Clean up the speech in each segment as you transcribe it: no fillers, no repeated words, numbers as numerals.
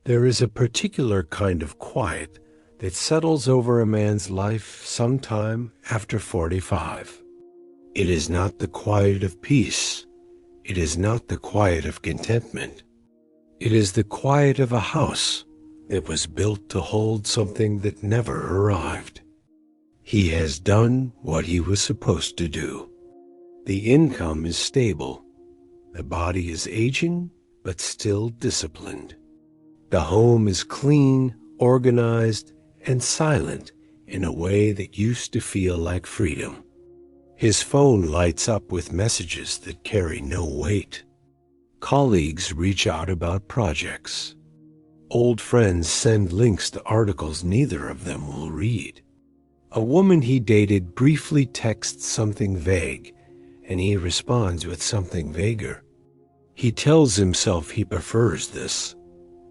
There is a particular kind of quiet that settles over a man's life sometime after 45. It is not the quiet of peace. It is not the quiet of contentment. It is the quiet of a house that was built to hold something that never arrived. He has done what he was supposed to do. The income is stable. The body is aging, but still disciplined. The home is clean, organized, and silent in a way that used to feel like freedom. His phone lights up with messages that carry no weight. Colleagues reach out about projects. Old friends send links to articles neither of them will read. A woman he dated briefly texts something vague, and he responds with something vaguer. He tells himself he prefers this.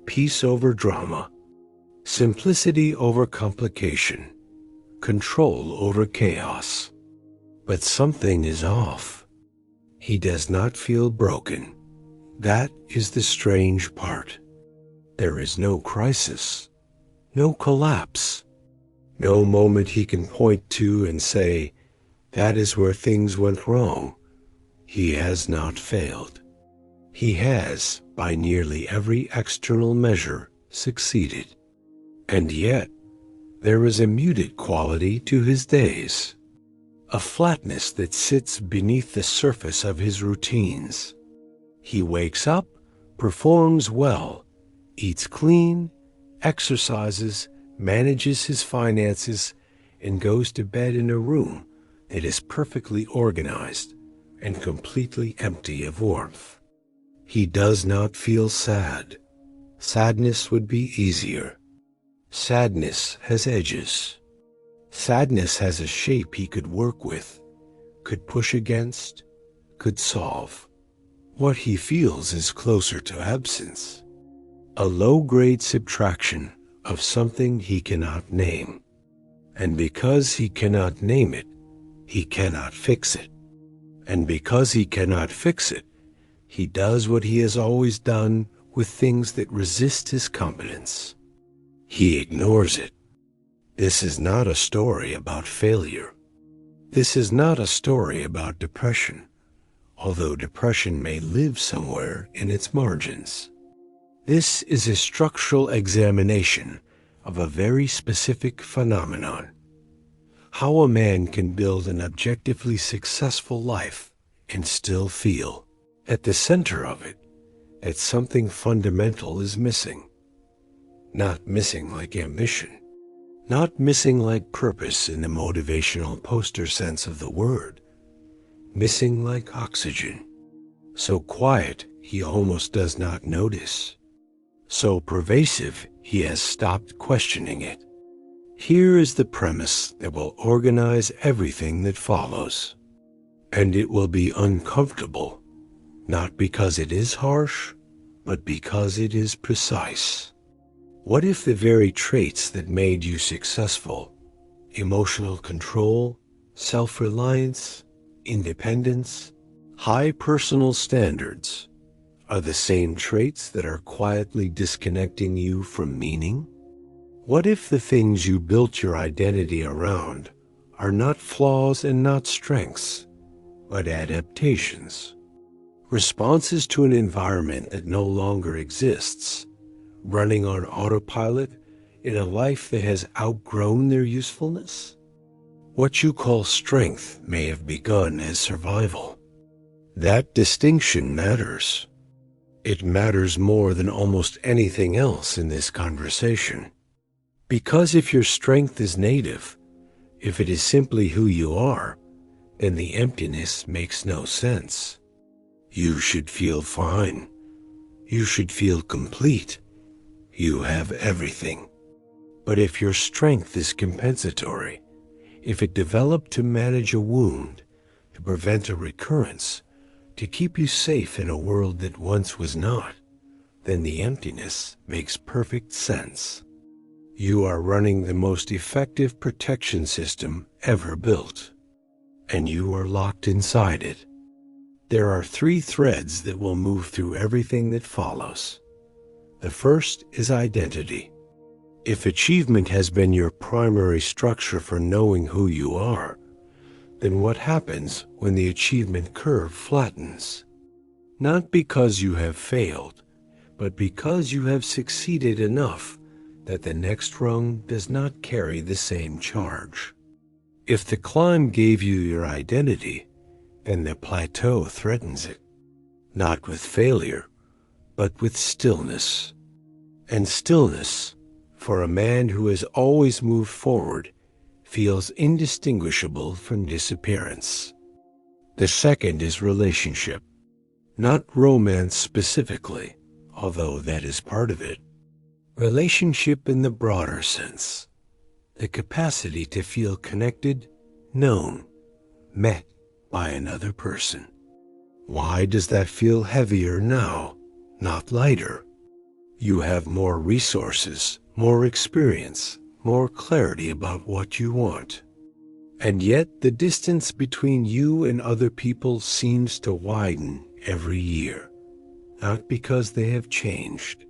Peace over drama. Simplicity over complication. Control over chaos. But something is off. He does not feel broken. That is the strange part. There is no crisis, no collapse, no moment he can point to and say, that is where things went wrong. He has not failed. He has, by nearly every external measure, succeeded. And yet, there is a muted quality to his days, a flatness that sits beneath the surface of his routines. He wakes up, performs well, eats clean, exercises, manages his finances, and goes to bed in a room that is perfectly organized and completely empty of warmth. He does not feel sad. Sadness would be easier. Sadness has edges. Sadness has a shape he could work with, could push against, could solve. What he feels is closer to absence, a low-grade subtraction of something he cannot name. And because he cannot name it, he cannot fix it. And because he cannot fix it, he does what he has always done with things that resist his competence. He ignores it. This is not a story about failure. This is not a story about depression, although depression may live somewhere in its margins. This is a structural examination of a very specific phenomenon. How a man can build an objectively successful life and still feel, at the center of it, that something fundamental is missing. Not missing like ambition, not missing like purpose in the motivational poster sense of the word, missing like oxygen, so quiet he almost does not notice, so pervasive he has stopped questioning it. Here is the premise that will organize everything that follows, and it will be uncomfortable, not because it is harsh, but because it is precise. What if the very traits that made you successful, emotional control, self-reliance, independence, high personal standards, are the same traits that are quietly disconnecting you from meaning? What if the things you built your identity around are not flaws and not strengths, but adaptations, responses to an environment that no longer exists, running on autopilot in a life that has outgrown their usefulness? What you call strength may have begun as survival. That distinction matters. It matters more than almost anything else in this conversation. Because if your strength is native, if it is simply who you are, then the emptiness makes no sense. You should feel fine. You should feel complete. You have everything. But if your strength is compensatory, if it developed to manage a wound, to prevent a recurrence, to keep you safe in a world that once was not, then the emptiness makes perfect sense. You are running the most effective protection system ever built, and you are locked inside it. There are three threads that will move through everything that follows. The first is identity. If achievement has been your primary structure for knowing who you are, then what happens when the achievement curve flattens? Not because you have failed, but because you have succeeded enough that the next rung does not carry the same charge. If the climb gave you your identity, then the plateau threatens it, not with failure, but with stillness. And stillness, for a man who has always moved forward, feels indistinguishable from disappearance. The second is relationship. Not romance specifically, although that is part of it. Relationship in the broader sense. The capacity to feel connected, known, met by another person. Why does that feel heavier now, not lighter? You have more resources, more experience, more clarity about what you want. And yet the distance between you and other people seems to widen every year. Not because they have changed,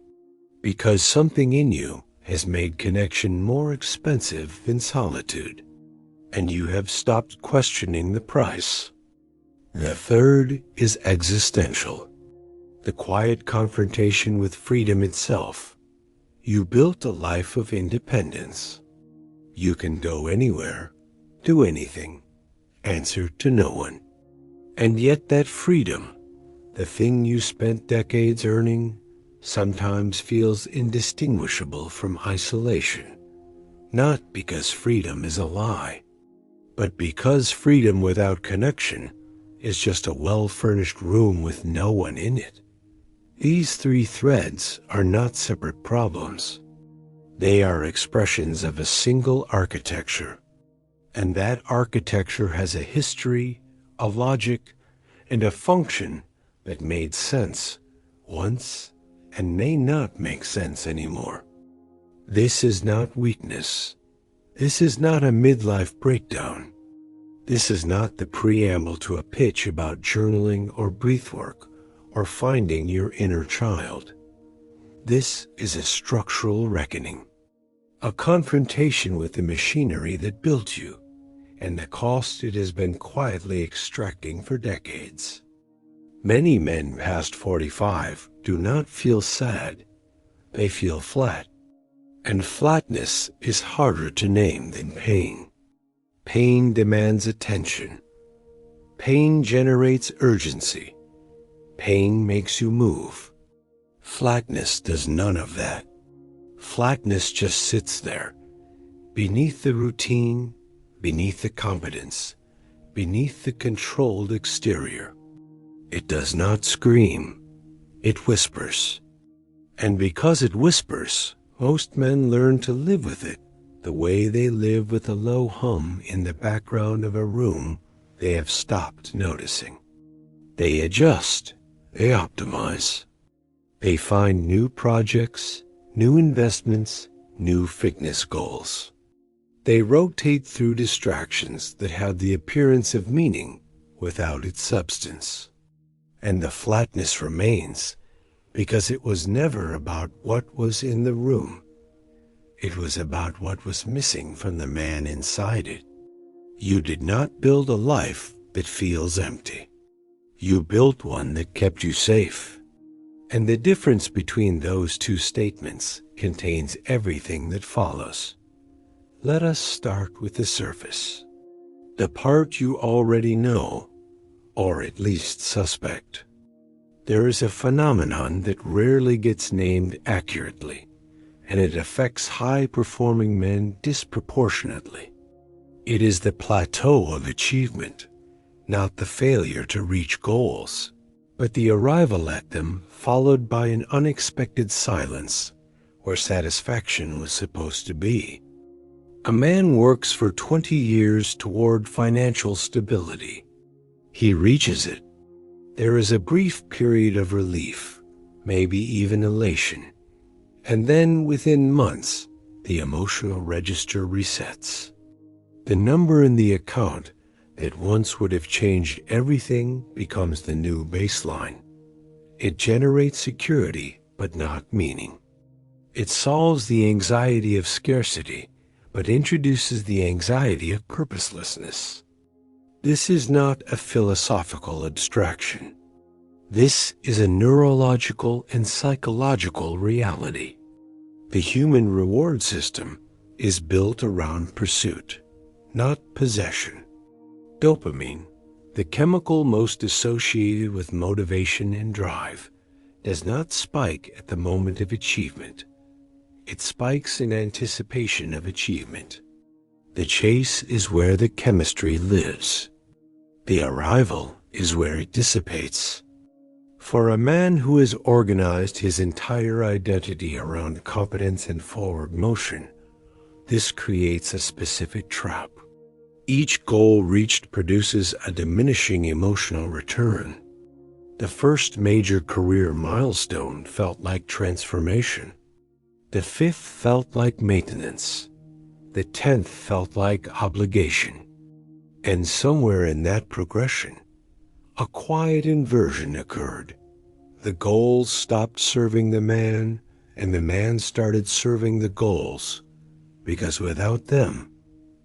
because something in you has made connection more expensive than solitude, and you have stopped questioning the price. The third is existential. The quiet confrontation with freedom itself. You built a life of independence. You can go anywhere, do anything, answer to no one. And yet that freedom, the thing you spent decades earning, sometimes feels indistinguishable from isolation. Not because freedom is a lie, but because freedom without connection is just a well-furnished room with no one in it. These three threads are not separate problems. They are expressions of a single architecture, and that architecture has a history, a logic, and a function that made sense once and may not make sense anymore. This is not weakness. This is not a midlife breakdown. This is not the preamble to a pitch about journaling or breathwork or finding your inner child. This is a structural reckoning, a confrontation with the machinery that built you and the cost it has been quietly extracting for decades. Many men past 45 do not feel sad, they feel flat. And flatness is harder to name than pain. Pain demands attention. Pain generates urgency. Pain makes you move. Flatness does none of that. Flatness just sits there, beneath the routine, beneath the competence, beneath the controlled exterior. It does not scream, it whispers. And because it whispers, most men learn to live with it the way they live with a low hum in the background of a room they have stopped noticing. They adjust, they optimize. They find new projects, new investments, new fitness goals. They rotate through distractions that have the appearance of meaning without its substance. And the flatness remains because it was never about what was in the room. It was about what was missing from the man inside it. You did not build a life that feels empty. You built one that kept you safe. And the difference between those two statements contains everything that follows. Let us start with the surface. The part you already know, or at least suspect. There is a phenomenon that rarely gets named accurately, and it affects high-performing men disproportionately. It is the plateau of achievement, not the failure to reach goals, but the arrival at them followed by an unexpected silence where satisfaction was supposed to be. A man works for 20 years toward financial stability. He reaches it. There is a brief period of relief, maybe even elation, and then within months, the emotional register resets. The number in the account that once would have changed everything becomes the new baseline. It generates security, but not meaning. It solves the anxiety of scarcity, but introduces the anxiety of purposelessness. This is not a philosophical abstraction. This is a neurological and psychological reality. The human reward system is built around pursuit, not possession. Dopamine, the chemical most associated with motivation and drive, does not spike at the moment of achievement. It spikes in anticipation of achievement. The chase is where the chemistry lives. The arrival is where it dissipates. For a man who has organized his entire identity around competence and forward motion, this creates a specific trap. Each goal reached produces a diminishing emotional return. The first major career milestone felt like transformation. The fifth felt like maintenance. The 10th felt like obligation. And somewhere in that progression, a quiet inversion occurred. The goals stopped serving the man, and the man started serving the goals, because without them,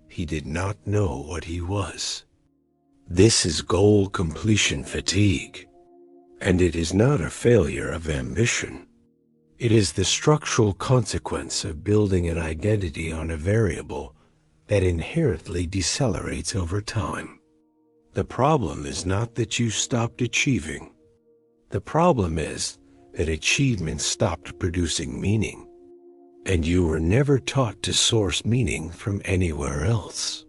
he did not know what he was. This is goal completion fatigue, and it is not a failure of ambition. It is the structural consequence of building an identity on a variable that inherently decelerates over time. The problem is not that you stopped achieving. The problem is that achievement stopped producing meaning, and you were never taught to source meaning from anywhere else.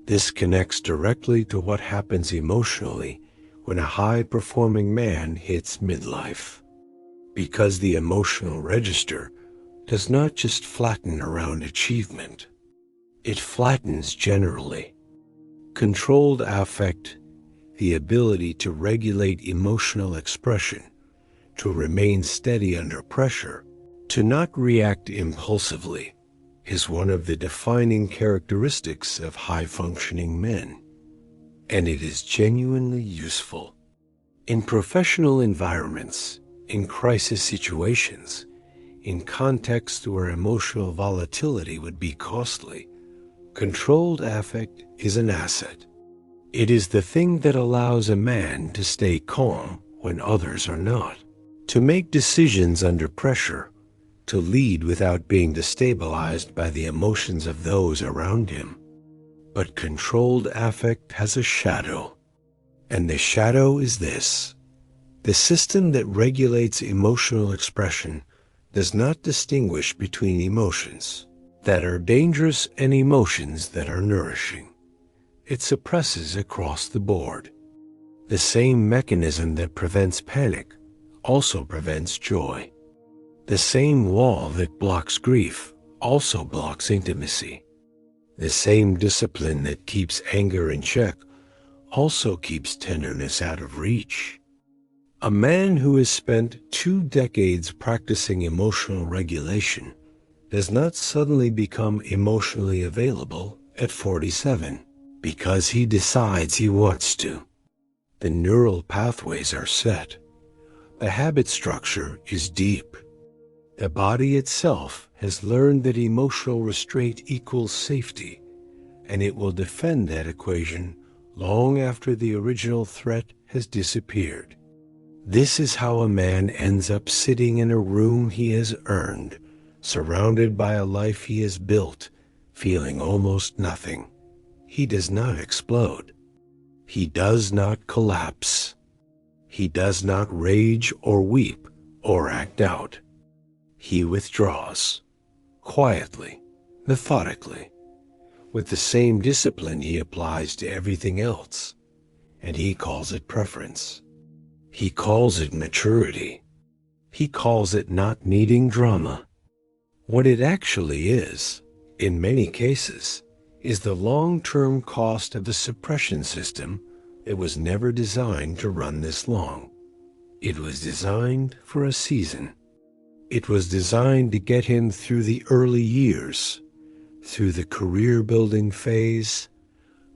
This connects directly to what happens emotionally when a high-performing man hits midlife. Because the emotional register does not just flatten around achievement, it flattens generally. Controlled affect, the ability to regulate emotional expression, to remain steady under pressure, to not react impulsively, is one of the defining characteristics of high-functioning men, and it is genuinely useful. In professional environments, in crisis situations, in contexts where emotional volatility would be costly, controlled affect is an asset. It is the thing that allows a man to stay calm when others are not, to make decisions under pressure, to lead without being destabilized by the emotions of those around him. But controlled affect has a shadow, and the shadow is this. The system that regulates emotional expression does not distinguish between emotions that are dangerous and emotions that are nourishing. It suppresses across the board. The same mechanism that prevents panic also prevents joy. The same wall that blocks grief also blocks intimacy. The same discipline that keeps anger in check also keeps tenderness out of reach. A man who has spent 2 decades practicing emotional regulation does not suddenly become emotionally available at 47 because he decides he wants to. The neural pathways are set. The habit structure is deep. The body itself has learned that emotional restraint equals safety, and it will defend that equation long after the original threat has disappeared. This is how a man ends up sitting in a room he has earned, surrounded by a life he has built, feeling almost nothing. He does not explode. He does not collapse. He does not rage or weep or act out. He withdraws, quietly, methodically, with the same discipline he applies to everything else, and he calls it preference. He calls it maturity. He calls it not needing drama. What it actually is, in many cases, is the long-term cost of the suppression system that was never designed to run this long. It was designed for a season. It was designed to get him through the early years, through the career-building phase,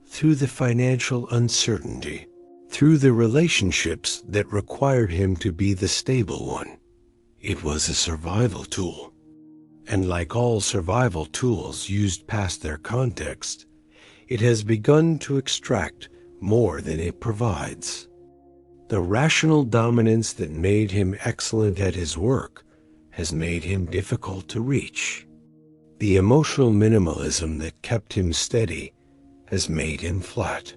through the financial uncertainty, through the relationships that required him to be the stable one. It was a survival tool. And like all survival tools used past their context, it has begun to extract more than it provides. The rational dominance that made him excellent at his work has made him difficult to reach. The emotional minimalism that kept him steady has made him flat.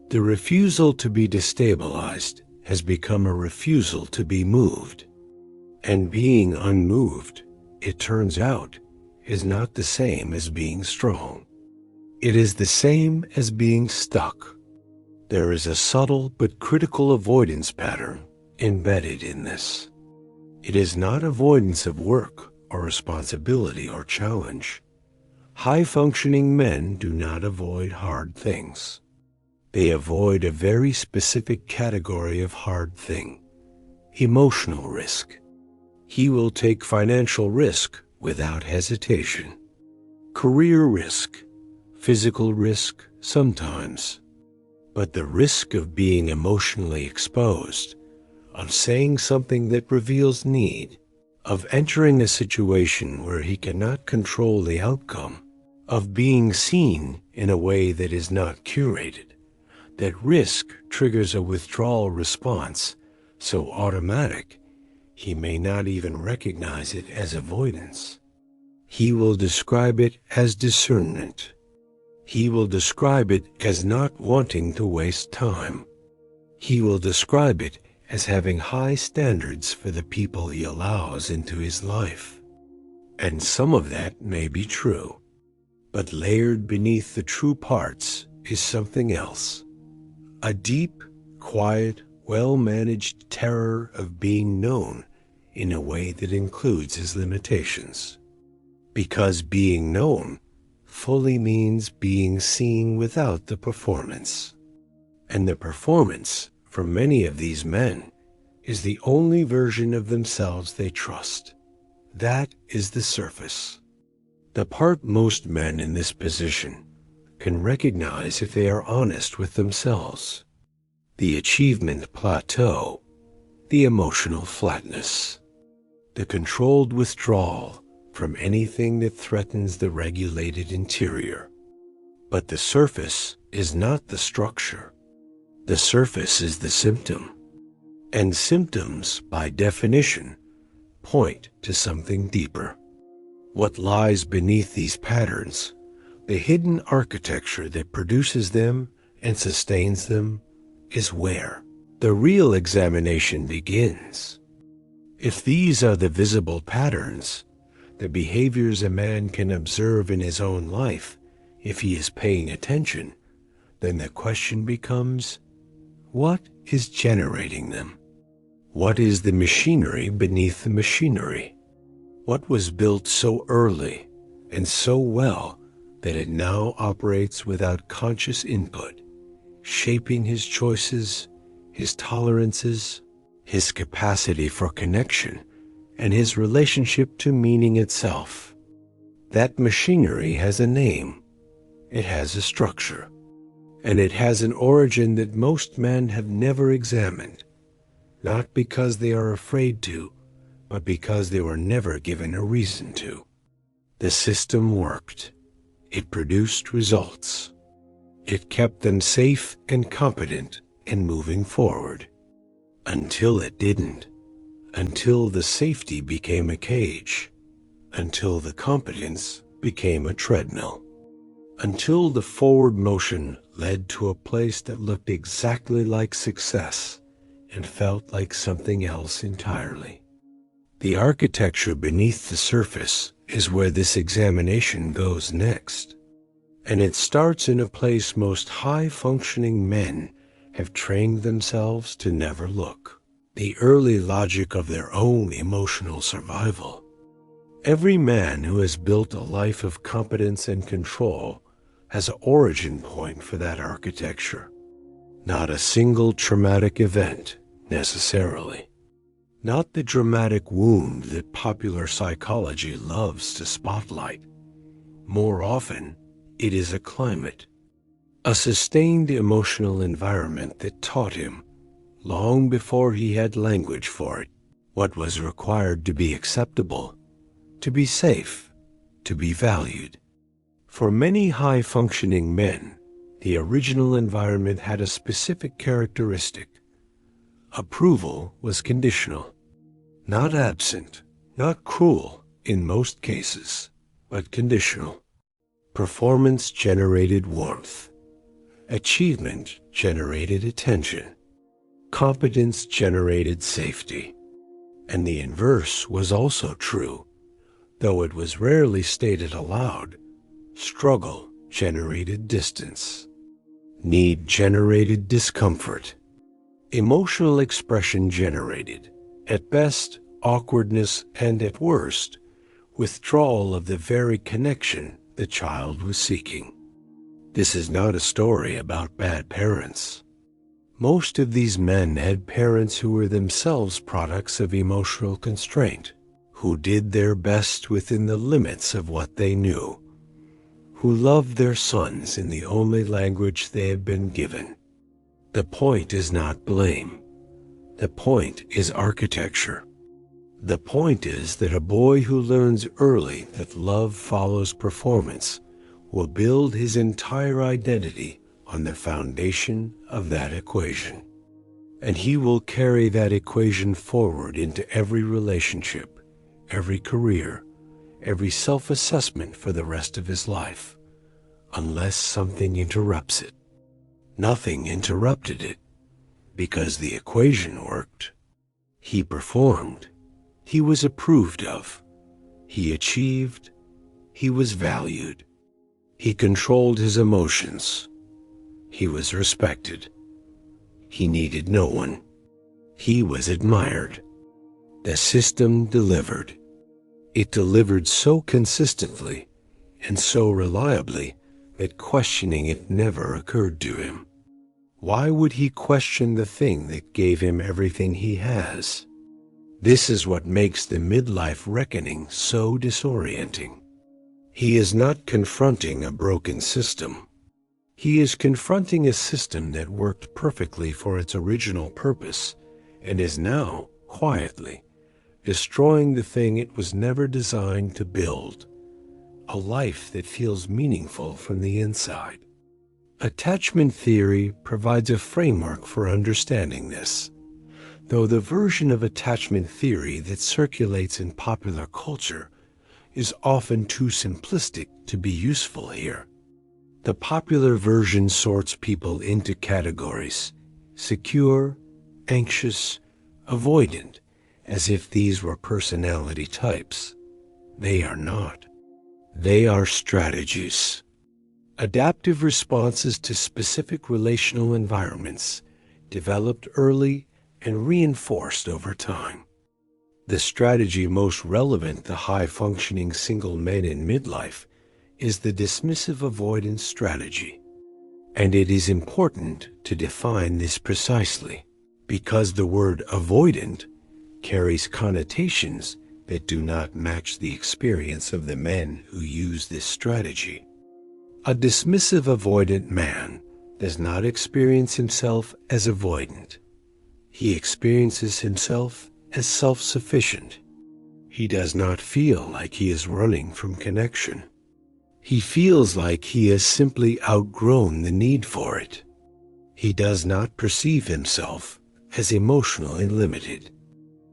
The refusal to be destabilized has become a refusal to be moved. And being unmoved, it turns out, is not the same as being strong. It is the same as being stuck. There is a subtle but critical avoidance pattern embedded in this. It is not avoidance of work or responsibility or challenge. High-functioning men do not avoid hard things. They avoid a very specific category of hard thing: emotional risk. He will take financial risk without hesitation. Career risk, physical risk sometimes. But the risk of being emotionally exposed, of saying something that reveals need, of entering a situation where he cannot control the outcome, of being seen in a way that is not curated, that risk triggers a withdrawal response so automatic he may not even recognize it as avoidance. He will describe it as discernment. He will describe it as not wanting to waste time. He will describe it as having high standards for the people he allows into his life. And some of that may be true. But layered beneath the true parts is something else. A deep, quiet, well-managed terror of being known in a way that includes his limitations. Because being known fully means being seen without the performance. And the performance, for many of these men, is the only version of themselves they trust. That is the surface. The part most men in this position can recognize if they are honest with themselves. The achievement plateau, the emotional flatness, the controlled withdrawal from anything that threatens the regulated interior. But the surface is not the structure. The surface is the symptom. And symptoms, by definition, point to something deeper. What lies beneath these patterns, the hidden architecture that produces them and sustains them, is where the real examination begins. If these are the visible patterns, the behaviors a man can observe in his own life, if he is paying attention, then the question becomes, what is generating them? What is the machinery beneath the machinery? What was built so early and so well that it now operates without conscious input, shaping his choices, his tolerances, his capacity for connection, and his relationship to meaning itself? That machinery has a name, it has a structure, and it has an origin that most men have never examined, not because they are afraid to, but because they were never given a reason to. The system worked. It produced results. It kept them safe and competent and moving forward. Until it didn't. Until the safety became a cage. Until the competence became a treadmill. Until the forward motion led to a place that looked exactly like success and felt like something else entirely. The architecture beneath the surface is where this examination goes next. And it starts in a place most high-functioning men have trained themselves to never look. The early logic of their own emotional survival. Every man who has built a life of competence and control has an origin point for that architecture. Not a single traumatic event, necessarily. Not the dramatic wound that popular psychology loves to spotlight. More often, it is a climate, a sustained emotional environment that taught him, long before he had language for it, what was required to be acceptable to be safe, to be valued. For many high-functioning men, the original environment had a specific characteristic. Approval was conditional, not absent, not cruel in most cases, but conditional. Performance generated warmth. Achievement generated attention. Competence generated safety. And the inverse was also true, though it was rarely stated aloud. Struggle generated distance. Need generated discomfort. Emotional expression generated, at best, awkwardness, and at worst, withdrawal of the very connection the child was seeking. This is not a story about bad parents. Most of these men had parents who were themselves products of emotional constraint, who did their best within the limits of what they knew, who loved their sons in the only language they had been given. The point is not blame. The point is architecture. The point is that a boy who learns early that love follows performance will build his entire identity on the foundation of that equation. And he will carry that equation forward into every relationship, every career, every self-assessment for the rest of his life, unless something interrupts it. Nothing interrupted it, because the equation worked. He performed. He was approved of. He achieved. He was valued. He controlled his emotions. He was respected. He needed no one. He was admired. The system delivered. It delivered so consistently and so reliably that questioning it never occurred to him. Why would he question the thing that gave him everything he has? This is what makes the midlife reckoning so disorienting. He is not confronting a broken system. He is confronting a system that worked perfectly for its original purpose and is now, quietly, destroying the thing it was never designed to build, a life that feels meaningful from the inside. Attachment theory provides a framework for understanding this, though the version of attachment theory that circulates in popular culture is often too simplistic to be useful here. The popular version sorts people into categories: secure, anxious, avoidant, as if these were personality types. They are not. They are strategies. Adaptive responses to specific relational environments, developed early and reinforced over time. The strategy most relevant to high-functioning single men in midlife is the dismissive avoidance strategy. And it is important to define this precisely, because the word avoidant carries connotations that do not match the experience of the men who use this strategy. A dismissive avoidant man does not experience himself as avoidant. He experiences himself as self-sufficient. He does not feel like he is running from connection. He feels like he has simply outgrown the need for it. He does not perceive himself as emotionally limited.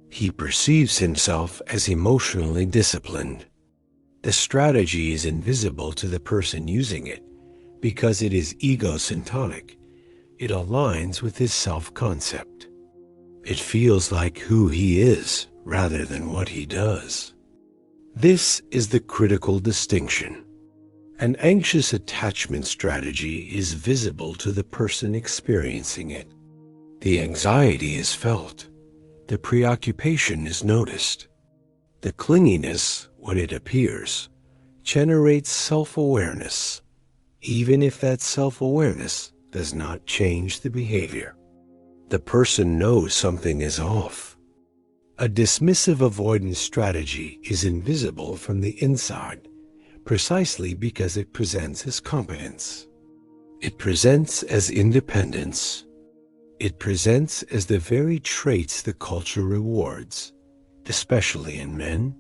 He perceives himself as emotionally disciplined. The strategy is invisible to the person using it because it is egocentric. It aligns with his self-concept. It feels like who he is rather than what he does. This is the critical distinction. An anxious attachment strategy is visible to the person experiencing it. The anxiety is felt. The preoccupation is noticed. The clinginess, when it appears, generates self-awareness, even if that self-awareness does not change the behavior. The person knows something is off. A dismissive avoidance strategy is invisible from the inside, precisely because it presents as competence. It presents as independence. It presents as the very traits the culture rewards, especially in men.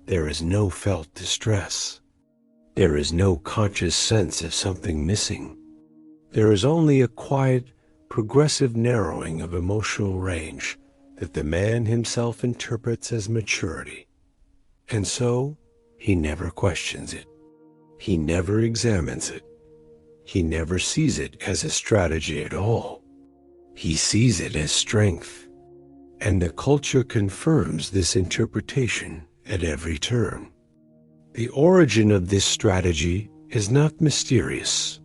There is no felt distress. There is no conscious sense of something missing. There is only a quiet, progressive narrowing of emotional range that the man himself interprets as maturity. And so, he never questions it. He never examines it. He never sees it as a strategy at all. He sees it as strength. And the culture confirms this interpretation at every turn. The origin of this strategy is not mysterious.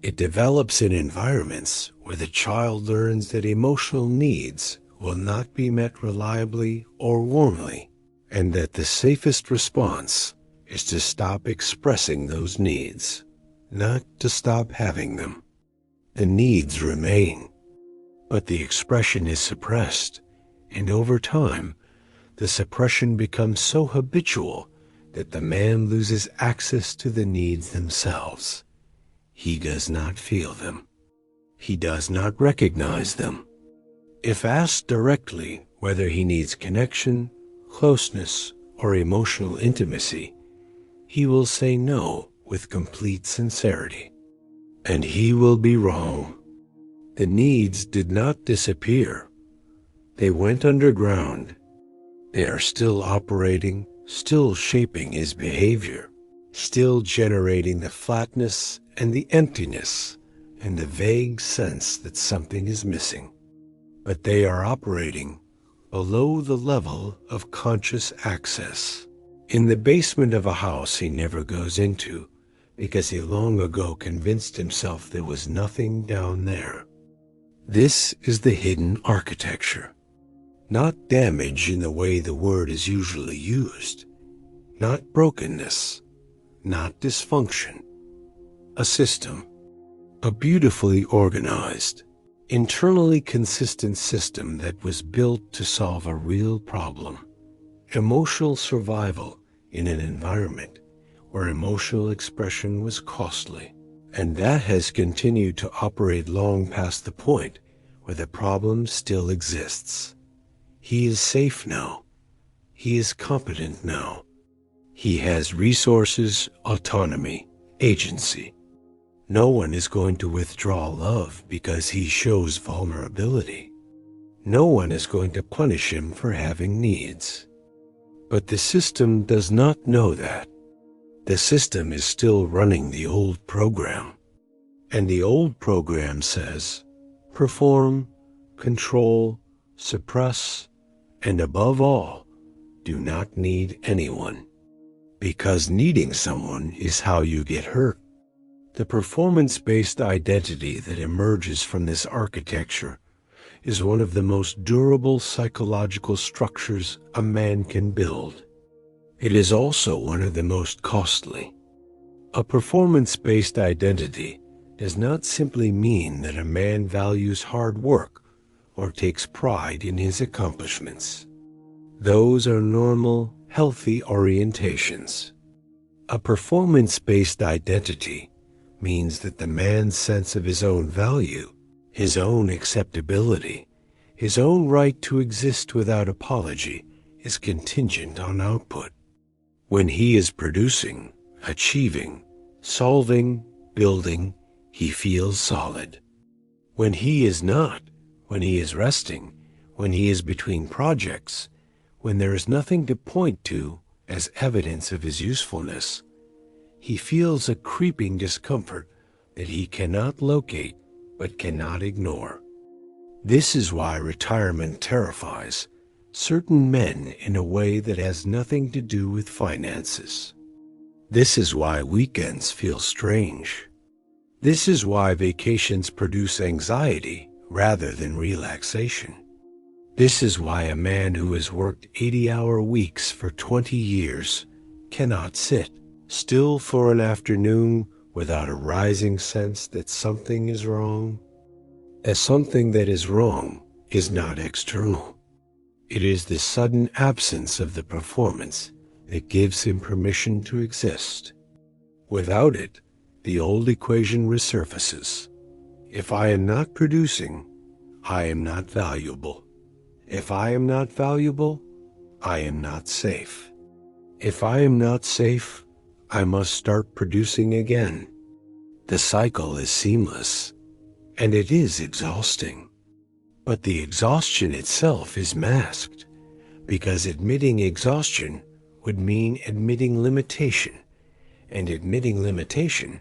It develops in environments where the child learns that emotional needs will not be met reliably or warmly, and that the safest response is to stop expressing those needs, not to stop having them. The needs remain, but the expression is suppressed, and over time, the suppression becomes so habitual that the man loses access to the needs themselves. He does not feel them. He does not recognize them. If asked directly whether he needs connection, closeness, or emotional intimacy, he will say no with complete sincerity. And he will be wrong. The needs did not disappear. They went underground. They are still operating, still shaping his behavior, still generating the flatness and the emptiness and the vague sense that something is missing. But they are operating below the level of conscious access, in the basement of a house he never goes into because he long ago convinced himself there was nothing down there. This is the hidden architecture. Not damage in the way the word is usually used, not brokenness, not dysfunction. A system, a beautifully organized, internally consistent system that was built to solve a real problem: emotional survival in an environment where emotional expression was costly. And that has continued to operate long past the point where the problem still exists. He is safe now. He is competent now. He has resources, autonomy, agency. No one is going to withdraw love because he shows vulnerability. No one is going to punish him for having needs. But the system does not know that. The system is still running the old program. And the old program says, perform, control, suppress, and above all, do not need anyone. Because needing someone is how you get hurt. The performance-based identity that emerges from this architecture is one of the most durable psychological structures a man can build. It is also one of the most costly. A performance-based identity does not simply mean that a man values hard work or takes pride in his accomplishments. Those are normal, healthy orientations. A performance-based identity means that the man's sense of his own value, his own acceptability, his own right to exist without apology is contingent on output. When he is producing, achieving, solving, building, he feels solid. When he is not, when he is resting, when he is between projects, when there is nothing to point to as evidence of his usefulness, he feels a creeping discomfort that he cannot locate but cannot ignore. This is why retirement terrifies certain men in a way that has nothing to do with finances. This is why weekends feel strange. This is why vacations produce anxiety rather than relaxation. This is why a man who has worked 80-hour weeks for 20 years cannot sit still for an afternoon without a rising sense that something is wrong. As something that is wrong is not external. It is the sudden absence of the performance that gives him permission to exist. Without it, the old equation resurfaces. If I am not producing, I am not valuable. If I am not valuable, I am not safe. If I am not safe, I must start producing again. The cycle is seamless, and it is exhausting. But the exhaustion itself is masked, because admitting exhaustion would mean admitting limitation, and admitting limitation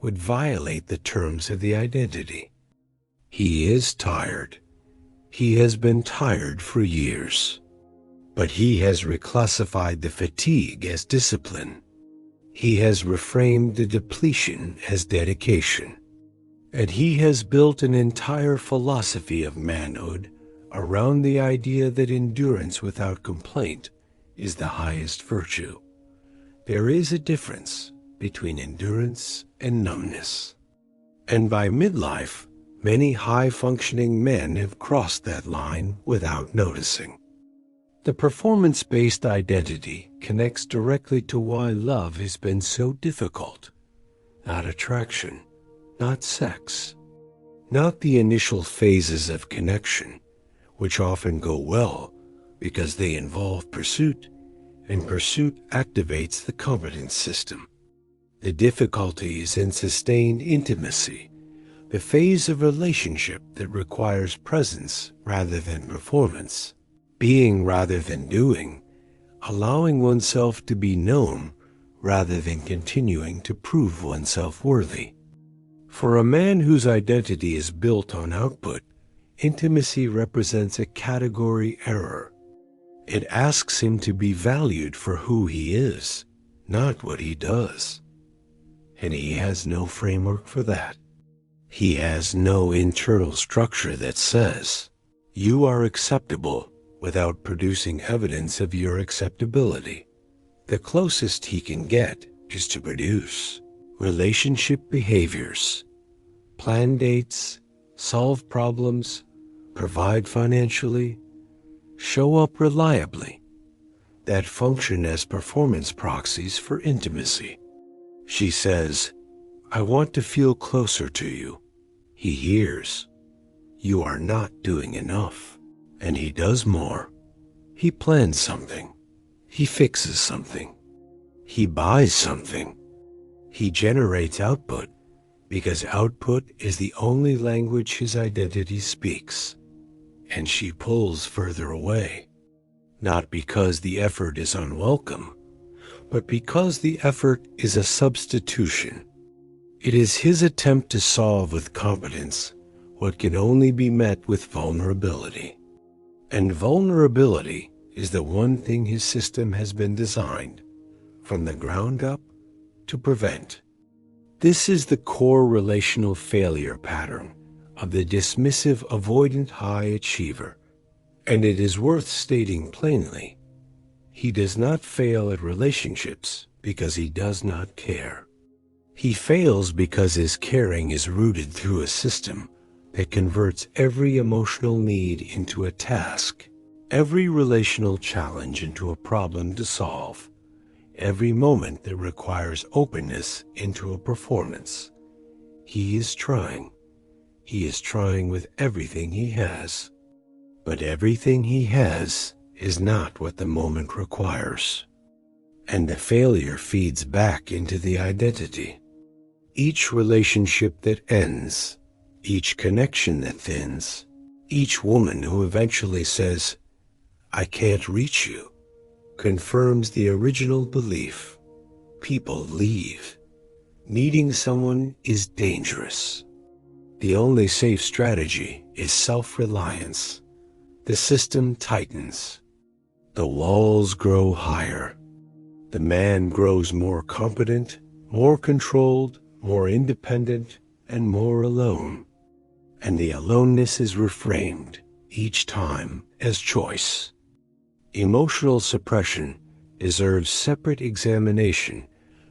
would violate the terms of the identity. He is tired. He has been tired for years. But he has reclassified the fatigue as discipline. He has reframed the depletion as dedication. And he has built an entire philosophy of manhood around the idea that endurance without complaint is the highest virtue. There is a difference between endurance and numbness. And by midlife, many high-functioning men have crossed that line without noticing. The performance-based identity connects directly to why love has been so difficult. Not attraction, not sex, not the initial phases of connection, which often go well because they involve pursuit, and pursuit activates the competence system. The difficulty is in sustained intimacy, the phase of relationship that requires presence rather than performance, being rather than doing, allowing oneself to be known rather than continuing to prove oneself worthy. For a man whose identity is built on output, intimacy represents a category error. It asks him to be valued for who he is, not what he does. And he has no framework for that. He has no internal structure that says, you are acceptable without producing evidence of your acceptability. The closest he can get is to produce relationship behaviors, plan dates, solve problems, provide financially, show up reliably, that function as performance proxies for intimacy. She says, I want to feel closer to you. He hears, you are not doing enough, and he does more. He plans something. He fixes something. He buys something. He generates output because output is the only language his identity speaks. And she pulls further away, not because the effort is unwelcome, but because the effort is a substitution. It is his attempt to solve with competence what can only be met with vulnerability. And vulnerability is the one thing his system has been designed, from the ground up, to prevent. This is the core relational failure pattern of the dismissive, avoidant high achiever, and it is worth stating plainly, he does not fail at relationships because he does not care. He fails because his caring is rooted through a system that converts every emotional need into a task, every relational challenge into a problem to solve, every moment that requires openness into a performance. He is trying. He is trying with everything he has. But everything he has is not what the moment requires. And the failure feeds back into the identity. Each relationship that ends, each connection that thins, each woman who eventually says, I can't reach you, confirms the original belief. People leave. Needing someone is dangerous. The only safe strategy is self-reliance. The system tightens. The walls grow higher. The man grows more competent, more controlled, more independent, and more alone. And the aloneness is reframed each time as choice. Emotional suppression deserves separate examination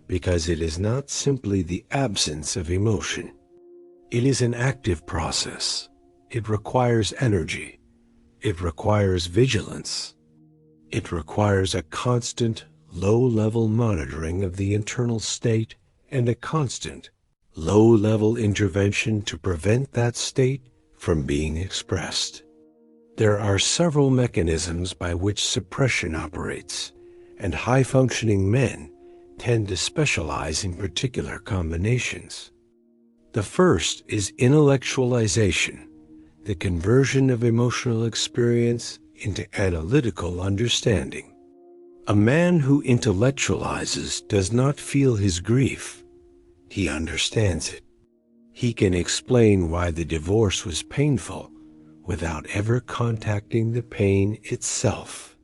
because it is not simply the absence of emotion. It is an active process. It requires energy. It requires vigilance. It requires a constant, low-level monitoring of the internal state and a constant, low-level intervention to prevent that state from being expressed. There are several mechanisms by which suppression operates, and high-functioning men tend to specialize in particular combinations. The first is intellectualization, the conversion of emotional experience into analytical understanding. A man who intellectualizes does not feel his grief. He understands it. He can explain why the divorce was painful without ever contacting the pain itself.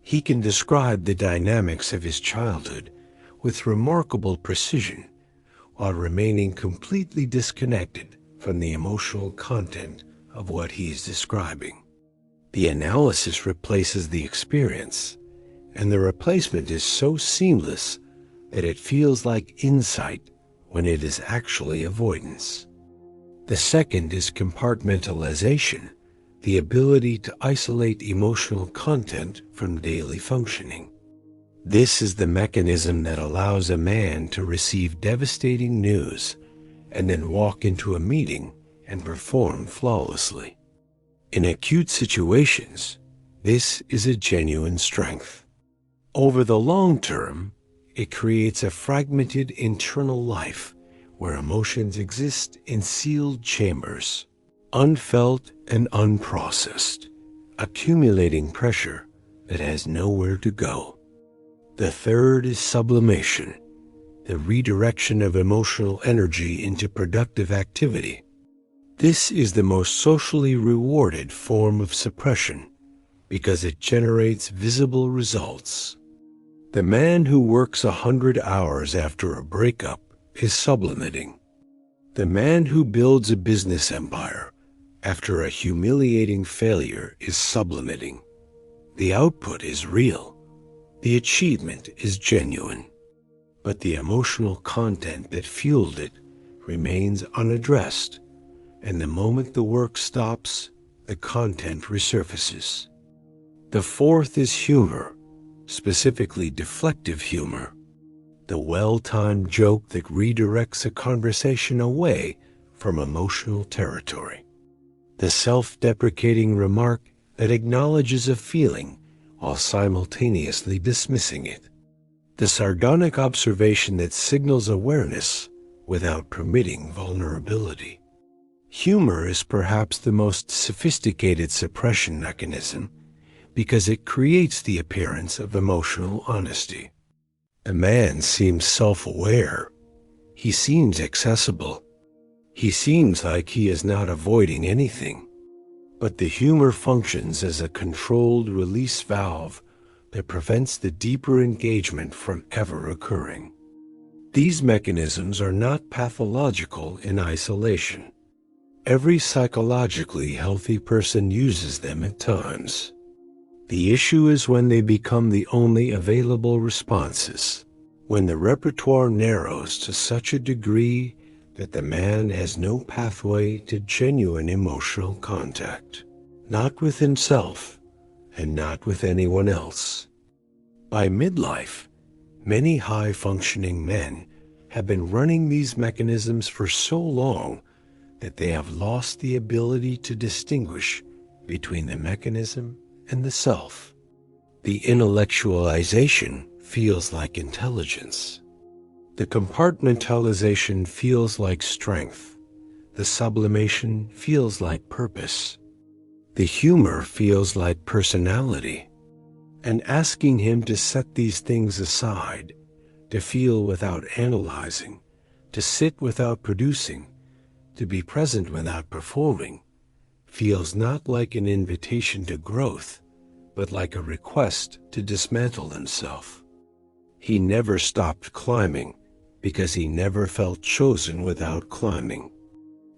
He can describe the dynamics of his childhood with remarkable precision while remaining completely disconnected from the emotional content of what he is describing. The analysis replaces the experience, and the replacement is so seamless that it feels like insight when it is actually avoidance. The second is compartmentalization, the ability to isolate emotional content from daily functioning. This is the mechanism that allows a man to receive devastating news and then walk into a meeting and perform flawlessly. In acute situations, this is a genuine strength. Over the long term, it creates a fragmented internal life where emotions exist in sealed chambers, unfelt and unprocessed, accumulating pressure that has nowhere to go. The third is sublimation, the redirection of emotional energy into productive activity. This is the most socially rewarded form of suppression because it generates visible results. The man who works 100 hours after a breakup is sublimating. The man who builds a business empire after a humiliating failure is sublimating. The output is real. The achievement is genuine. But the emotional content that fueled it remains unaddressed, and the moment the work stops, the content resurfaces. The fourth is humor, specifically deflective humor, the well-timed joke that redirects a conversation away from emotional territory. The self-deprecating remark that acknowledges a feeling while simultaneously dismissing it. The sardonic observation that signals awareness without permitting vulnerability. Humor is perhaps the most sophisticated suppression mechanism because it creates the appearance of emotional honesty. A man seems self-aware. He seems accessible. He seems like he is not avoiding anything. But the humor functions as a controlled release valve that prevents the deeper engagement from ever occurring. These mechanisms are not pathological in isolation. Every psychologically healthy person uses them at times. The issue is when they become the only available responses, when the repertoire narrows to such a degree that the man has no pathway to genuine emotional contact, not with himself and not with anyone else. By midlife, many high-functioning men have been running these mechanisms for so long that they have lost the ability to distinguish between the mechanism and the self. The intellectualization feels like intelligence. The compartmentalization feels like strength. The sublimation feels like purpose. The humor feels like personality. And asking him to set these things aside, to feel without analyzing, to sit without producing, to be present without performing, feels not like an invitation to growth, but like a request to dismantle himself. He never stopped climbing because he never felt chosen without climbing.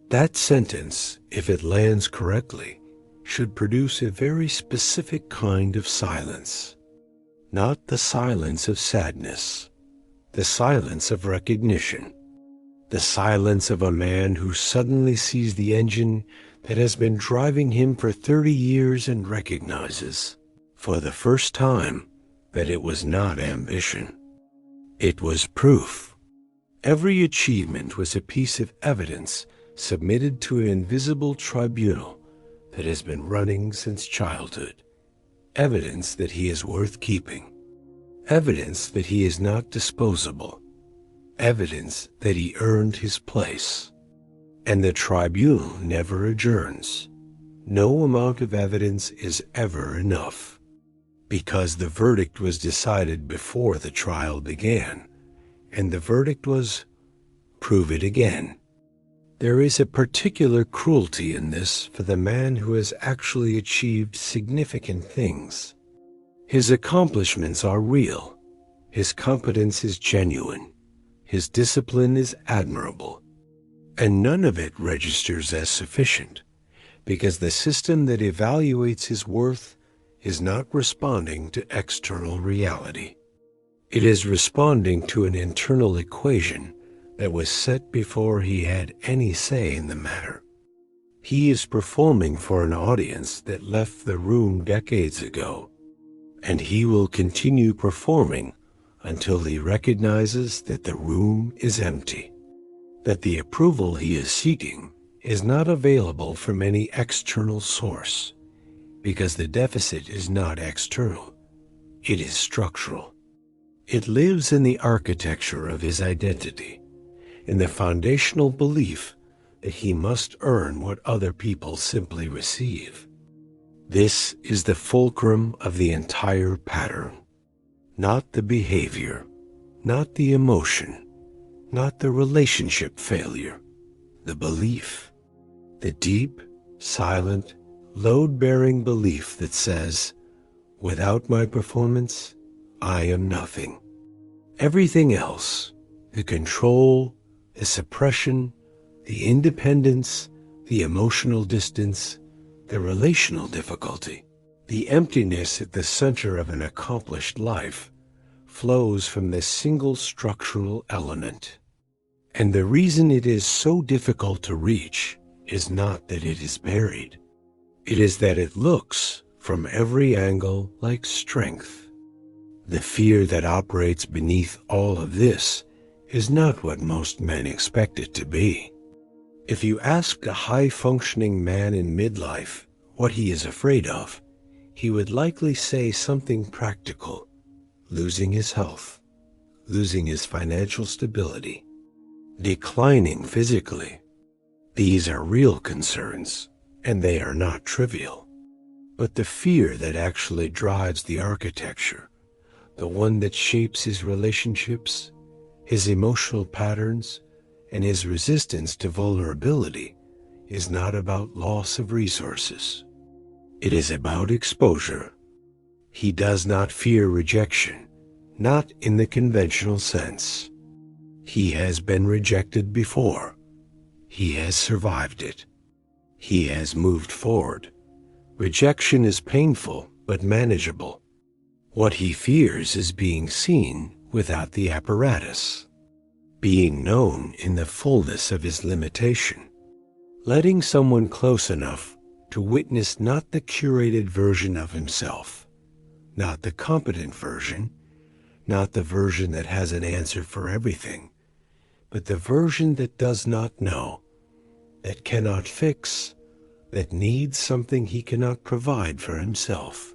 That sentence, if it lands correctly, should produce a very specific kind of silence. Not the silence of sadness, the silence of recognition, the silence of a man who suddenly sees the engine that has been driving him for 30 years and recognizes, for the first time, that it was not ambition. It was proof. Every achievement was a piece of evidence submitted to an invisible tribunal that has been running since childhood, evidence that he is worth keeping. evidence that he is not disposable, evidence that he earned his place. And the tribunal never adjourns. No amount of evidence is ever enough, because the verdict was decided before the trial began, and the verdict was, prove it again. There is a particular cruelty in this for the man who has actually achieved significant things. His accomplishments are real, his competence is genuine, his discipline is admirable, and none of it registers as sufficient, because the system that evaluates his worth is not responding to external reality. It is responding to an internal equation that was set before he had any say in the matter. He is performing for an audience that left the room decades ago, and he will continue performing until he recognizes that the room is empty, that the approval he is seeking is not available from any external source, because the deficit is not external, it is structural. It lives in the architecture of his identity, in the foundational belief that he must earn what other people simply receive. This is the fulcrum of the entire pattern, not the behavior, not the emotion, not the relationship failure, the belief, the deep, silent, load-bearing belief that says, without my performance, I am nothing. Everything else, the control, the suppression, the independence, the emotional distance, the relational difficulty, the emptiness at the center of an accomplished life, flows from this single structural element. And the reason it is so difficult to reach is not that it is buried. It is that it looks, from every angle, like strength. The fear that operates beneath all of this is not what most men expect it to be. If you asked a high-functioning man in midlife what he is afraid of, he would likely say something practical: losing his health, losing his financial stability, declining physically. These are real concerns, and they are not trivial. But the fear that actually drives the architecture, the one that shapes his relationships, his emotional patterns, and his resistance to vulnerability, is not about loss of resources. It is about exposure. He does not fear rejection, not in the conventional sense. He has been rejected before. He has survived it. He has moved forward. Rejection is painful but manageable. What he fears is being seen without the apparatus, being known in the fullness of his limitation, letting someone close enough to witness not the curated version of himself, not the competent version, not the version that has an answer for everything, but the version that does not know, that cannot fix, that needs something he cannot provide for himself.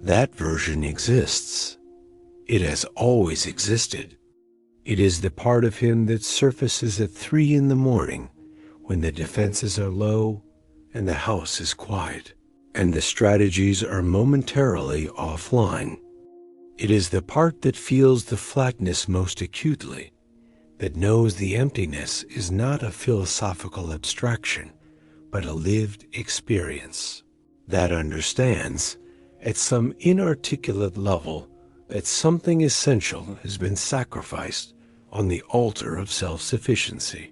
That version exists. It has always existed. It is the part of him that surfaces at 3 a.m, when the defenses are low and the house is quiet and the strategies are momentarily offline. It is the part that feels the flatness most acutely, that knows the emptiness is not a philosophical abstraction, but a lived experience, that understands, at some inarticulate level, that something essential has been sacrificed on the altar of self-sufficiency.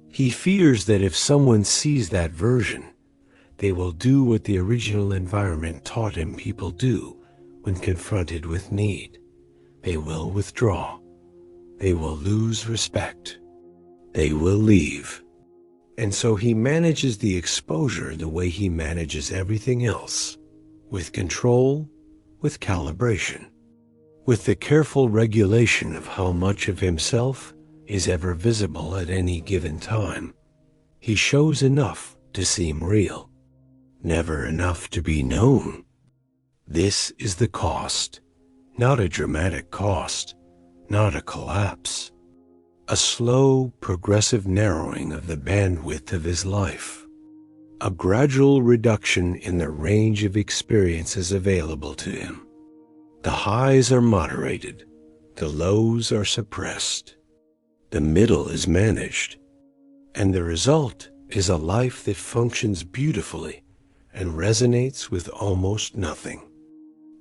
He fears that if someone sees that version, they will do what the original environment taught him people do when confronted with need. They will withdraw. They will lose respect. They will leave. And so he manages the exposure the way he manages everything else, with control, with calibration, with the careful regulation of how much of himself is ever visible at any given time. He shows enough to seem real, never enough to be known. This is the cost, not a dramatic cost, not a collapse. A slow, progressive narrowing of the bandwidth of his life. A gradual reduction in the range of experiences available to him. The highs are moderated, the lows are suppressed, the middle is managed, and the result is a life that functions beautifully and resonates with almost nothing.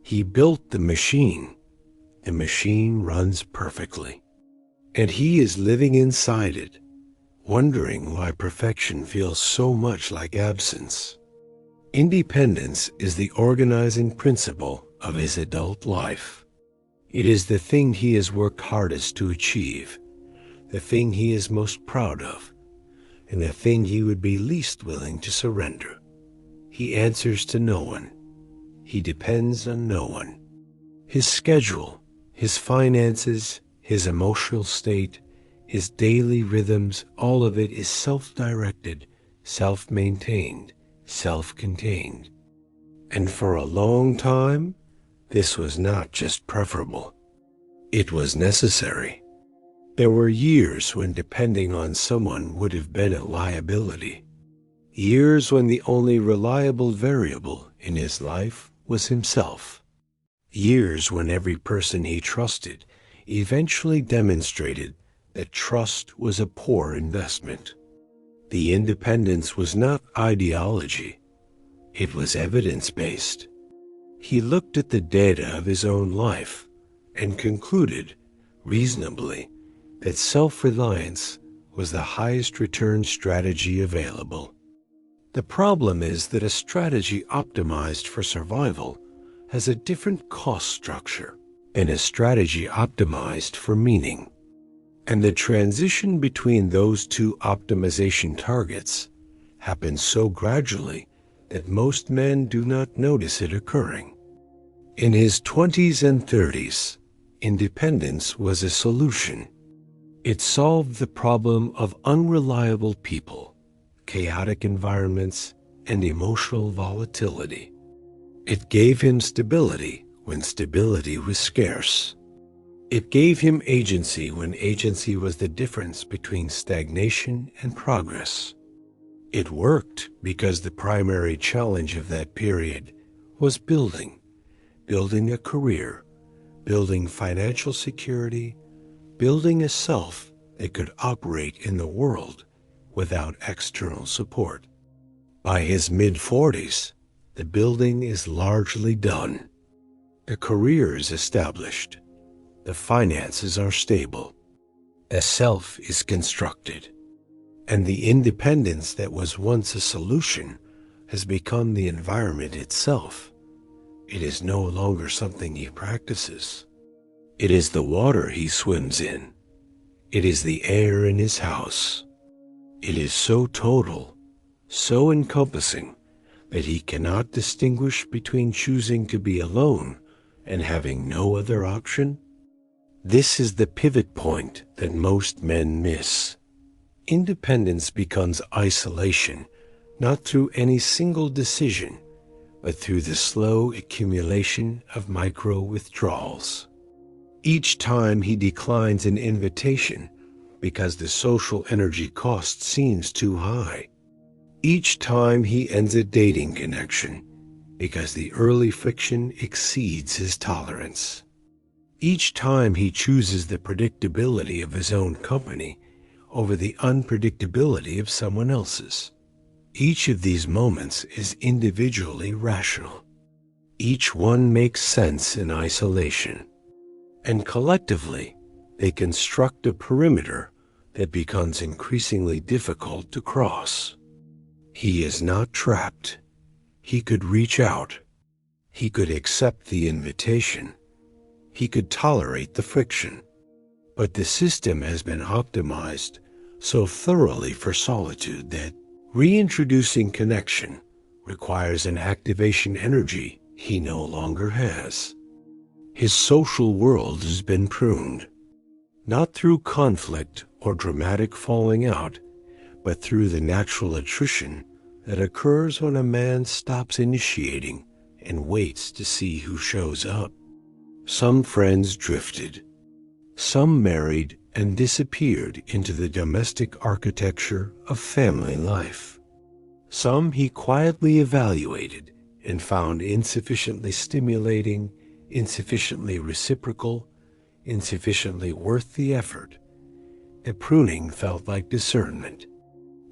He built the machine runs perfectly, and he is living inside it, wondering why perfection feels so much like absence. Independence is the organizing principle of his adult life. It is the thing he has worked hardest to achieve, the thing he is most proud of, and the thing he would be least willing to surrender. He answers to no one. He depends on no one. His schedule, his finances, his emotional state, his daily rhythms, all of it is self-directed, self-maintained, self-contained. And for a long time, this was not just preferable. It was necessary. There were years when depending on someone would have been a liability. Years when the only reliable variable in his life was himself. Years when every person he trusted eventually demonstrated that trust was a poor investment. The independence was not ideology. It was evidence-based. He looked at the data of his own life and concluded, reasonably, that self-reliance was the highest return strategy available. The problem is that a strategy optimized for survival has a different cost structure than a strategy optimized for meaning. And the transition between those two optimization targets happens so gradually that most men do not notice it occurring. In his 20s and 30s, independence was a solution. It solved the problem of unreliable people, chaotic environments, and emotional volatility. It gave him stability when stability was scarce. It gave him agency when agency was the difference between stagnation and progress. It worked because the primary challenge of that period was building a career, building financial security, building a self that could operate in the world without external support. By his mid-40s, the building is largely done. The career is established. The finances are stable. The self is constructed. And the independence that was once a solution has become the environment itself. It is no longer something he practices. It is the water he swims in. It is the air in his house. It is so total, so encompassing, that he cannot distinguish between choosing to be alone and having no other option. This is the pivot point that most men miss. Independence becomes isolation, not through any single decision, but through the slow accumulation of micro-withdrawals. Each time he declines an invitation because the social energy cost seems too high. Each time he ends a dating connection because the early friction exceeds his tolerance. Each time he chooses the predictability of his own company over the unpredictability of someone else's. Each of these moments is individually rational. Each one makes sense in isolation. And collectively, they construct a perimeter that becomes increasingly difficult to cross. He is not trapped. He could reach out. He could accept the invitation. He could tolerate the friction. But the system has been optimized so thoroughly for solitude that reintroducing connection requires an activation energy he no longer has. His social world has been pruned, not through conflict or dramatic falling out, but through the natural attrition that occurs when a man stops initiating and waits to see who shows up. Some friends drifted. Some married and disappeared into the domestic architecture of family life. Some he quietly evaluated and found insufficiently stimulating, insufficiently reciprocal, insufficiently worth the effort. The pruning felt like discernment.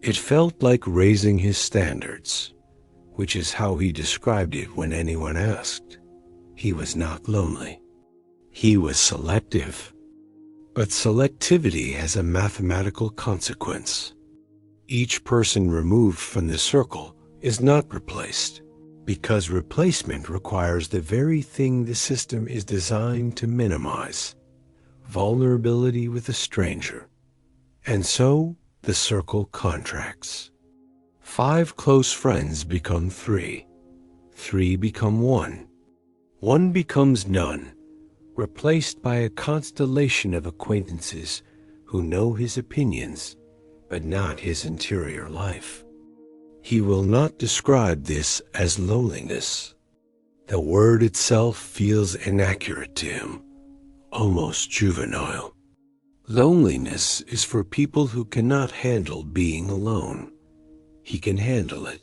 It felt like raising his standards, which is how he described it when anyone asked. He was not lonely. He was selective. But selectivity has a mathematical consequence. Each person removed from the circle is not replaced, because replacement requires the very thing the system is designed to minimize: vulnerability with a stranger. And so, the circle contracts. 5 close friends become 3. 3 become 1. 1 becomes none, replaced by a constellation of acquaintances who know his opinions, but not his interior life. He will not describe this as loneliness. The word itself feels inaccurate to him, almost juvenile. Loneliness is for people who cannot handle being alone. He can handle it.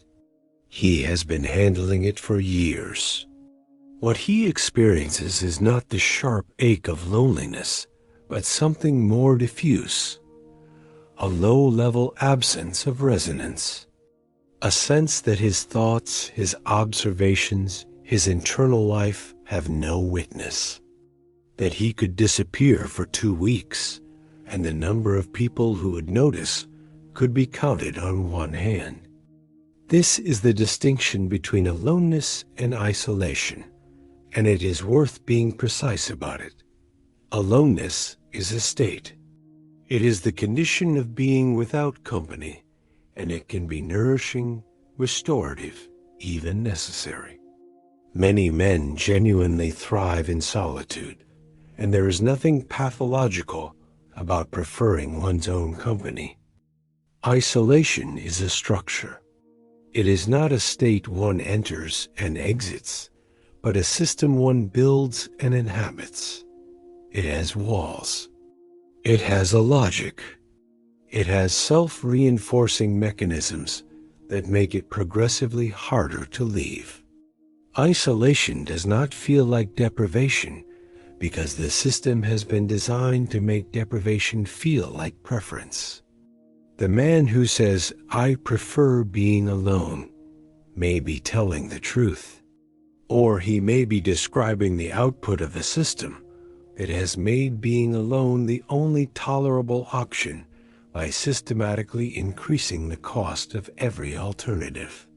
He has been handling it for years. What he experiences is not the sharp ache of loneliness, but something more diffuse, a low-level absence of resonance, a sense that his thoughts, his observations, his internal life have no witness, that he could disappear for 2 weeks, and the number of people who would notice could be counted on one hand. This is the distinction between aloneness and isolation, and it is worth being precise about it. Aloneness is a state. It is the condition of being without company, and it can be nourishing, restorative, even necessary. Many men genuinely thrive in solitude, and there is nothing pathological about preferring one's own company. Isolation is a structure. It is not a state one enters and exits, but a system one builds and inhabits. It has walls. It has a logic. It has self-reinforcing mechanisms that make it progressively harder to leave. Isolation does not feel like deprivation because the system has been designed to make deprivation feel like preference. The man who says, "I prefer being alone," may be telling the truth, or he may be describing the output of a system that has made being alone the only tolerable option by systematically increasing the cost of every alternative.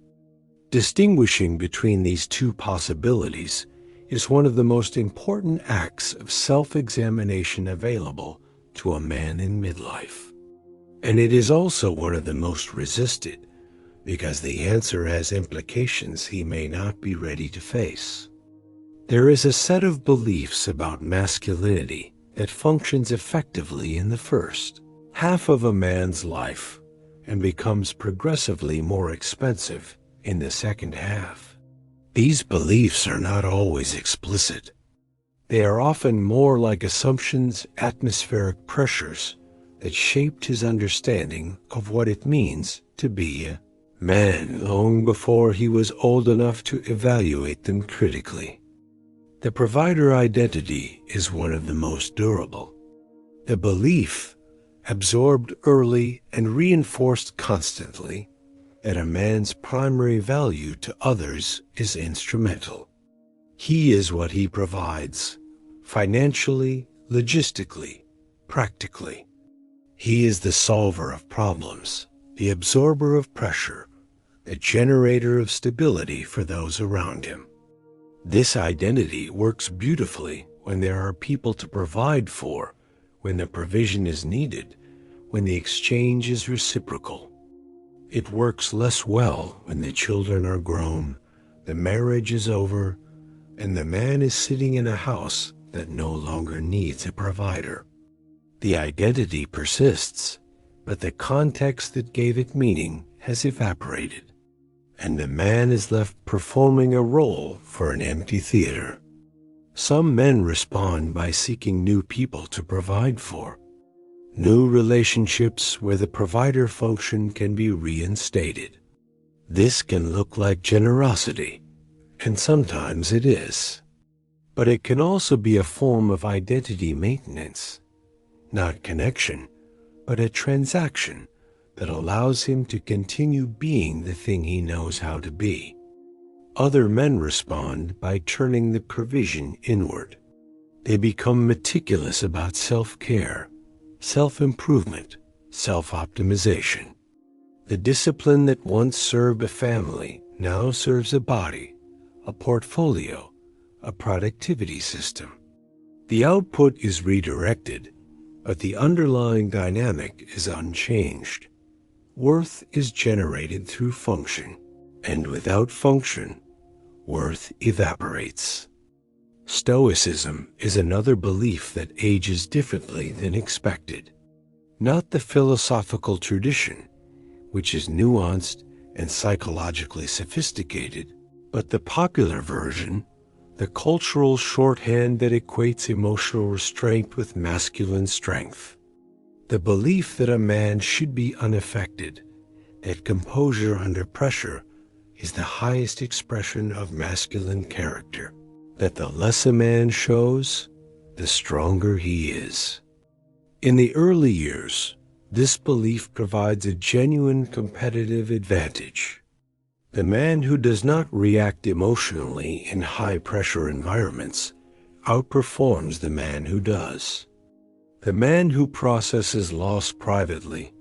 Distinguishing between these two possibilities is one of the most important acts of self-examination available to a man in midlife. And it is also one of the most resisted, because the answer has implications he may not be ready to face. There is a set of beliefs about masculinity that functions effectively in the first half of a man's life and becomes progressively more expensive in the second half. These beliefs are not always explicit. They are often more like assumptions, atmospheric pressures that shaped his understanding of what it means to be a man long before he was old enough to evaluate them critically. The provider identity is one of the most durable. The belief, absorbed early and reinforced constantly, that a man's primary value to others is instrumental. He is what he provides, financially, logistically, practically. He is the solver of problems, the absorber of pressure, the generator of stability for those around him. This identity works beautifully when there are people to provide for, when the provision is needed, when the exchange is reciprocal. It works less well when the children are grown, the marriage is over, and the man is sitting in a house that no longer needs a provider. The identity persists, but the context that gave it meaning has evaporated, and the man is left performing a role for an empty theater. Some men respond by seeking new people to provide for, new relationships where the provider function can be reinstated. This can look like generosity, and sometimes it is. But it can also be a form of identity maintenance, not connection, but a transaction that allows him to continue being the thing he knows how to be. Other men respond by turning the provision inward. They become meticulous about self-care, self-improvement, self-optimization. The discipline that once served a family now serves a body, a portfolio, a productivity system. The output is redirected, but the underlying dynamic is unchanged. Worth is generated through function, and without function, worth evaporates. Stoicism is another belief that ages differently than expected. Not the philosophical tradition, which is nuanced and psychologically sophisticated, but the popular version, the cultural shorthand that equates emotional restraint with masculine strength. The belief that a man should be unaffected, that composure under pressure is the highest expression of masculine character, that the less a man shows, the stronger he is. In the early years, this belief provides a genuine competitive advantage. The man who does not react emotionally in high-pressure environments outperforms the man who does. The man who processes loss privately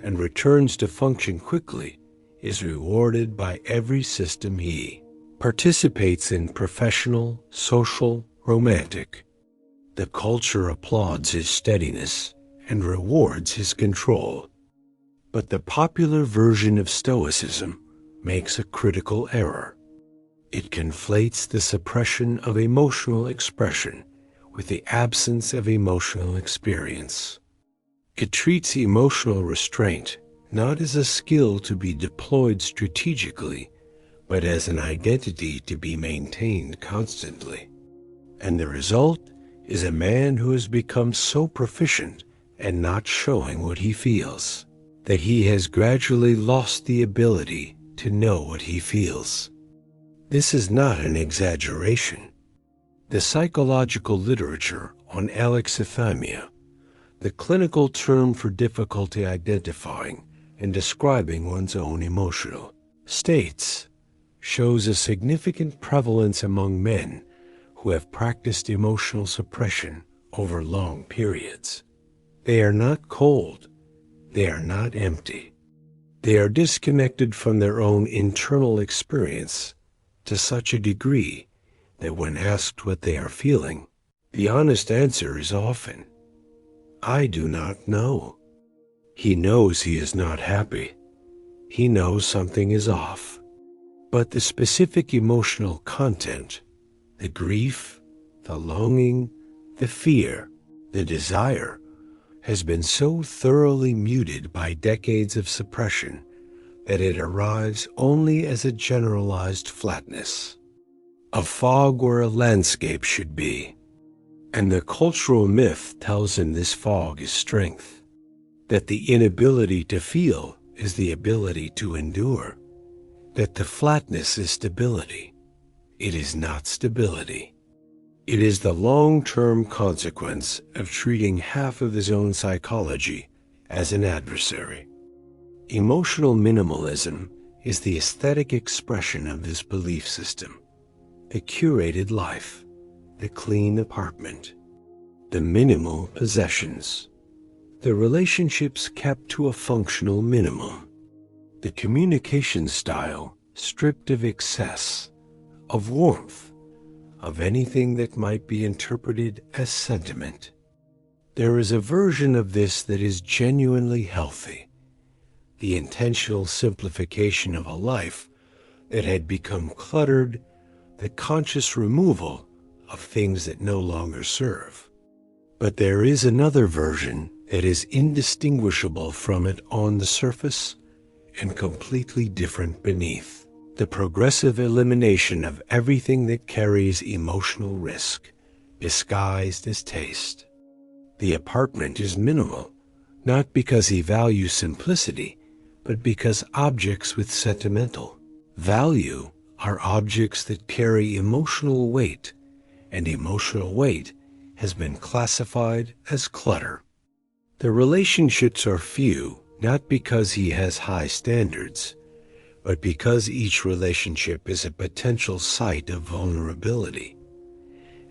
and returns to function quickly is rewarded by every system he participates in, professional, social, romantic. The culture applauds his steadiness and rewards his control. But the popular version of Stoicism makes a critical error. It conflates the suppression of emotional expression with the absence of emotional experience. It treats emotional restraint not as a skill to be deployed strategically, but as an identity to be maintained constantly. And the result is a man who has become so proficient and not showing what he feels, that he has gradually lost the ability to know what he feels. This is not an exaggeration. The psychological literature on alexithymia, the clinical term for difficulty identifying and describing one's own emotional states, shows a significant prevalence among men who have practiced emotional suppression over long periods. They are not cold. They are not empty. They are disconnected from their own internal experience to such a degree that when asked what they are feeling, the honest answer is often, "I do not know." He knows he is not happy. He knows something is off. But the specific emotional content, the grief, the longing, the fear, the desire, has been so thoroughly muted by decades of suppression that it arrives only as a generalized flatness, a fog where a landscape should be. And the cultural myth tells him this fog is strength, that the inability to feel is the ability to endure, that the flatness is stability. It is not stability. It is the long-term consequence of treating half of his own psychology as an adversary. Emotional minimalism is the aesthetic expression of this belief system. The curated life, the clean apartment, the minimal possessions, the relationships kept to a functional minimum, the communication style stripped of excess, of warmth, of anything that might be interpreted as sentiment. There is a version of this that is genuinely healthy, the intentional simplification of a life that had become cluttered, the conscious removal of things that no longer serve. But there is another version that is indistinguishable from it on the surface and completely different beneath. The progressive elimination of everything that carries emotional risk, disguised as taste. The apartment is minimal, not because he values simplicity, but because objects with sentimental value are objects that carry emotional weight, and emotional weight has been classified as clutter. The relationships are few, not because he has high standards, but because each relationship is a potential site of vulnerability,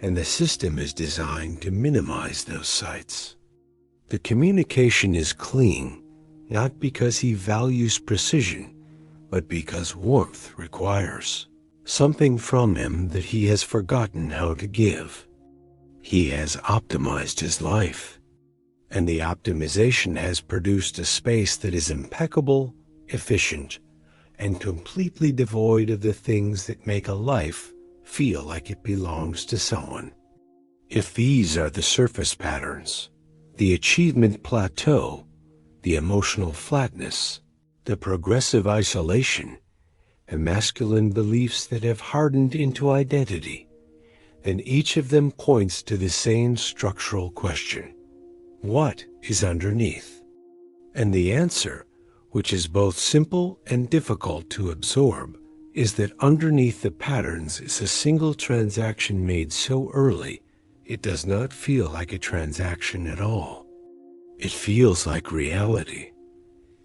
and the system is designed to minimize those sites. The communication is clean, not because he values precision, but because warmth requires something from him that he has forgotten how to give. He has optimized his life, and the optimization has produced a space that is impeccable, efficient, and completely devoid of the things that make a life feel like it belongs to someone. If these are the surface patterns, the achievement plateau, the emotional flatness, the progressive isolation, and masculine beliefs that have hardened into identity, then each of them points to the same structural question: what is underneath? And the answer, which is both simple and difficult to absorb, is that underneath the patterns is a single transaction made so early it does not feel like a transaction at all. It feels like reality.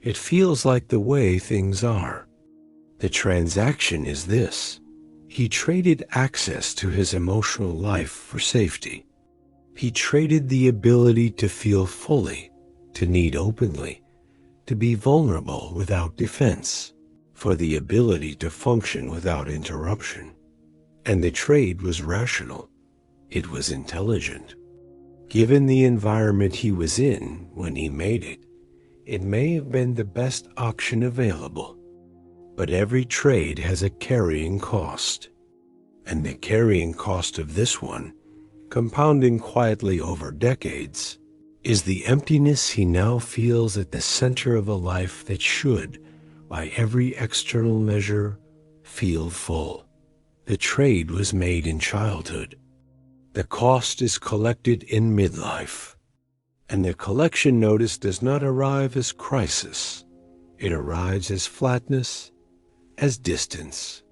It feels like the way things are. The transaction is this: he traded access to his emotional life for safety. He traded the ability to feel fully, to need openly, to be vulnerable without defense, for the ability to function without interruption. And the trade was rational. It was intelligent. Given the environment he was in when he made it, it may have been the best option available. But every trade has a carrying cost. And the carrying cost of this one, compounding quietly over decades, is the emptiness he now feels at the center of a life that should, by every external measure, feel full. The trade was made in childhood. The cost is collected in midlife. And the collection notice does not arrive as crisis. It arrives as flatness, as distance,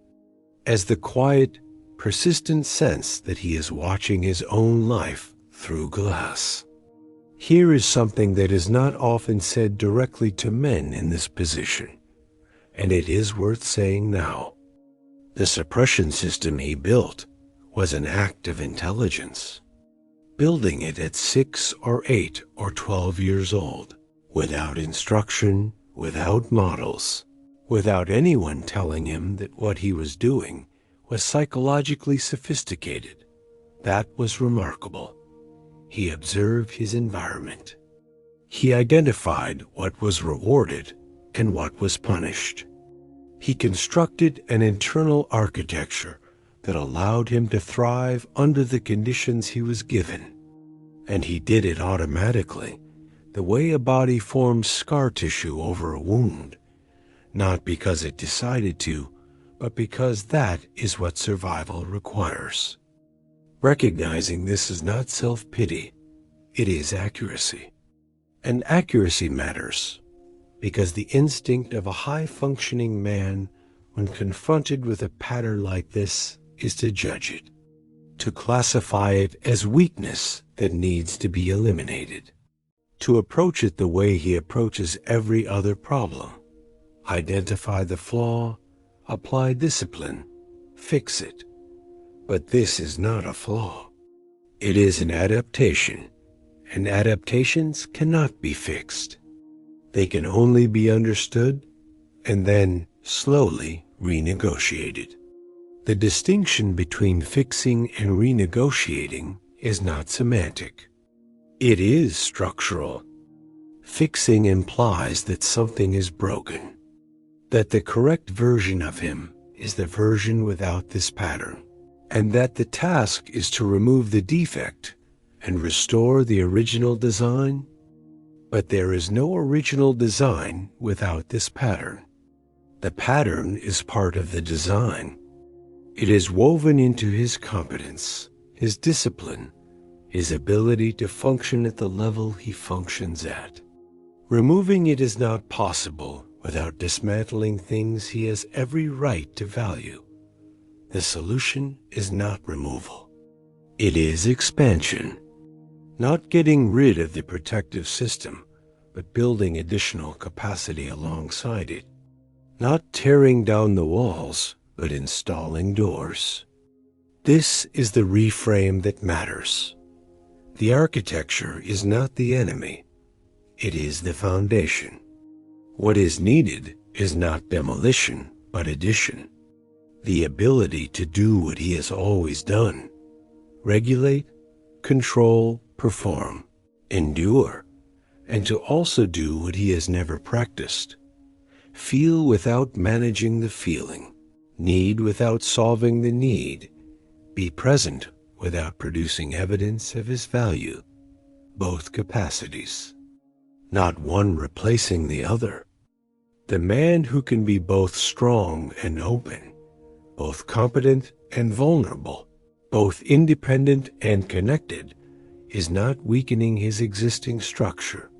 as the quiet, persistent sense that he is watching his own life through glass. Here is something that is not often said directly to men in this position, and it is worth saying now. The suppression system he built was an act of intelligence. Building it at 6 or 8 or 12 years old, without instruction, without models, without anyone telling him that what he was doing was psychologically sophisticated. That was remarkable. He observed his environment. He identified what was rewarded and what was punished. He constructed an internal architecture that allowed him to thrive under the conditions he was given. And he did it automatically, the way a body forms scar tissue over a wound, not because it decided to, but because that is what survival requires. Recognizing this is not self-pity, it is accuracy. And accuracy matters, because the instinct of a high-functioning man when confronted with a pattern like this is to judge it, to classify it as weakness that needs to be eliminated, to approach it the way he approaches every other problem: identify the flaw, apply discipline, fix it. But this is not a flaw. It is an adaptation, and adaptations cannot be fixed. They can only be understood and then slowly renegotiated. The distinction between fixing and renegotiating is not semantic. It is structural. Fixing implies that something is broken, that the correct version of him is the version without this pattern, and that the task is to remove the defect and restore the original design. But there is no original design without this pattern. The pattern is part of the design. It is woven into his competence, his discipline, his ability to function at the level he functions at. Removing it is not possible without dismantling things he has every right to value. The solution is not removal. It is expansion. Not getting rid of the protective system, but building additional capacity alongside it. Not tearing down the walls, but installing doors. This is the reframe that matters. The architecture is not the enemy. It is the foundation. What is needed is not demolition, but addition. The ability to do what he has always done. Regulate, control, perform, endure, and to also do what he has never practiced. Feel without managing the feeling. Need without solving the need. Be present without producing evidence of his value. Both capacities. Not one replacing the other. The man who can be both strong and open, both competent and vulnerable, both independent and connected, is not weakening his existing structure.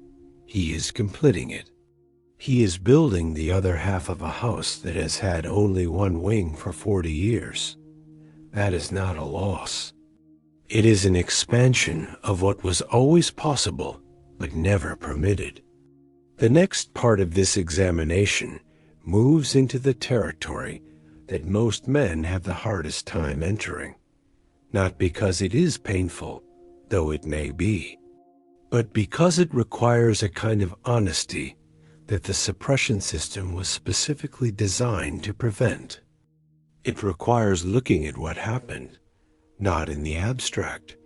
He is completing it. He is building the other half of a house that has had only one wing for 40 years. That is not a loss. It is an expansion of what was always possible, but never permitted. The next part of this examination moves into the territory that most men have the hardest time entering. Not because it is painful, though it may be, but because it requires a kind of honesty that the suppression system was specifically designed to prevent. It requires looking at what happened, not in the abstract,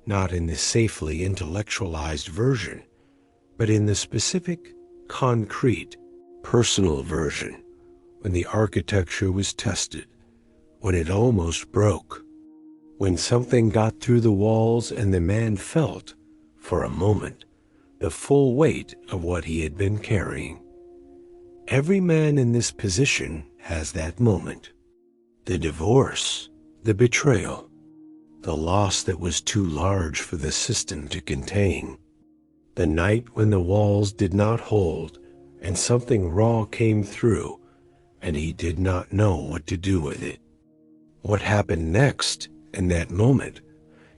not in the safely intellectualized version, but in the specific, concrete, personal version, when the architecture was tested, when it almost broke, when something got through the walls and the man felt, for a moment, the full weight of what he had been carrying. Every man in this position has that moment. The divorce, the betrayal, the loss that was too large for the system to contain. The night when the walls did not hold and something raw came through and he did not know what to do with it. What happened next in that moment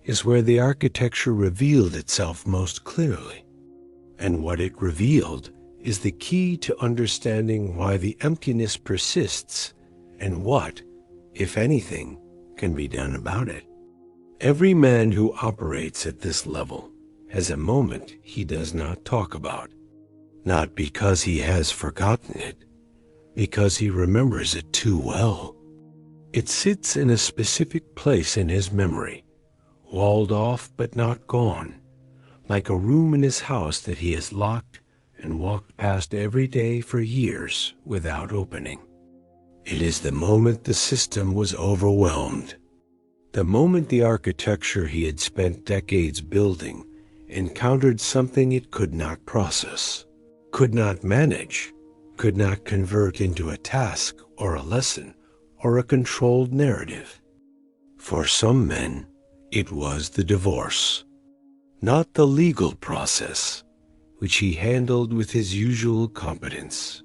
is where the architecture revealed itself most clearly. And what it revealed is the key to understanding why the emptiness persists and what, if anything, can be done about it. Every man who operates at this level has a moment he does not talk about, not because he has forgotten it, because he remembers it too well. It sits in a specific place in his memory, walled off but not gone, like a room in his house that he has locked and walked past every day for years without opening. It is the moment the system was overwhelmed, the moment the architecture he had spent decades building encountered something it could not process, could not manage, could not convert into a task or a lesson or a controlled narrative. For some men, it was the divorce, not the legal process, which he handled with his usual competence.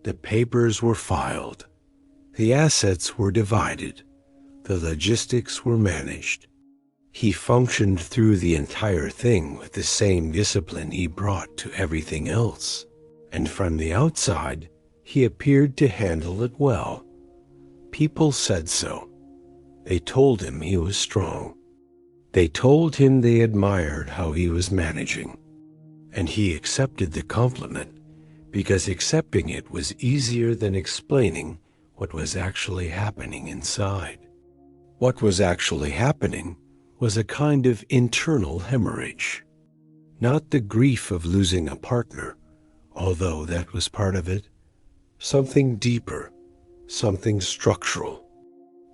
The papers were filed, the assets were divided, the logistics were managed. He functioned through the entire thing with the same discipline he brought to everything else, and from the outside, he appeared to handle it well. People said so. They told him he was strong. They told him they admired how he was managing. And he accepted the compliment because accepting it was easier than explaining what was actually happening inside. What was actually happening was a kind of internal hemorrhage. Not the grief of losing a partner, although that was part of it. Something deeper, something structural.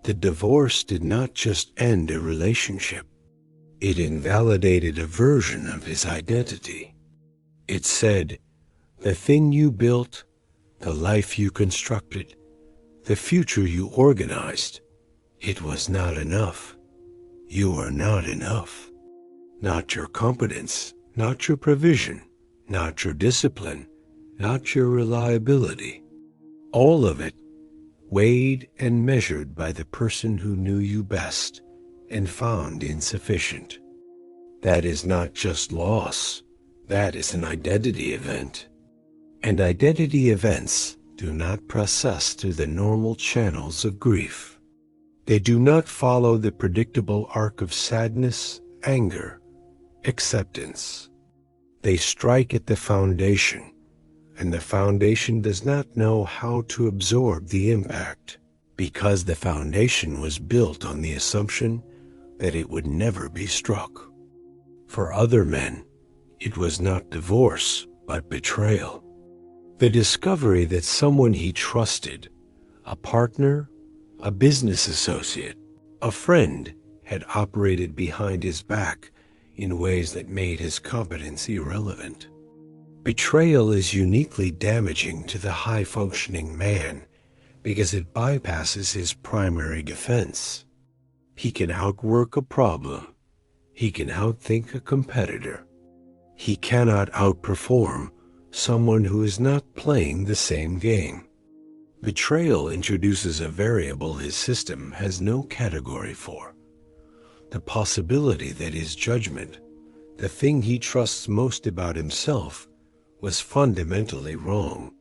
The divorce did not just end a relationship. It invalidated a version of his identity. It said, the thing you built, the life you constructed, the future you organized, it was not enough. You are not enough. not your competence, not your provision, not your discipline, not your reliability. All of it weighed and measured by the person who knew you best and found insufficient. That is not just loss, that is an identity event. And identity events do not process through the normal channels of grief. They do not follow the predictable arc of sadness, anger, acceptance. They strike at the foundation, and the foundation does not know how to absorb the impact, because the foundation was built on the assumption that it would never be struck. For other men, it was not divorce, but betrayal. The discovery that someone he trusted, a partner, a business associate, a friend, had operated behind his back in ways that made his competence irrelevant. Betrayal is uniquely damaging to the high-functioning man because it bypasses his primary defense. He can outwork a problem. He can outthink a competitor. He cannot outperform someone who is not playing the same game. Betrayal introduces a variable his system has no category for: the possibility that his judgment, the thing he trusts most about himself, was fundamentally wrong.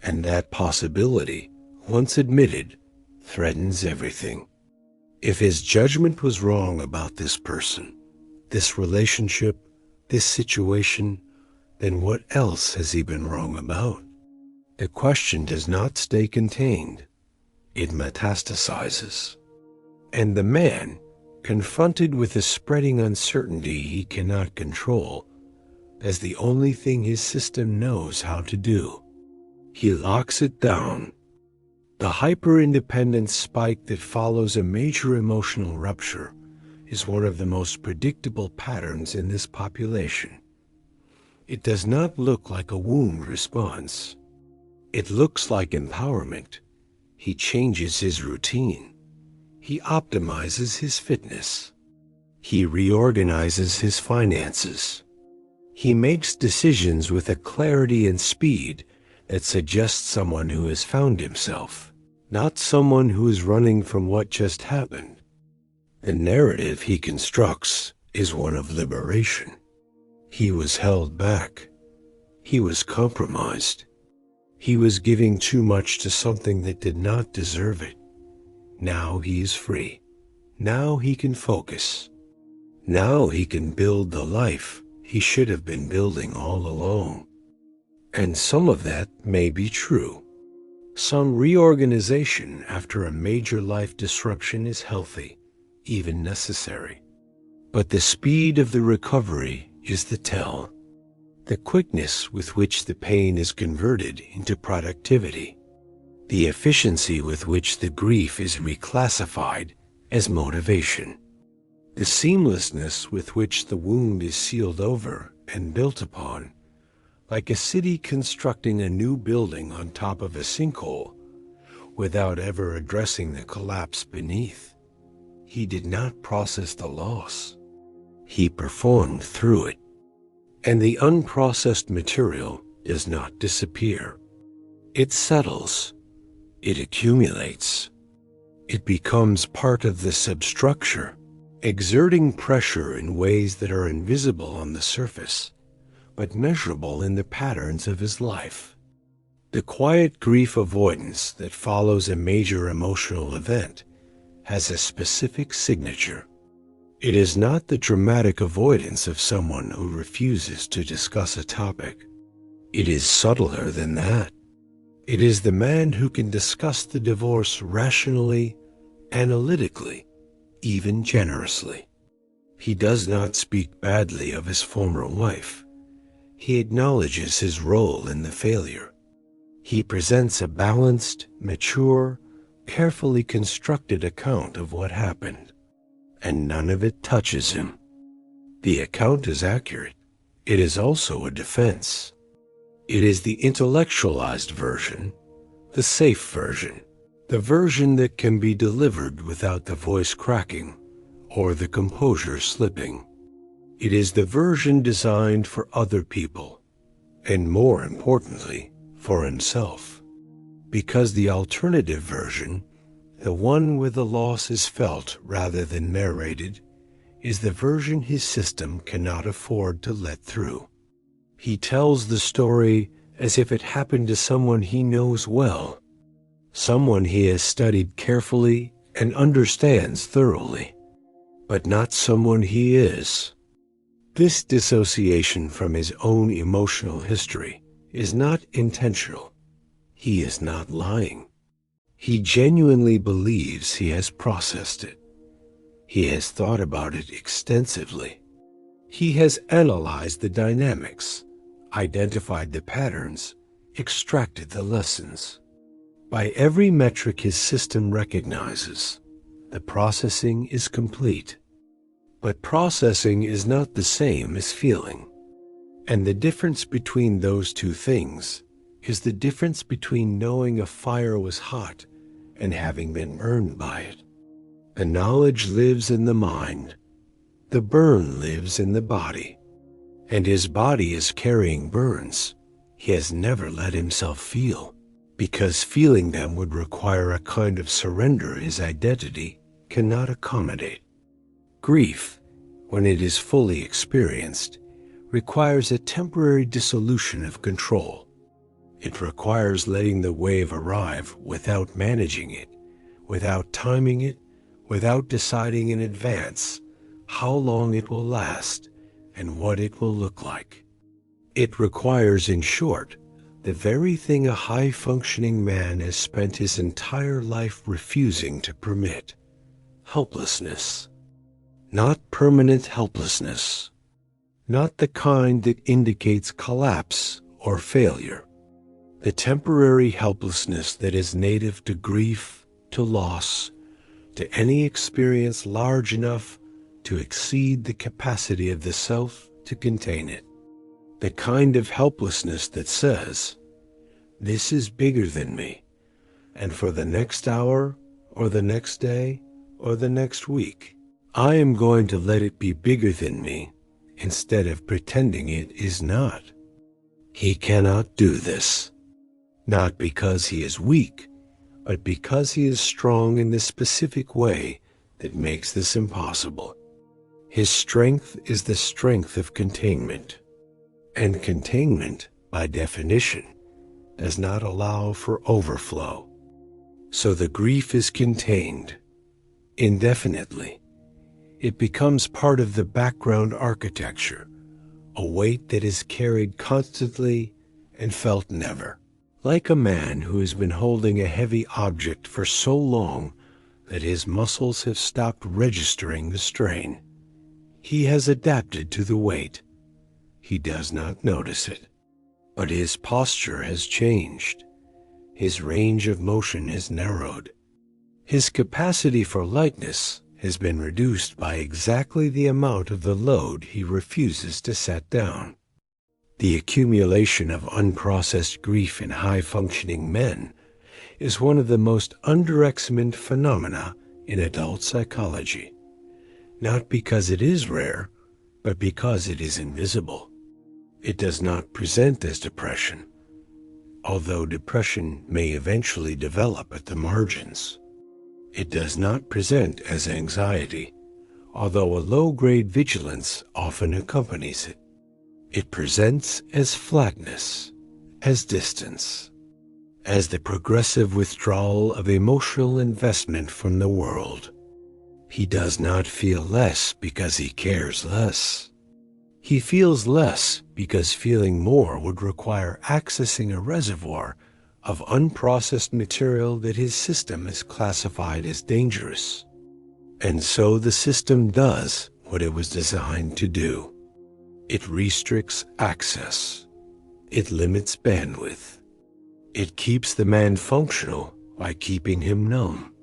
And that possibility, once admitted, threatens everything. If his judgment was wrong about this person, this relationship, this situation, then what else has he been wrong about? The question does not stay contained. It metastasizes. And the man, confronted with a spreading uncertainty he cannot control, as the only thing his system knows how to do, he locks it down. The hyper-independence spike that follows a major emotional rupture is one of the most predictable patterns in this population. It does not look like a wound response. It looks like empowerment. He changes his routine. He optimizes his fitness. He reorganizes his finances. He makes decisions with a clarity and speed that suggests someone who has found himself, not someone who is running from what just happened. The narrative he constructs is one of liberation. He was held back. He was compromised. He was giving too much to something that did not deserve it. Now he is free. Now he can focus. Now he can build the life he should have been building all along. And some of that may be true. Some reorganization after a major life disruption is healthy, even necessary. But the speed of the recovery is the tell. The quickness with which the pain is converted into productivity. The efficiency with which the grief is reclassified as motivation. The seamlessness with which the wound is sealed over and built upon, like a city constructing a new building on top of a sinkhole without ever addressing the collapse beneath. He did not process the loss. He performed through it. And the unprocessed material does not disappear. It settles. It accumulates. It becomes part of the substructure, exerting pressure in ways that are invisible on the surface, but measurable in the patterns of his life. The quiet grief avoidance that follows a major emotional event has a specific signature. It is not the dramatic avoidance of someone who refuses to discuss a topic. It is subtler than that. It is the man who can discuss the divorce rationally, analytically, even generously. He does not speak badly of his former wife. He acknowledges his role in the failure. He presents a balanced, mature, carefully constructed account of what happened. And none of it touches him. The account is accurate. It is also a defense. It is the intellectualized version, the safe version, the version that can be delivered without the voice cracking or the composure slipping. It is the version designed for other people, and more importantly, for himself. Because the alternative version, the one where the loss is felt rather than narrated, is the version his system cannot afford to let through. He tells the story as if it happened to someone he knows well, someone he has studied carefully and understands thoroughly, but not someone he is. This dissociation from his own emotional history is not intentional. He is not lying. He genuinely believes he has processed it. He has thought about it extensively. He has analyzed the dynamics, identified the patterns, extracted the lessons. By every metric his system recognizes, the processing is complete. But processing is not the same as feeling. And the difference between those two things is the difference between knowing a fire was hot and having been burned by it. The knowledge lives in the mind. The burn lives in the body. And his body is carrying burns he has never let himself feel, because feeling them would require a kind of surrender his identity cannot accommodate. Grief, when it is fully experienced, requires a temporary dissolution of control. It requires letting the wave arrive without managing it, without timing it, without deciding in advance how long it will last and what it will look like. It requires, in short, the very thing a high-functioning man has spent his entire life refusing to permit: helplessness. Not permanent helplessness. Not the kind that indicates collapse or failure. The temporary helplessness that is native to grief, to loss, to any experience large enough to exceed the capacity of the self to contain it. The kind of helplessness that says, "This is bigger than me, and for the next hour, or the next day, or the next week, I am going to let it be bigger than me instead of pretending it is not." He cannot do this, not because he is weak, but because he is strong in the specific way that makes this impossible. His strength is the strength of containment, and containment, by definition, does not allow for overflow. So the grief is contained indefinitely. It becomes part of the background architecture, a weight that is carried constantly and felt never. Like a man who has been holding a heavy object for so long that his muscles have stopped registering the strain. He has adapted to the weight. He does not notice it. But his posture has changed. His range of motion has narrowed. His capacity for lightness has been reduced by exactly the amount of the load he refuses to set down. The accumulation of unprocessed grief in high-functioning men is one of the most underexamined phenomena in adult psychology, not because it is rare, but because it is invisible. It does not present as depression, although depression may eventually develop at the margins. It does not present as anxiety, although a low-grade vigilance often accompanies it. It presents as flatness, as distance, as the progressive withdrawal of emotional investment from the world. He does not feel less because he cares less. He feels less because feeling more would require accessing a reservoir of unprocessed material that his system has classified as dangerous. And so the system does what it was designed to do. It restricts access. It limits bandwidth. It keeps the man functional by keeping him numb.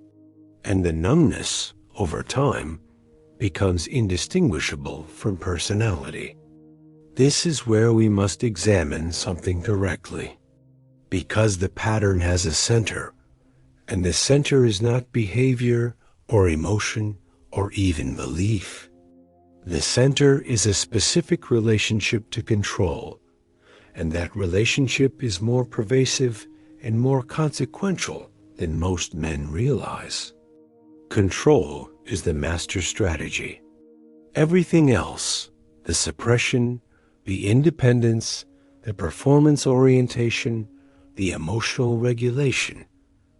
And the numbness, over time, becomes indistinguishable from personality. This is where we must examine something directly. Because the pattern has a center, and the center is not behavior or emotion or even belief. The center is a specific relationship to control, and that relationship is more pervasive and more consequential than most men realize. Control is the master strategy. Everything else, the suppression, the independence, the performance orientation, the emotional regulation,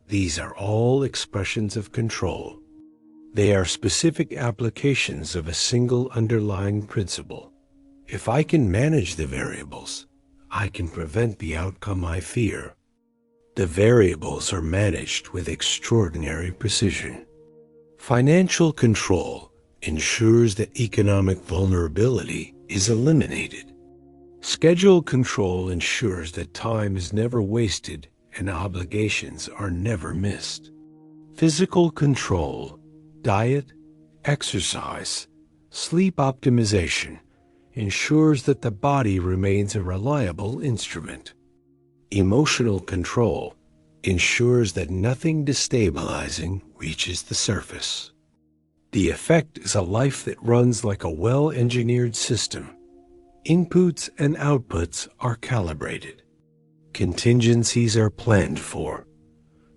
these are all expressions of control. They are specific applications of a single underlying principle. If I can manage the variables, I can prevent the outcome I fear. The variables are managed with extraordinary precision. Financial control ensures that economic vulnerability is eliminated. Schedule control ensures that time is never wasted and obligations are never missed. Physical control, diet, exercise, sleep optimization ensures that the body remains a reliable instrument. Emotional control ensures that nothing destabilizing reaches the surface. The effect is a life that runs like a well-engineered system. Inputs and outputs are calibrated. Contingencies are planned for.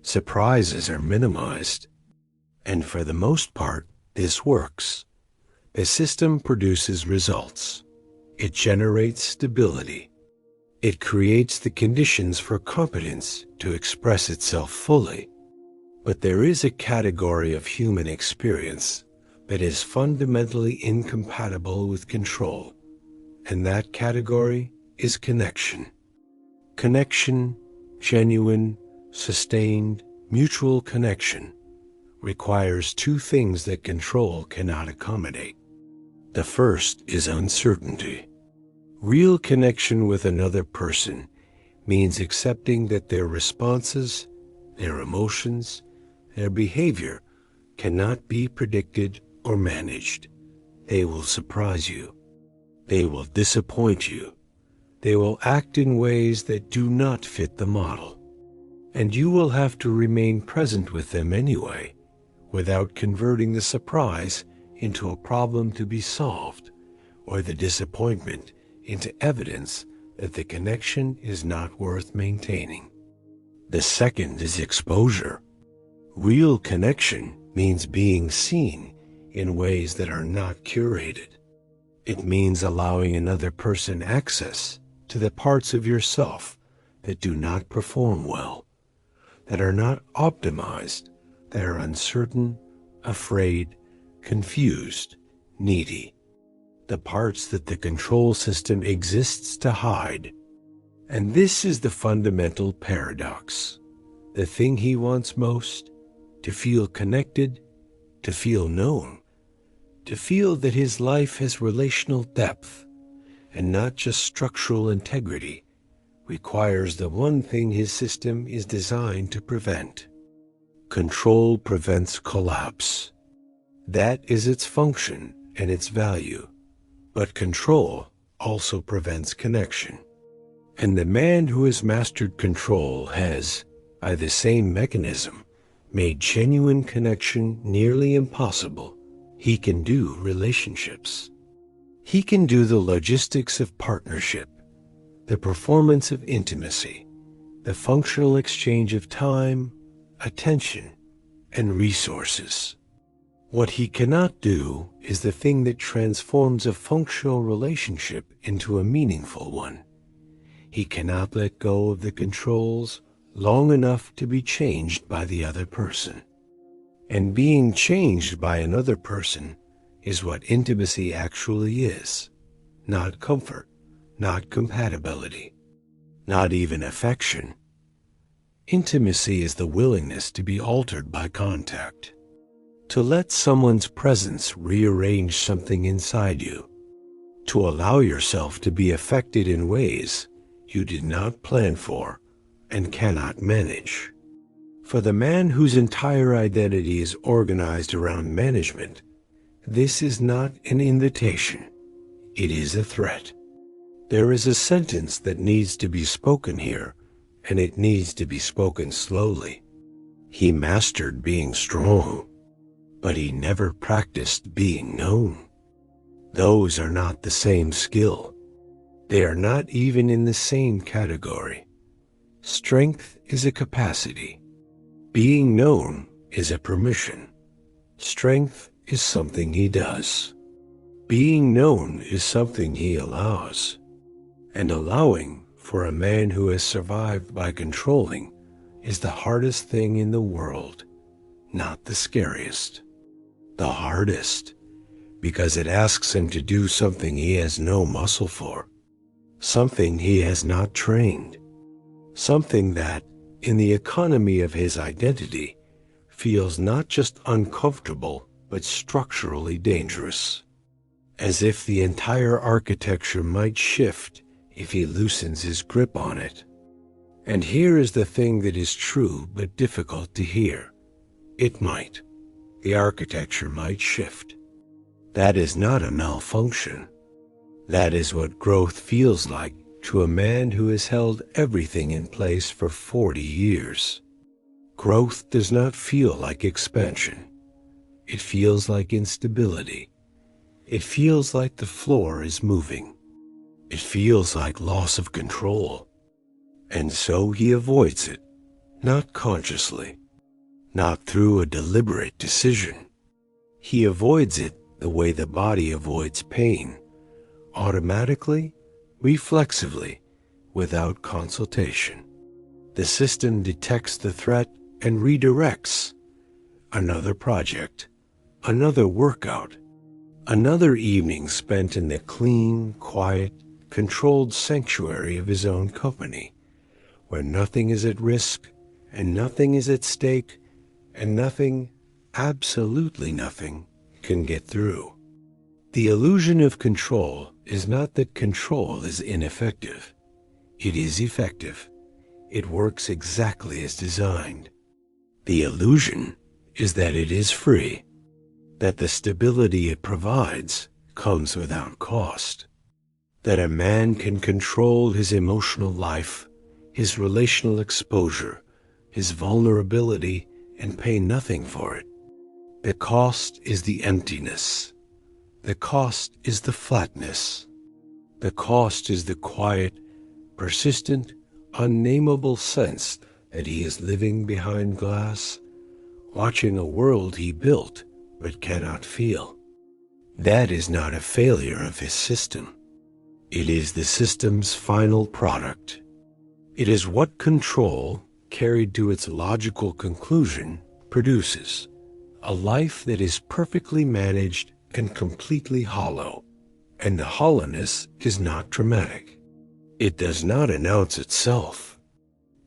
Surprises are minimized. And for the most part, this works. The system produces results. It generates stability. It creates the conditions for competence to express itself fully. But there is a category of human experience that is fundamentally incompatible with control, and that category is connection. Connection, genuine, sustained, mutual connection, requires two things that control cannot accommodate. The first is uncertainty. Real connection with another person means accepting that their responses, their emotions, their behavior cannot be predicted or managed. They will surprise you. They will disappoint you. They will act in ways that do not fit the model. And you will have to remain present with them anyway, without converting the surprise into a problem to be solved, or the disappointment into evidence that the connection is not worth maintaining. The second is exposure. Real connection means being seen in ways that are not curated. It means allowing another person access to the parts of yourself that do not perform well, that are not optimized, that are uncertain, afraid, confused, needy. The parts that the control system exists to hide. And this is the fundamental paradox. The thing he wants most, to feel connected, to feel known, to feel that his life has relational depth and not just structural integrity, requires the one thing his system is designed to prevent. Control prevents collapse. That is its function and its value. But control also prevents connection. And the man who has mastered control has, by the same mechanism, made genuine connection nearly impossible. He can do relationships. He can do the logistics of partnership, the performance of intimacy, the functional exchange of time, attention, and resources. What he cannot do is the thing that transforms a functional relationship into a meaningful one. He cannot let go of the controls long enough to be changed by the other person. And being changed by another person is what intimacy actually is. Not comfort, not compatibility, not even affection. Intimacy is the willingness to be altered by contact, to let someone's presence rearrange something inside you, to allow yourself to be affected in ways you did not plan for and cannot manage. For the man whose entire identity is organized around management, this is not an invitation. It is a threat. There is a sentence that needs to be spoken here, and it needs to be spoken slowly. He mastered being strong, but he never practiced being known. Those are not the same skill. They are not even in the same category. Strength is a capacity. Being known is a permission. Strength is something he does. Being known is something he allows. And allowing, for a man who has survived by controlling, is the hardest thing in the world, not the scariest. The hardest, because it asks him to do something he has no muscle for, something he has not trained, something that, in the economy of his identity, feels not just uncomfortable, but structurally dangerous, as if the entire architecture might shift if he loosens his grip on it. And here is the thing that is true but difficult to hear. It might. The architecture might shift. That is not a malfunction. That is what growth feels like to a man who has held everything in place for 40 years. Growth does not feel like expansion. It feels like instability. It feels like the floor is moving. It feels like loss of control. And so he avoids it, not consciously, not through a deliberate decision. He avoids it the way the body avoids pain, automatically, reflexively, without consultation. The system detects the threat and redirects. Another project, another workout, another evening spent in the clean, quiet, controlled sanctuary of his own company, where nothing is at risk and nothing is at stake and nothing, absolutely nothing, can get through. The illusion of control is not that control is ineffective. It is effective. It works exactly as designed. The illusion is that it is free, that the stability it provides comes without cost, that a man can control his emotional life, his relational exposure, his vulnerability, and pay nothing for it. The cost is the emptiness. The cost is the flatness. The cost is the quiet, persistent, unnameable sense that he is living behind glass, watching a world he built but cannot feel. That is not a failure of his system. It is the system's final product. It is what control, carried to its logical conclusion, produces. A life that is perfectly managed and completely hollow. And the hollowness is not dramatic. It does not announce itself.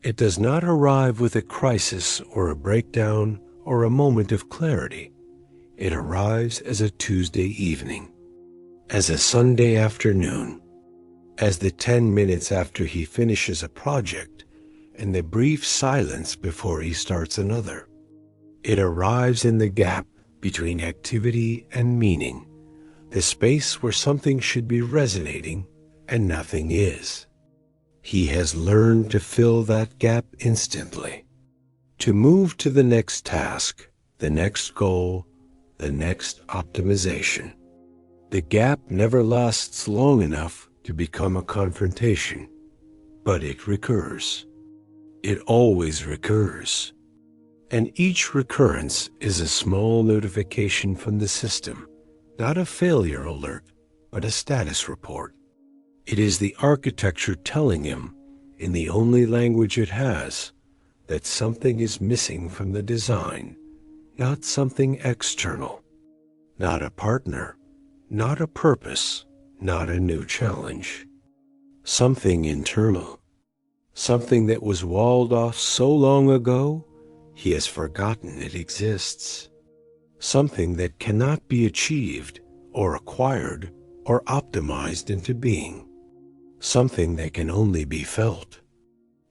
It does not arrive with a crisis or a breakdown or a moment of clarity. It arrives as a Tuesday evening, as a Sunday afternoon, as the 10 minutes after he finishes a project and the brief silence before he starts another. It arrives in the gap between activity and meaning, the space where something should be resonating and nothing is. He has learned to fill that gap instantly, to move to the next task, the next goal, the next optimization. The gap never lasts long enough to become a confrontation, but it recurs. It always recurs. And each recurrence is a small notification from the system, not a failure alert, but a status report. It is the architecture telling him, in the only language it has, that something is missing from the design, not something external, not a partner, not a purpose, not a new challenge. Something internal, something that was walled off so long ago, he has forgotten it exists. Something that cannot be achieved or acquired or optimized into being. Something that can only be felt.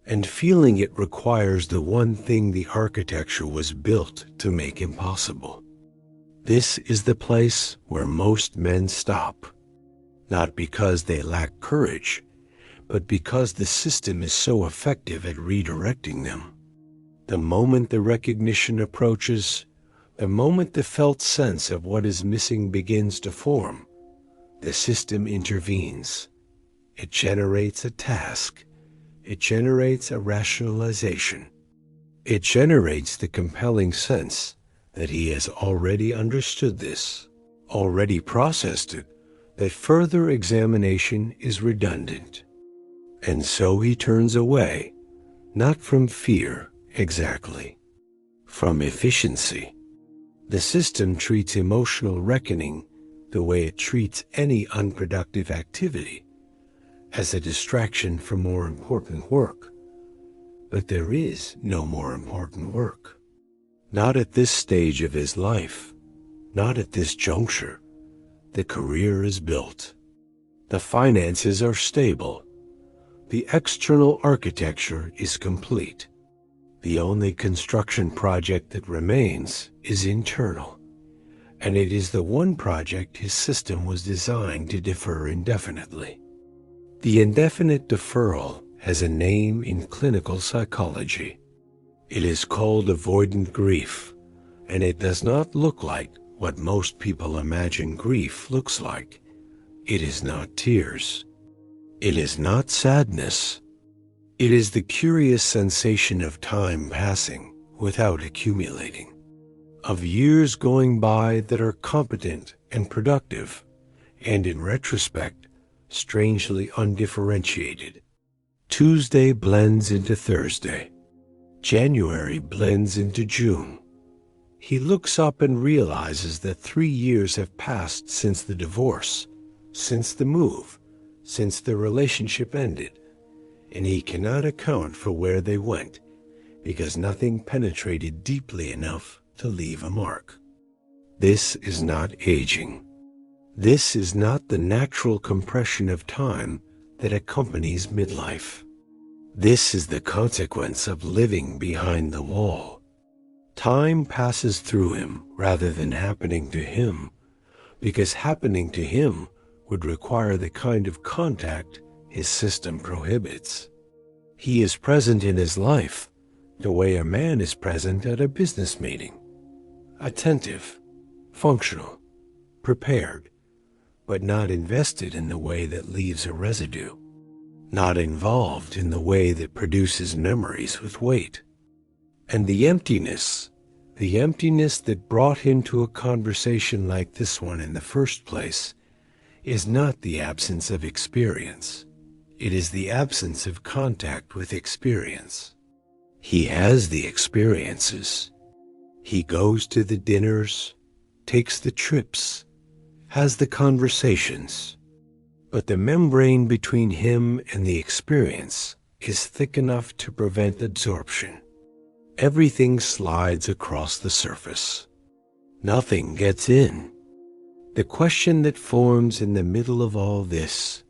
And feeling it requires the one thing the architecture was built to make impossible. This is the place where most men stop, not because they lack courage, but because the system is so effective at redirecting them. The moment the recognition approaches, the moment the felt sense of what is missing begins to form, The system intervenes. It generates a task. It generates a rationalization. It generates the compelling sense that he has already understood this, already processed it, that further examination is redundant. And so he turns away, not from fear exactly, from efficiency. The system treats emotional reckoning the way it treats any unproductive activity, as a distraction from more important work. But there is no more important work. Not at this stage of his life, not at this juncture. The career is built. The finances are stable. The external architecture is complete. The only construction project that remains is internal, and it is the one project his system was designed to defer indefinitely. The indefinite deferral has a name in clinical psychology. It is called avoidant grief, and it does not look like what most people imagine grief looks like. It is not tears. It is not sadness. It is the curious sensation of time passing without accumulating, of years going by that are competent and productive, and in retrospect, strangely undifferentiated. Tuesday blends into Thursday. January blends into June. He looks up and realizes that 3 years have passed since the divorce, since the move, since the relationship ended, and he cannot account for where they went because nothing penetrated deeply enough to leave a mark. This is not aging. This is not the natural compression of time that accompanies midlife. This is the consequence of living behind the wall. Time passes through him rather than happening to him, because happening to him would require the kind of contact his system prohibits. He is present in his life the way a man is present at a business meeting. Attentive, functional, prepared, but not invested in the way that leaves a residue. Not involved in the way that produces memories with weight. And the emptiness that brought him to a conversation like this one in the first place, is not the absence of experience. It is the absence of contact with experience. He has the experiences. He goes to the dinners, takes the trips, has the conversations. But the membrane between him and the experience is thick enough to prevent absorption. Everything slides across the surface. Nothing gets in. The question that forms in the middle of all this,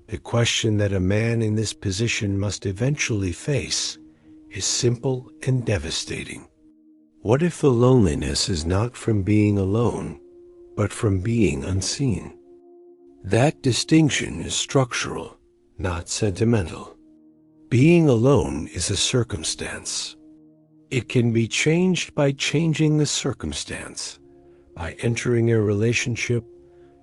the question that a man in this position must eventually face, is simple and devastating. What if the loneliness is not from being alone, but from being unseen? That distinction is structural, not sentimental. Being alone is a circumstance. It can be changed by changing the circumstance, by entering a relationship,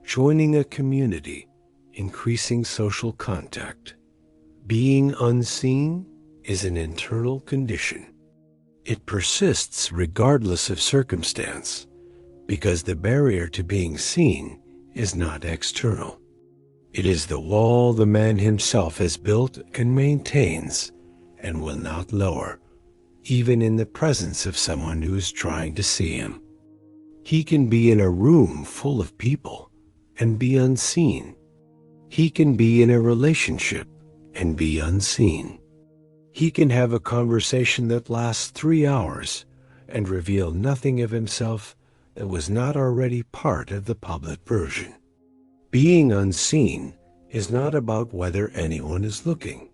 joining a community, increasing social contact. Being unseen is an internal condition. It persists regardless of circumstance, because the barrier to being seen is not external. It is the wall the man himself has built and maintains, and will not lower, even in the presence of someone who is trying to see him. He can be in a room full of people and be unseen. He can be in a relationship and be unseen. He can have a conversation that lasts 3 hours and reveal nothing of himself that was not already part of the public version. Being unseen is not about whether anyone is looking.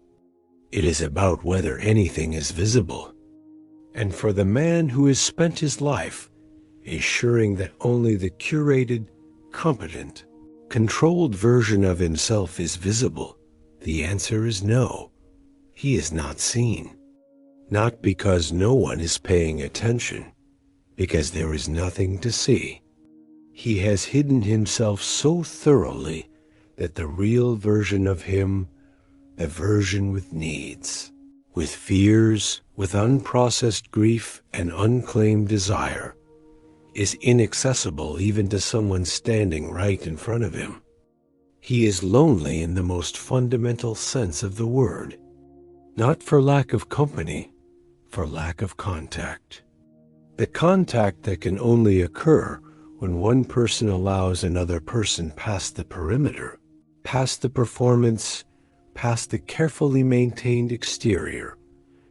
It is about whether anything is visible. And for the man who has spent his life assuring that only the curated, competent, controlled version of himself is visible, the answer is no. He is not seen. Not because no one is paying attention, because there is nothing to see. He has hidden himself so thoroughly that the real version of him, the version with needs, with fears, with unprocessed grief and unclaimed desire, is inaccessible even to someone standing right in front of him. He is lonely in the most fundamental sense of the word, not for lack of company, for lack of contact. The contact that can only occur when one person allows another person past the perimeter, past the performance, past the carefully maintained exterior,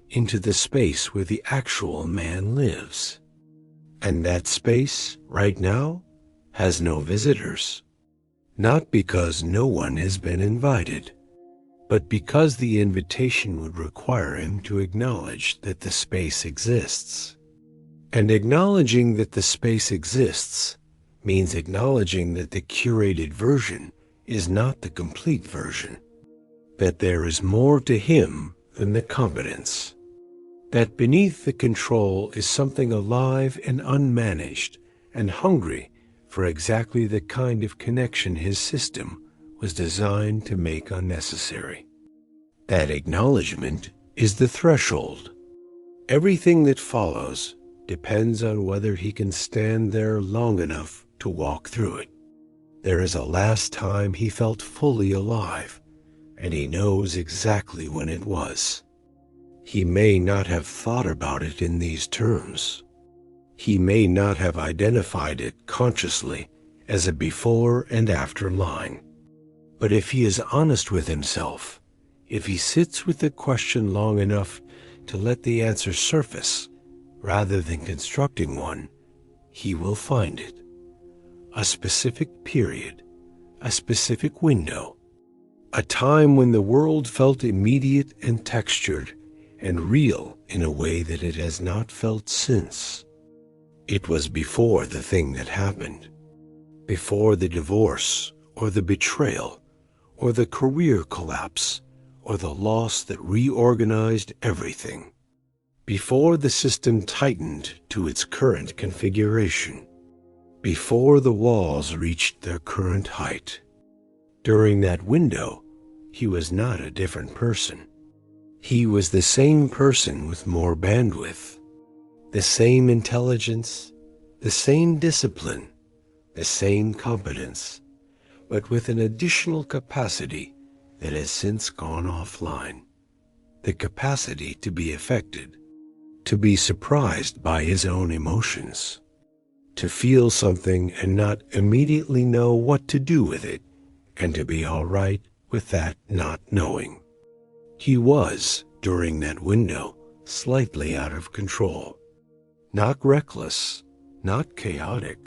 into the space where the actual man lives. And that space, right now, has no visitors. Not because no one has been invited, but because the invitation would require him to acknowledge that the space exists. And acknowledging that the space exists means acknowledging that the curated version is not the complete version, that there is more to him than the competence, that beneath the control is something alive and unmanaged and hungry for exactly the kind of connection his system was designed to make unnecessary. That acknowledgement is the threshold. Everything that follows depends on whether he can stand there long enough to walk through it. There is a last time he felt fully alive, and he knows exactly when it was. He may not have thought about it in these terms. He may not have identified it consciously as a before and after line. But if he is honest with himself, if he sits with the question long enough to let the answer surface rather than constructing one, he will find it. A specific period, a specific window, a time when the world felt immediate and textured and real in a way that it has not felt since. It was before the thing that happened, before the divorce or the betrayal or the career collapse or the loss that reorganized everything, before the system tightened to its current configuration, before the walls reached their current height. During that window, he was not a different person. He was the same person with more bandwidth, the same intelligence, the same discipline, the same competence, but with an additional capacity that has since gone offline. The capacity to be affected, to be surprised by his own emotions, to feel something and not immediately know what to do with it, and to be all right with that not knowing. He was, during that window, slightly out of control. Not reckless, not chaotic,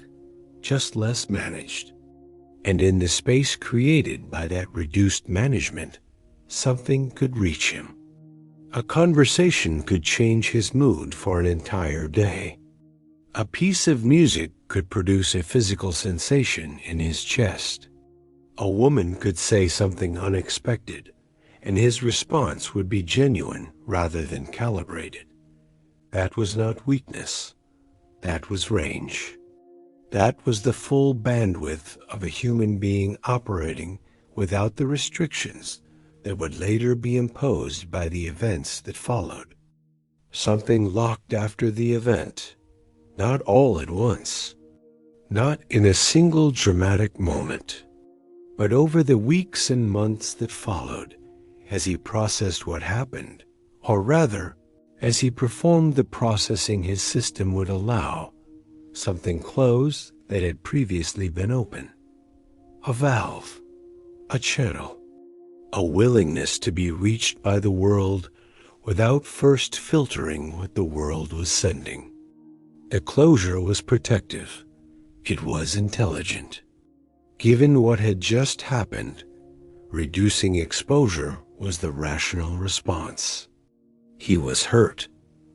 just less managed. And in the space created by that reduced management, something could reach him. A conversation could change his mood for an entire day. A piece of music could produce a physical sensation in his chest. A woman could say something unexpected, and his response would be genuine rather than calibrated. That was not weakness. That was range. That was the full bandwidth of a human being operating without the restrictions that would later be imposed by the events that followed. Something locked after the event, not all at once, not in a single dramatic moment, but over the weeks and months that followed, as he processed what happened, or rather, as he performed the processing his system would allow, something closed that had previously been open. A valve, a channel, a willingness to be reached by the world without first filtering what the world was sending. The closure was protective. It was intelligent. Given what had just happened, reducing exposure was the rational response. He was hurt.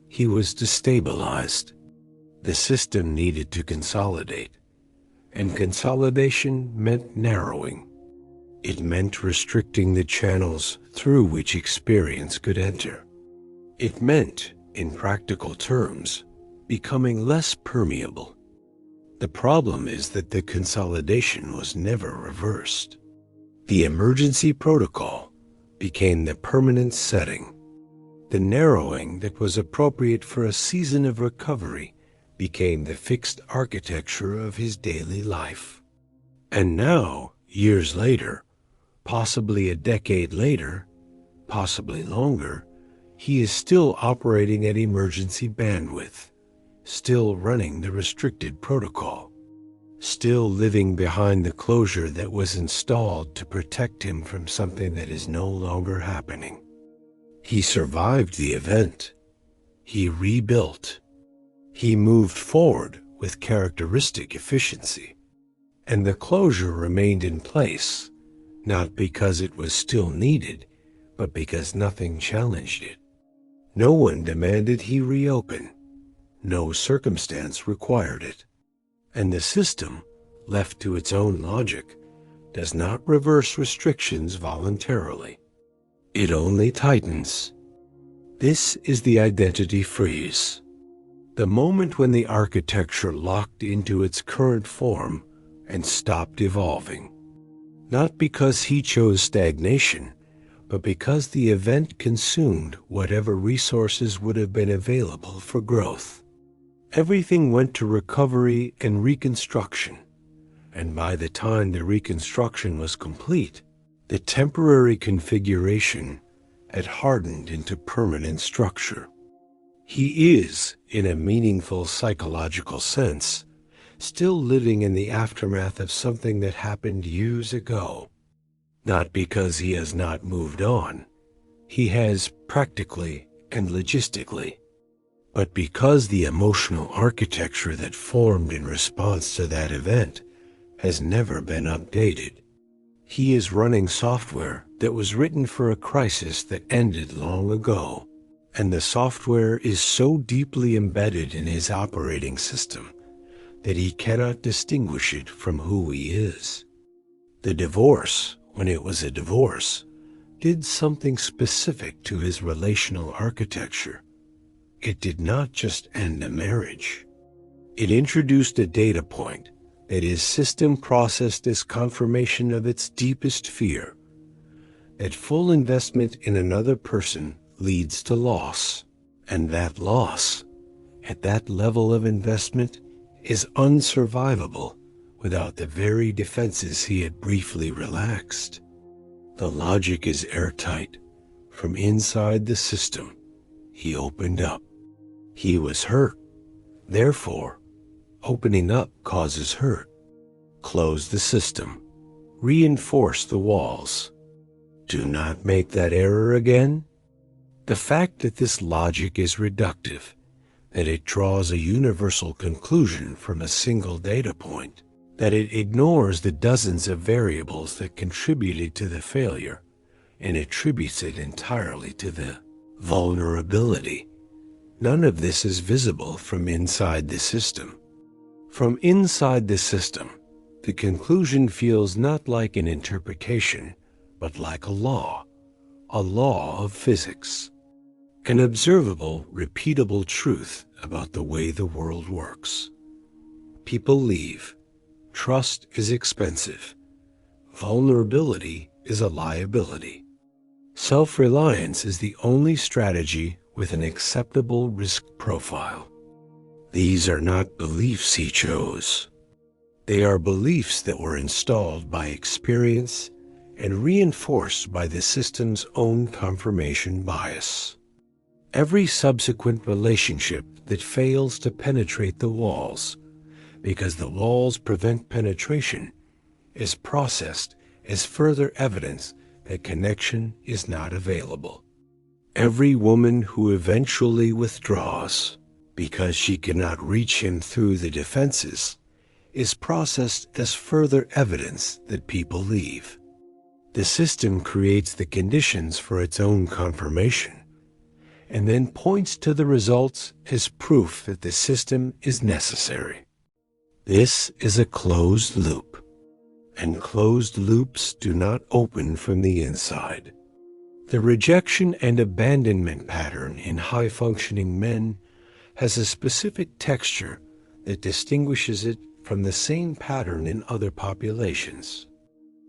He was destabilized. The system needed to consolidate, and consolidation meant narrowing. It meant restricting the channels through which experience could enter. It meant, in practical terms, becoming less permeable. The problem is that the consolidation was never reversed. The emergency protocol became the permanent setting. The narrowing that was appropriate for a season of recovery became the fixed architecture of his daily life. And now, years later, possibly a decade later, possibly longer, he is still operating at emergency bandwidth, still running the restricted protocol, still living behind the closure that was installed to protect him from something that is no longer happening. He survived the event. He rebuilt. He moved forward with characteristic efficiency. And the closure remained in place, not because it was still needed, but because nothing challenged it. No one demanded he reopen. No circumstance required it. And the system, left to its own logic, does not reverse restrictions voluntarily. It only tightens. This is the identity freeze. The moment when the architecture locked into its current form and stopped evolving. Not because he chose stagnation, but because the event consumed whatever resources would have been available for growth. Everything went to recovery and reconstruction, and by the time the reconstruction was complete, the temporary configuration had hardened into permanent structure. He is, in a meaningful psychological sense, still living in the aftermath of something that happened years ago. Not because he has not moved on, he has practically and logistically, but because the emotional architecture that formed in response to that event has never been updated. He is running software that was written for a crisis that ended long ago, and the software is so deeply embedded in his operating system that he cannot distinguish it from who he is. The divorce, when it was a divorce, did something specific to his relational architecture. It did not just end a marriage. It introduced a data point that his system processed as confirmation of its deepest fear, that full investment in another person leads to loss, and that loss, at that level of investment, is unsurvivable without the very defenses he had briefly relaxed. The logic is airtight. From inside the system, he opened up. He was hurt. Therefore, opening up causes hurt. Close the system. Reinforce the walls. Do not make that error again. The fact that this logic is reductive, that it draws a universal conclusion from a single data point, that it ignores the dozens of variables that contributed to the failure and attributes it entirely to the vulnerability. None of this is visible from inside the system. From inside the system, the conclusion feels not like an interpretation, but like a law of physics, an observable, repeatable truth about the way the world works. People leave. Trust is expensive. Vulnerability is a liability. Self-reliance is the only strategy with an acceptable risk profile. These are not beliefs he chose. They are beliefs that were installed by experience and reinforced by the system's own confirmation bias. Every subsequent relationship that fails to penetrate the walls, because the walls prevent penetration, is processed as further evidence that connection is not available. Every woman who eventually withdraws because she cannot reach him through the defenses is processed as further evidence that people leave. The system creates the conditions for its own confirmation and then points to the results as proof that the system is necessary. This is a closed loop, and closed loops do not open from the inside. The rejection and abandonment pattern in high-functioning men has a specific texture that distinguishes it from the same pattern in other populations.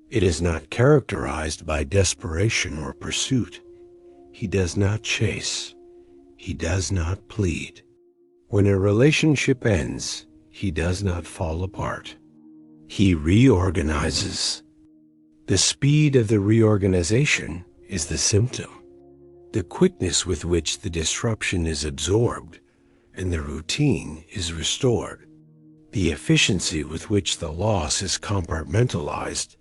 It is not characterized by desperation or pursuit. He does not chase. He does not plead. When a relationship ends, he does not fall apart. He reorganizes. The speed of the reorganization is the symptom. The quickness with which the disruption is absorbed and the routine is restored. The efficiency with which the loss is compartmentalized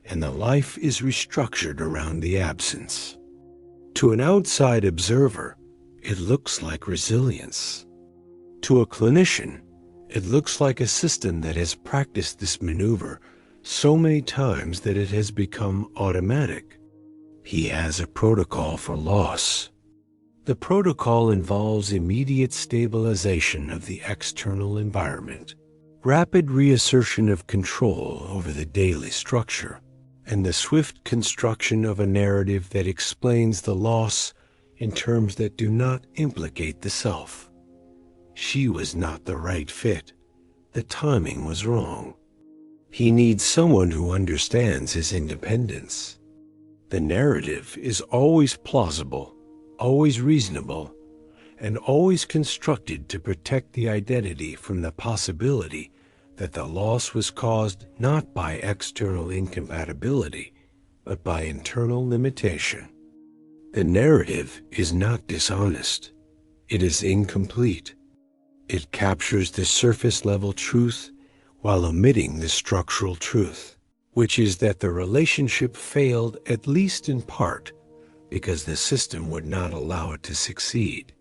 and the life is restructured around the absence. To an outside observer, it looks like resilience. To a clinician, it looks like a system that has practiced this maneuver so many times that it has become automatic. He has a protocol for loss. The protocol involves immediate stabilization of the external environment, rapid reassertion of control over the daily structure, and the swift construction of a narrative that explains the loss in terms that do not implicate the self. She was not the right fit. The timing was wrong. He needs someone who understands his independence. The narrative is always plausible, always reasonable, and always constructed to protect the identity from the possibility that the loss was caused not by external incompatibility, but by internal limitation. The narrative is not dishonest. It is incomplete. It captures the surface-level truth while omitting the structural truth, which is that the relationship failed at least in part because the system would not allow it to succeed.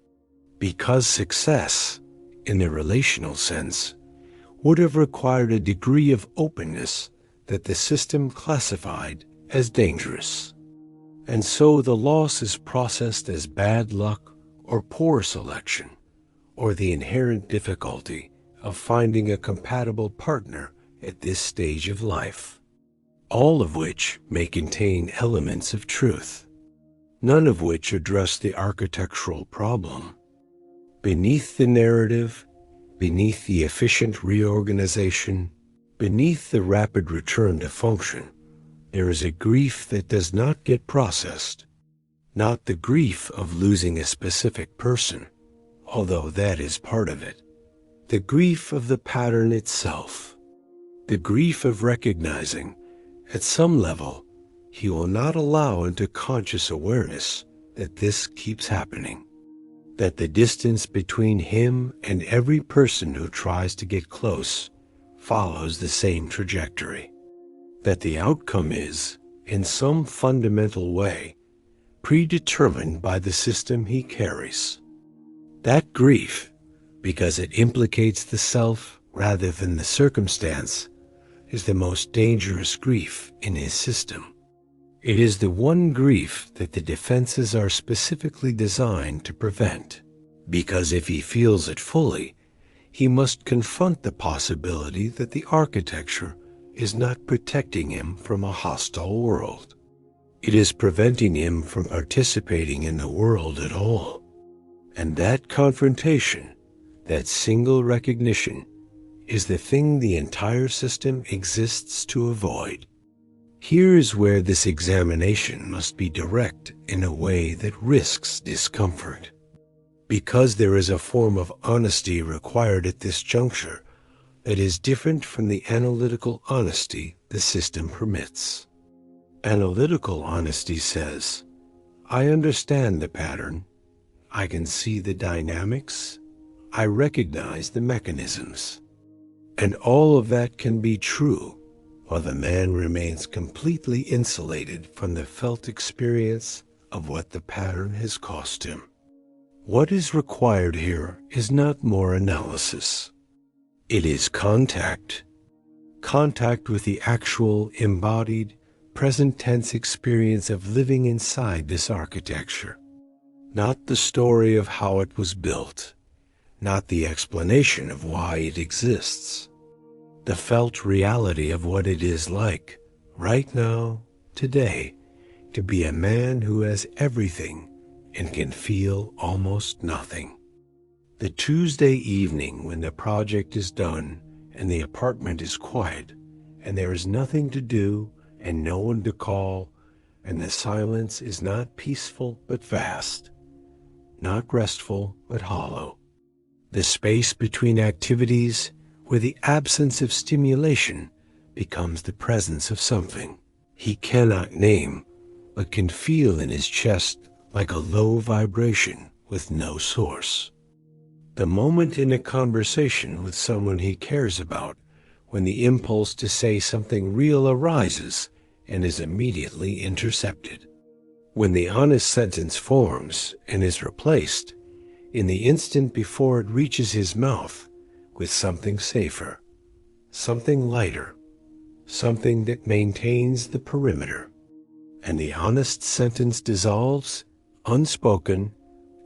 Because success, in the relational sense, would have required a degree of openness that the system classified as dangerous. And so the loss is processed as bad luck or poor selection, or the inherent difficulty of finding a compatible partner at this stage of life, all of which may contain elements of truth, none of which address the architectural problem. Beneath the narrative, beneath the efficient reorganization, beneath the rapid return to function, there is a grief that does not get processed, not the grief of losing a specific person, although that is part of it, the grief of the pattern itself, the grief of recognizing, at some level, he will not allow into conscious awareness that this keeps happening, that the distance between him and every person who tries to get close follows the same trajectory, that the outcome is, in some fundamental way, predetermined by the system he carries. That grief, because it implicates the self rather than the circumstance, is the most dangerous grief in his system. It is the one grief that the defenses are specifically designed to prevent, because if he feels it fully, he must confront the possibility that the architecture is not protecting him from a hostile world. It is preventing him from participating in the world at all. And that confrontation, that single recognition, is the thing the entire system exists to avoid. Here is where this examination must be direct in a way that risks discomfort. Because there is a form of honesty required at this juncture that is different from the analytical honesty the system permits. Analytical honesty says, I understand the pattern, I can see the dynamics, I recognize the mechanisms. And all of that can be true while the man remains completely insulated from the felt experience of what the pattern has cost him. What is required here is not more analysis. It is contact. Contact with the actual, embodied, present tense experience of living inside this architecture. Not the story of how it was built, not the explanation of why it exists. The felt reality of what it is like, right now, today, to be a man who has everything and can feel almost nothing. The Tuesday evening when the project is done and the apartment is quiet and there is nothing to do and no one to call, and the silence is not peaceful but vast, not restful but hollow. The space between activities where the absence of stimulation becomes the presence of something he cannot name, but can feel in his chest like a low vibration with no source. The moment in a conversation with someone he cares about when the impulse to say something real arises and is immediately intercepted. When the honest sentence forms and is replaced, in the instant before it reaches his mouth, with something safer, something lighter, something that maintains the perimeter. And the honest sentence dissolves, unspoken,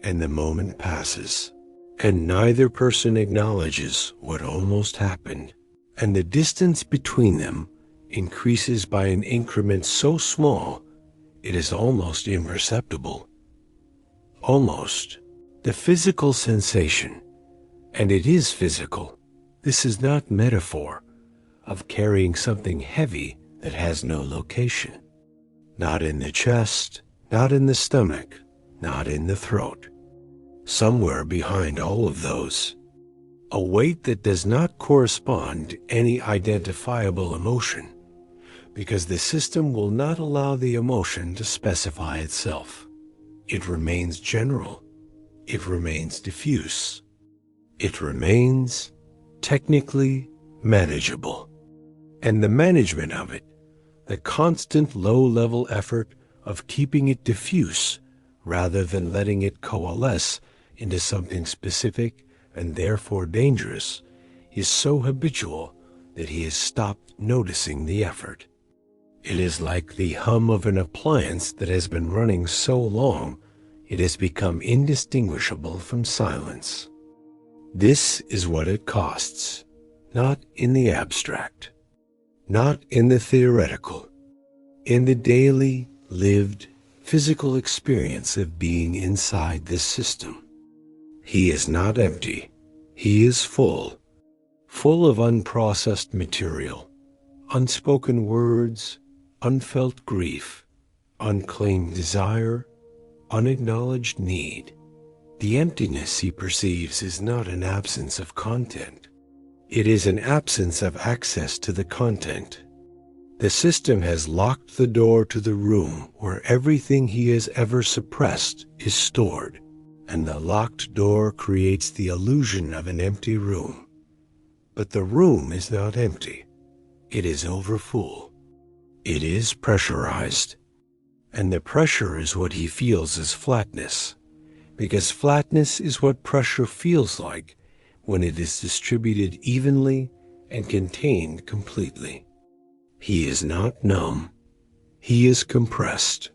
and the moment passes. And neither person acknowledges what almost happened, and the distance between them increases by an increment so small it is almost imperceptible. Almost. The physical sensation, and it is physical, this is not metaphor, of carrying something heavy that has no location. Not in the chest, not in the stomach, not in the throat. Somewhere behind all of those. A weight that does not correspond to any identifiable emotion, because the system will not allow the emotion to specify itself. It remains general. It remains diffuse. It remains technically manageable. And the management of it, the constant low-level effort of keeping it diffuse rather than letting it coalesce into something specific and therefore dangerous, is so habitual that he has stopped noticing the effort. It is like the hum of an appliance that has been running so long it has become indistinguishable from silence. This is what it costs, not in the abstract, not in the theoretical, in the daily, lived, physical experience of being inside this system. He is not empty. He is full, full of unprocessed material, unspoken words, unfelt grief, unclaimed desire, unacknowledged need. The emptiness he perceives is not an absence of content. It is an absence of access to the content. The system has locked the door to the room where everything he has ever suppressed is stored, and the locked door creates the illusion of an empty room. But the room is not empty. It is overfull. It is pressurized. And the pressure is what he feels as flatness, because flatness is what pressure feels like when it is distributed evenly and contained completely. He is not numb. He is compressed.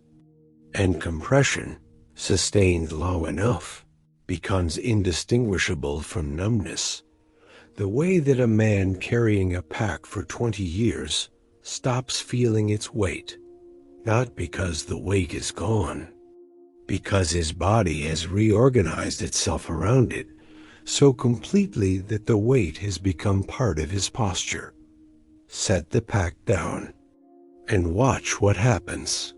And compression, sustained low enough, becomes indistinguishable from numbness, the way that a man carrying a pack for 20 years stops feeling its weight, not because the weight is gone, because his body has reorganized itself around it so completely that the weight has become part of his posture. Set the pack down and watch what happens.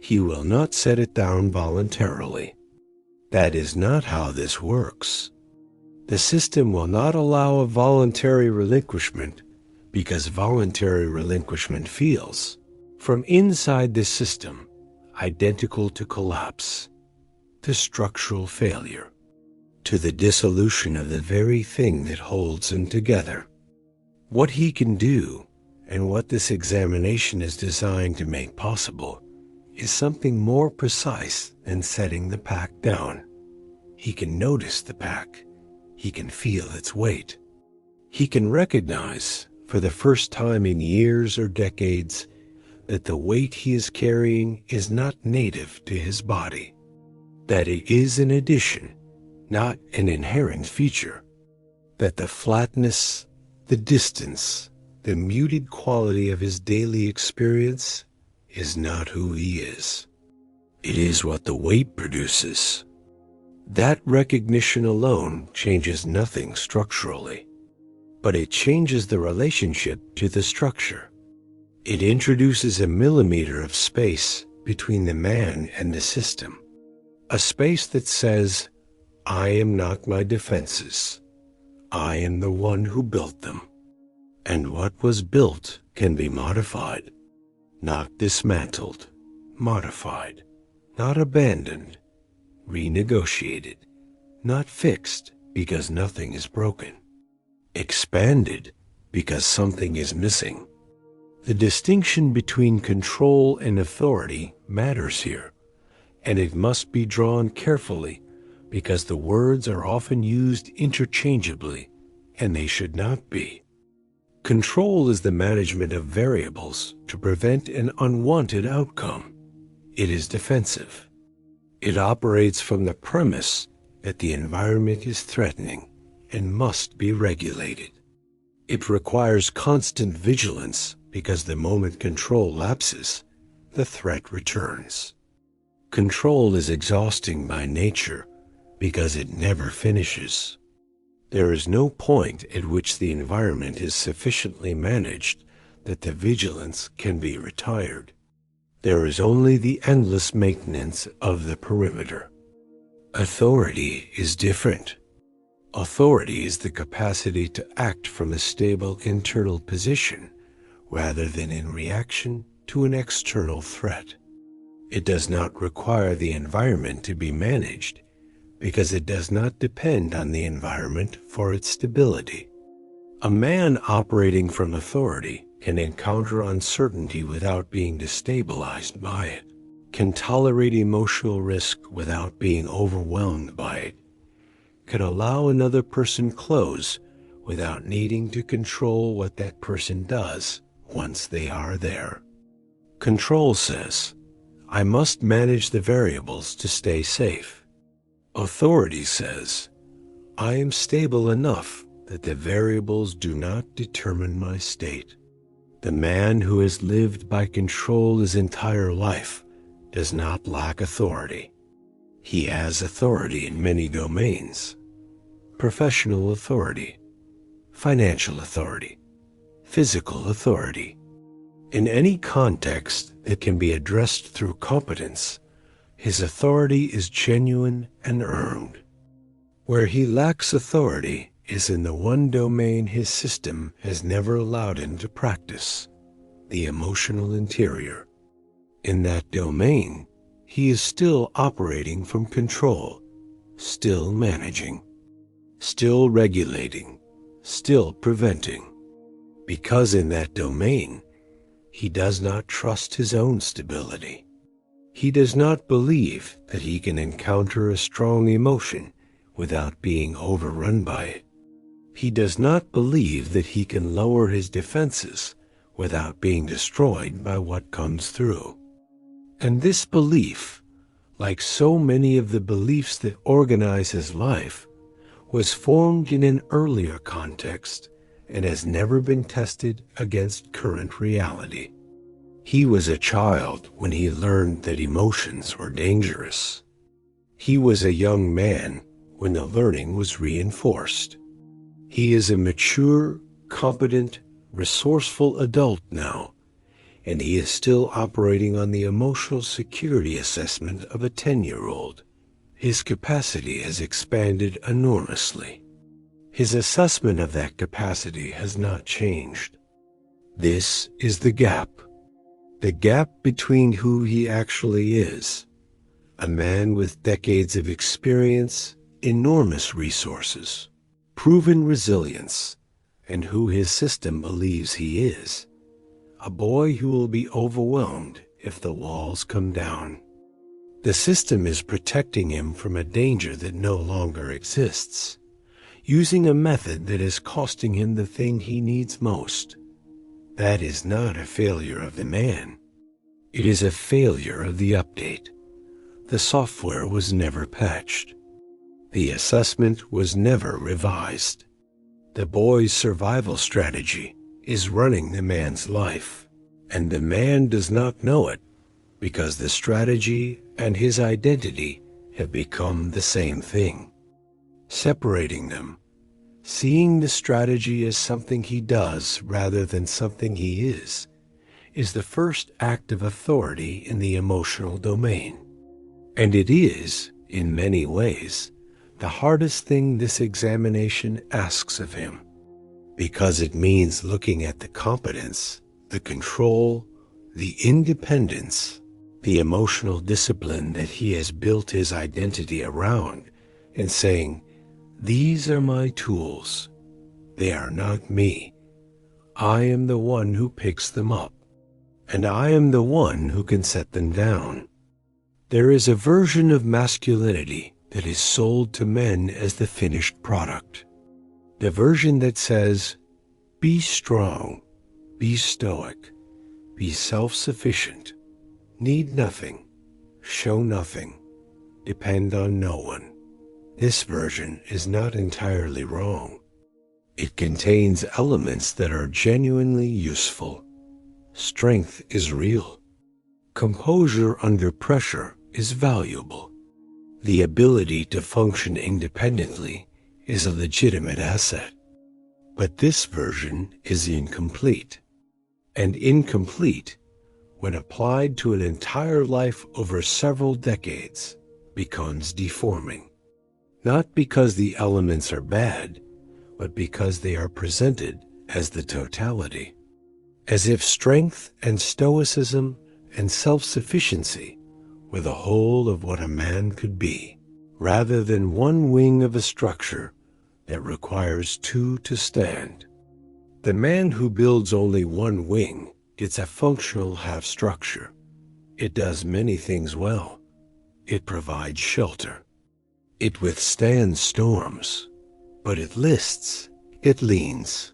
He will not set it down voluntarily. That is not how this works. The system will not allow a voluntary relinquishment because voluntary relinquishment feels, from inside the system, identical to collapse, to structural failure, to the dissolution of the very thing that holds them together. What he can do, and what this examination is designed to make possible, is something more precise than setting the pack down. He can notice the pack. He can feel its weight. He can recognize, for the first time in years or decades, that the weight he is carrying is not native to his body, that it is an addition, not an inherent feature, that the flatness, the distance, the muted quality of his daily experience is not who he is. It is what the weight produces. That recognition alone changes nothing structurally, but it changes the relationship to the structure. It introduces a millimeter of space between the man and the system, a space that says, I am not my defenses. I am the one who built them. And what was built can be modified, not dismantled, modified, not abandoned, renegotiated, not fixed because nothing is broken, expanded because something is missing. The distinction between control and authority matters here, and it must be drawn carefully because the words are often used interchangeably, and they should not be. Control is the management of variables to prevent an unwanted outcome. It is defensive. It operates from the premise that the environment is threatening and must be regulated. It requires constant vigilance because the moment control lapses, the threat returns. Control is exhausting by nature because it never finishes. There is no point at which the environment is sufficiently managed that the vigilance can be retired. There is only the endless maintenance of the perimeter. Authority is different. Authority is the capacity to act from a stable internal position rather than in reaction to an external threat. It does not require the environment to be managed because it does not depend on the environment for its stability. A man operating from authority can encounter uncertainty without being destabilized by it, can tolerate emotional risk without being overwhelmed by it, can allow another person close without needing to control what that person does once they are there. Control says, I must manage the variables to stay safe. Authority says, I am stable enough that the variables do not determine my state. The man who has lived by control his entire life does not lack authority. He has authority in many domains: professional authority, financial authority, physical authority. In any context that can be addressed through competence, his authority is genuine and earned. Where he lacks authority is in the one domain his system has never allowed him to practice, the emotional interior. In that domain, he is still operating from control, still managing, still regulating, still preventing. Because in that domain, he does not trust his own stability. He does not believe that he can encounter a strong emotion without being overrun by it. He does not believe that he can lower his defenses without being destroyed by what comes through. And this belief, like so many of the beliefs that organize his life, was formed in an earlier context and has never been tested against current reality. He was a child when he learned that emotions were dangerous. He was a young man when the learning was reinforced. He is a mature, competent, resourceful adult now, and he is still operating on the emotional security assessment of a 10-year-old. His capacity has expanded enormously. His assessment of that capacity has not changed. This is the gap between who he actually is, a man with decades of experience, enormous resources, proven resilience, and who his system believes he is, a boy who will be overwhelmed if the walls come down. The system is protecting him from a danger that no longer exists, using a method that is costing him the thing he needs most. That is not a failure of the man. It is a failure of the update. The software was never patched. The assessment was never revised. The boy's survival strategy is running the man's life, and the man does not know it because the strategy and his identity have become the same thing. Separating them, seeing the strategy as something he does rather than something he is is the first act of authority in the emotional domain. And it is, in many ways, the hardest thing this examination asks of him, because it means looking at the competence, the control, the independence, the emotional discipline that he has built his identity around, and saying, "These are my tools. They are not me. I am the one who picks them up, and I am the one who can set them down." There is a version of masculinity that is sold to men as the finished product. The version that says, "Be strong, be stoic, be self-sufficient, need nothing, show nothing, depend on no one." This version is not entirely wrong. It contains elements that are genuinely useful. Strength is real. Composure under pressure is valuable. The ability to function independently is a legitimate asset. But this version is incomplete. And incomplete, when applied to an entire life over several decades, becomes deforming. Not because the elements are bad, but because they are presented as the totality. As if strength and stoicism and self-sufficiency were the whole of what a man could be, rather than one wing of a structure that requires two to stand. The man who builds only one wing gets a functional half-structure. It does many things well. It provides shelter. It withstands storms, but it lists, it leans.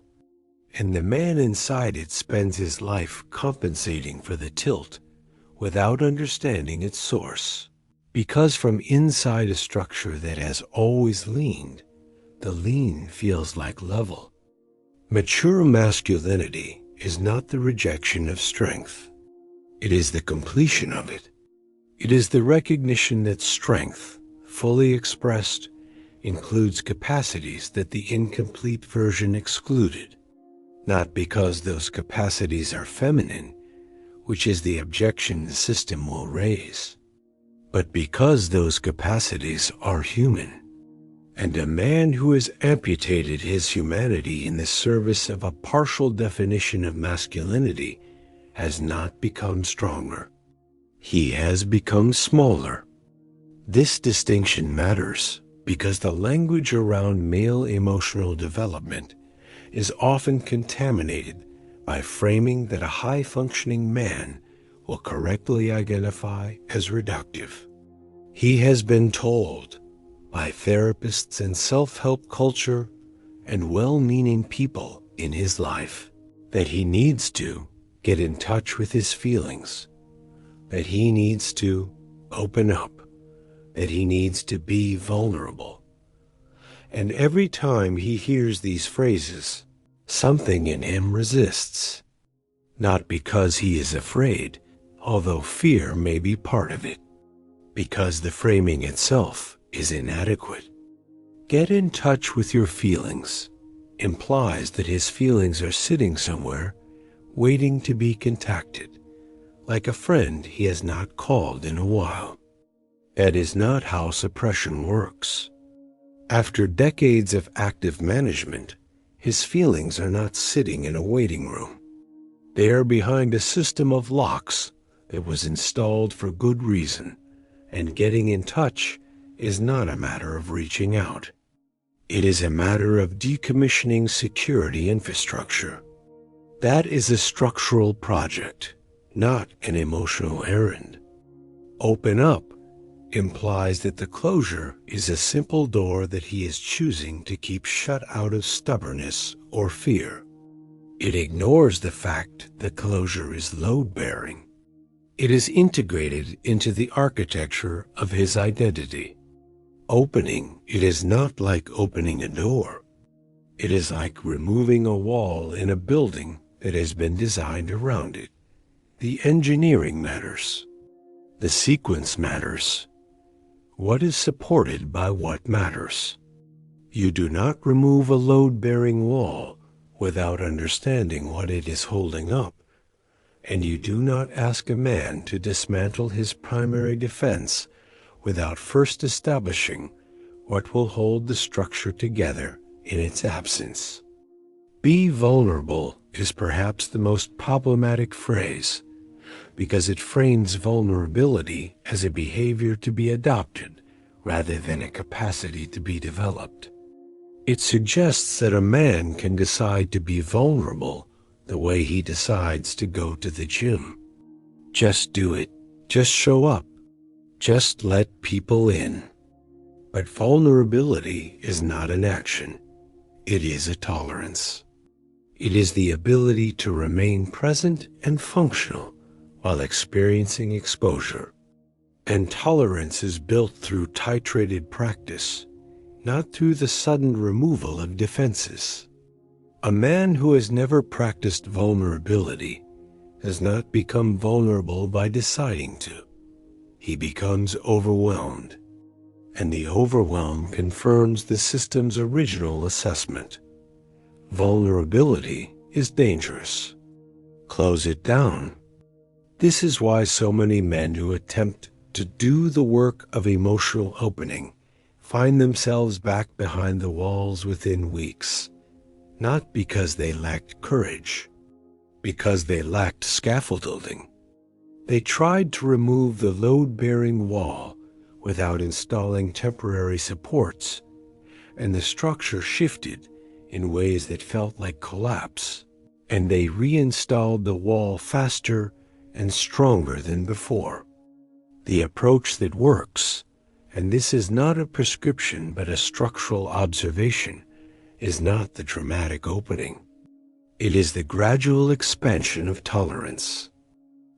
And the man inside it spends his life compensating for the tilt without understanding its source. Because from inside a structure that has always leaned, the lean feels like level. Mature masculinity is not the rejection of strength. It is the completion of it. It is the recognition that strength, fully expressed, includes capacities that the incomplete version excluded, not because those capacities are feminine, which is the objection the system will raise, but because those capacities are human. And a man who has amputated his humanity in the service of a partial definition of masculinity has not become stronger. He has become smaller. This distinction matters because the language around male emotional development is often contaminated by framing that a high-functioning man will correctly identify as reductive. He has been told by therapists and self-help culture and well-meaning people in his life that he needs to get in touch with his feelings, that he needs to open up, that he needs to be vulnerable. And every time he hears these phrases, something in him resists. Not because he is afraid, although fear may be part of it, because the framing itself is inadequate. Get in touch with your feelings implies that his feelings are sitting somewhere, waiting to be contacted, like a friend he has not called in a while. That is not how suppression works. After decades of active management, his feelings are not sitting in a waiting room. They are behind a system of locks that was installed for good reason, and getting in touch is not a matter of reaching out. It is a matter of decommissioning security infrastructure. That is a structural project, not an emotional errand. Open up implies that the closure is a simple door that he is choosing to keep shut out of stubbornness or fear. It ignores the fact that closure is load-bearing. It is integrated into the architecture of his identity. Opening it is not like opening a door. It is like removing a wall in a building that has been designed around it. The engineering matters. The sequence matters. What is supported by what matters. You do not remove a load-bearing wall without understanding what it is holding up, And you do not ask a man to dismantle his primary defense without first establishing what will hold the structure together in its absence. Be vulnerable is perhaps the most problematic phrase, because it frames vulnerability as a behavior to be adopted rather than a capacity to be developed. It suggests that a man can decide to be vulnerable the way he decides to go to the gym. Just do it. Just show up. Just let people in. But vulnerability is not an action. It is a tolerance. It is the ability to remain present and functional while experiencing exposure. And tolerance is built through titrated practice, not through the sudden removal of defenses. A man who has never practiced vulnerability has not become vulnerable by deciding to. He becomes overwhelmed, and the overwhelm confirms the system's original assessment. Vulnerability is dangerous. Close it down. This is why so many men who attempt to do the work of emotional opening find themselves back behind the walls within weeks, not because they lacked courage, because they lacked scaffolding. They tried to remove the load-bearing wall without installing temporary supports, and the structure shifted in ways that felt like collapse, and they reinstalled the wall faster and stronger than before. The approach that works, and this is not a prescription but a structural observation, is not the dramatic opening. It is the gradual expansion of tolerance,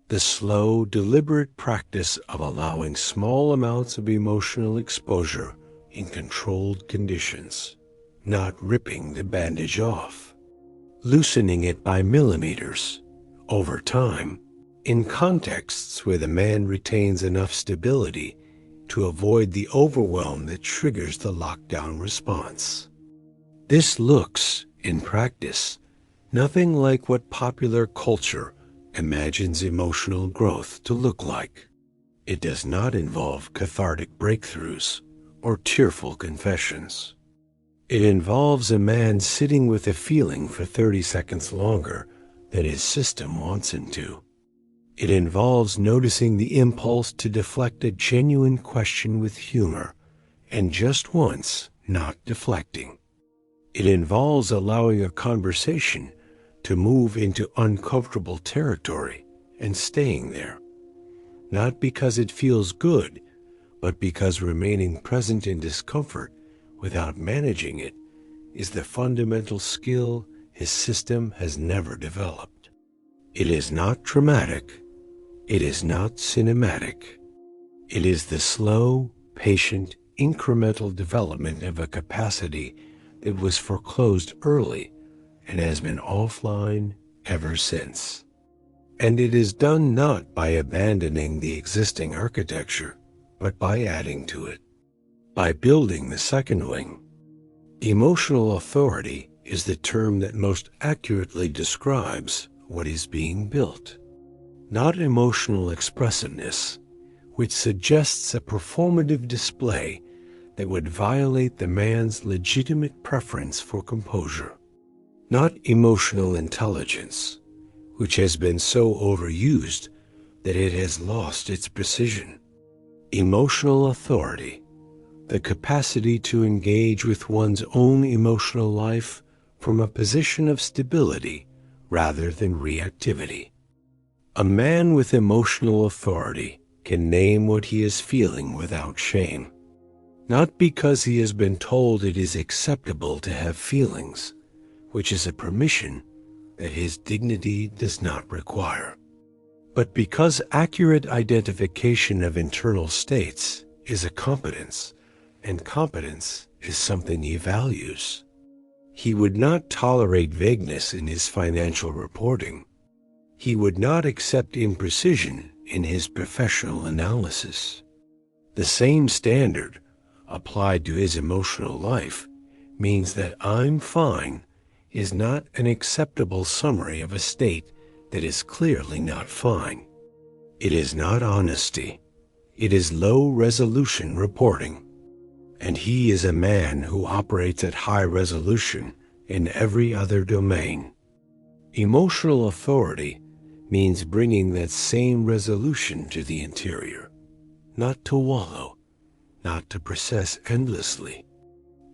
the slow, deliberate practice of allowing small amounts of emotional exposure in controlled conditions, not ripping the bandage off, loosening it by millimeters over time, in contexts where the man retains enough stability to avoid the overwhelm that triggers the lockdown response. This looks, in practice, nothing like what popular culture imagines emotional growth to look like. It does not involve cathartic breakthroughs or tearful confessions. It involves a man sitting with a feeling for 30 seconds longer than his system wants him to. It involves noticing the impulse to deflect a genuine question with humor, and just once, not deflecting. It involves allowing a conversation to move into uncomfortable territory and staying there, not because it feels good, but because remaining present in discomfort without managing it is the fundamental skill his system has never developed. It is not dramatic. It is not cinematic. It is the slow, patient, incremental development of a capacity that was foreclosed early and has been offline ever since. And it is done not by abandoning the existing architecture, but by adding to it, by building the second wing. Emotional authority is the term that most accurately describes what is being built. Not emotional expressiveness, which suggests a performative display that would violate the man's legitimate preference for composure. Not emotional intelligence, which has been so overused that it has lost its precision. Emotional authority, the capacity to engage with one's own emotional life from a position of stability rather than reactivity. A man with emotional authority can name what he is feeling without shame, not because he has been told it is acceptable to have feelings, which is a permission that his dignity does not require, but because accurate identification of internal states is a competence, and competence is something he values. He would not tolerate vagueness in his financial reporting. He would not accept imprecision in his professional analysis. The same standard applied to his emotional life means that "I'm fine" is not an acceptable summary of a state that is clearly not fine. It is not honesty. It is low-resolution reporting. And he is a man who operates at high resolution in every other domain. Emotional authority means bringing that same resolution to the interior, not to wallow, not to process endlessly,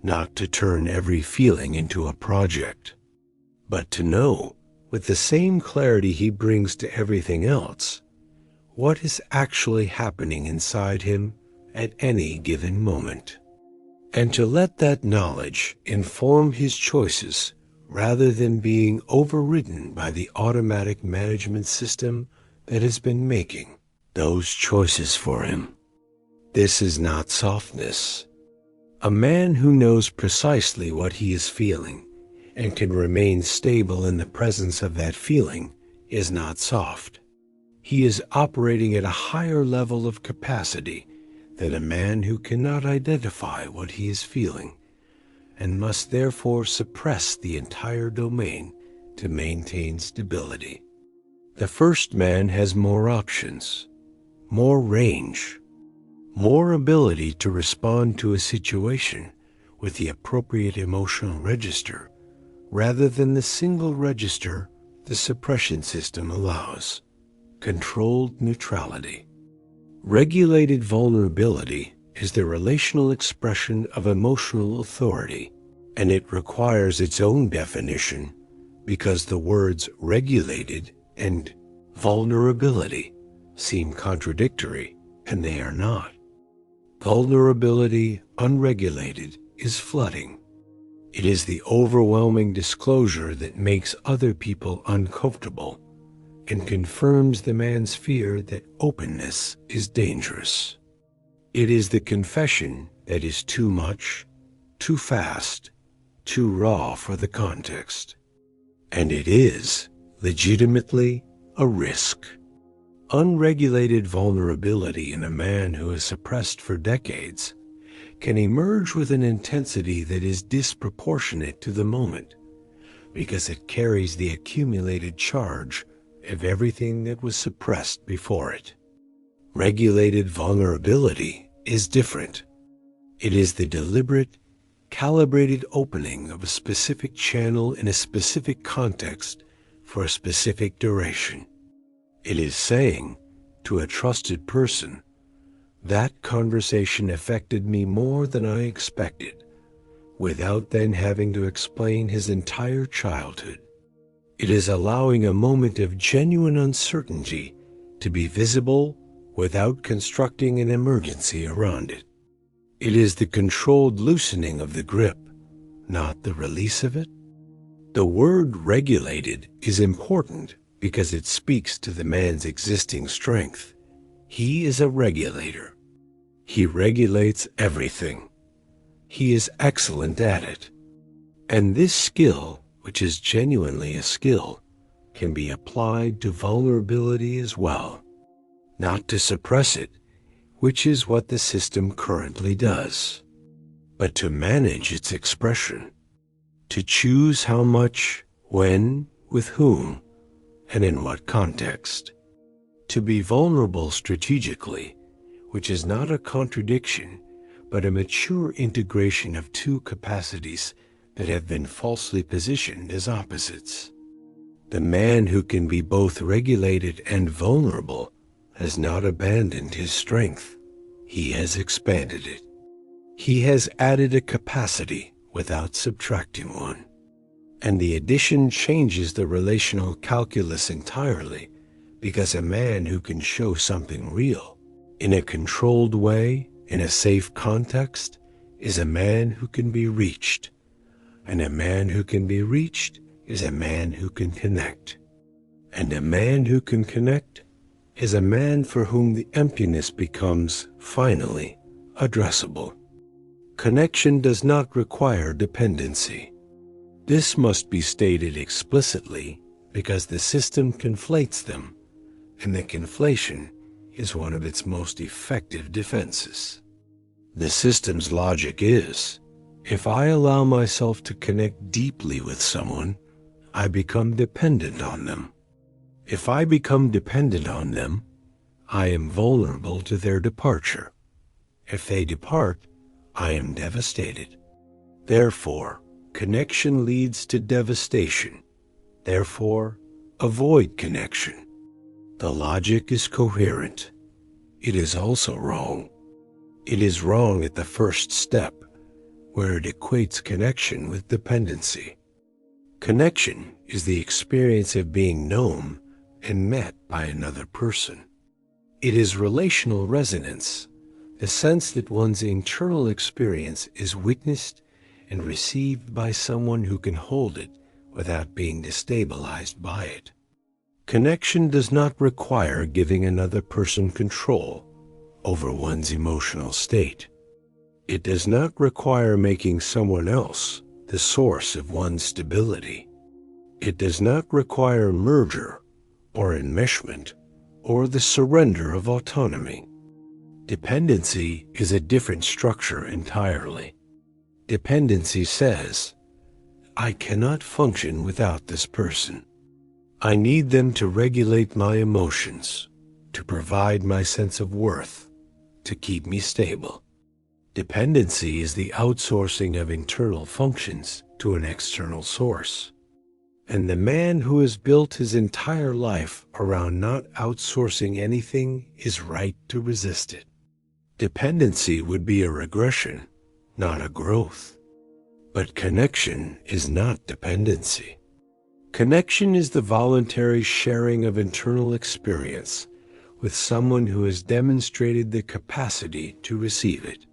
not to turn every feeling into a project, but to know, with the same clarity he brings to everything else, what is actually happening inside him at any given moment, and to let that knowledge inform his choices rather than being overridden by the automatic management system that has been making those choices for him. This is not softness. A man who knows precisely what he is feeling and can remain stable in the presence of that feeling is not soft. He is operating at a higher level of capacity than a man who cannot identify what he is feeling and must therefore suppress the entire domain to maintain stability. The first man has more options, more range, more ability to respond to a situation with the appropriate emotional register rather than the single register the suppression system allows. Controlled neutrality. Regulated vulnerability is the relational expression of emotional authority, and it requires its own definition because the words regulated and vulnerability seem contradictory, and they are not. Vulnerability unregulated is flooding. It is the overwhelming disclosure that makes other people uncomfortable and confirms the man's fear that openness is dangerous. It is the confession that is too much, too fast, too raw for the context. And it is, legitimately, a risk. Unregulated vulnerability in a man who is suppressed for decades can emerge with an intensity that is disproportionate to the moment because it carries the accumulated charge of everything that was suppressed before it. Regulated vulnerability is different. It is the deliberate, calibrated opening of a specific channel in a specific context for a specific duration. It is saying to a trusted person, "That conversation affected me more than I expected," without then having to explain his entire childhood. It is allowing a moment of genuine uncertainty to be visible without constructing an emergency around it. It is the controlled loosening of the grip, not the release of it. The word regulated is important because it speaks to the man's existing strength. He is a regulator. He regulates everything. He is excellent at it. And this skill, which is genuinely a skill, can be applied to vulnerability as well. Not to suppress it, which is what the system currently does, but to manage its expression, to choose how much, when, with whom, and in what context. To be vulnerable strategically, which is not a contradiction, but a mature integration of two capacities that have been falsely positioned as opposites. The man who can be both regulated and vulnerable has not abandoned his strength. He has expanded it. He has added a capacity without subtracting one. And the addition changes the relational calculus entirely, because a man who can show something real in a controlled way, in a safe context, is a man who can be reached. And a man who can be reached is a man who can connect. And a man who can connect is a man for whom the emptiness becomes, finally, addressable. Connection does not require dependency. This must be stated explicitly because the system conflates them, and the conflation is one of its most effective defenses. The system's logic is, if I allow myself to connect deeply with someone, I become dependent on them. If I become dependent on them, I am vulnerable to their departure. If they depart, I am devastated. Therefore, connection leads to devastation. Therefore, avoid connection. The logic is coherent. It is also wrong. It is wrong at the first step, where it equates connection with dependency. Connection is the experience of being known and met by another person. It is relational resonance, the sense that one's internal experience is witnessed and received by someone who can hold it without being destabilized by it. Connection does not require giving another person control over one's emotional state. It does not require making someone else the source of one's stability. It does not require merger or enmeshment or the surrender of autonomy. Dependency is a different structure entirely. Dependency says, I cannot function without this person. I need them to regulate my emotions, to provide my sense of worth, to keep me stable. Dependency is the outsourcing of internal functions to an external source. And the man who has built his entire life around not outsourcing anything is right to resist it. Dependency would be a regression, not a growth. But connection is not dependency. Connection is the voluntary sharing of internal experience with someone who has demonstrated the capacity to receive it.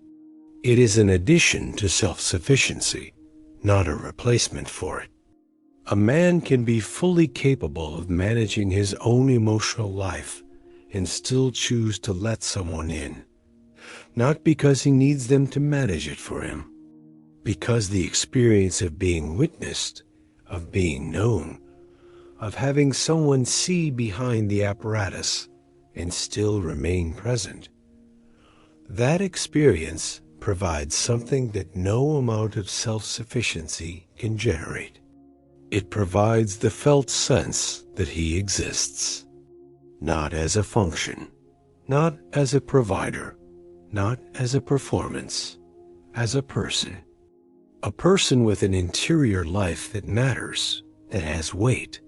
It is an addition to self-sufficiency, not a replacement for it. A man can be fully capable of managing his own emotional life and still choose to let someone in, not because he needs them to manage it for him, because the experience of being witnessed, of being known, of having someone see behind the apparatus and still remain present, that experience provides something that no amount of self-sufficiency can generate. It provides the felt sense that he exists, not as a function, not as a provider, not as a performance, as a person. A person with an interior life that matters, that has weight,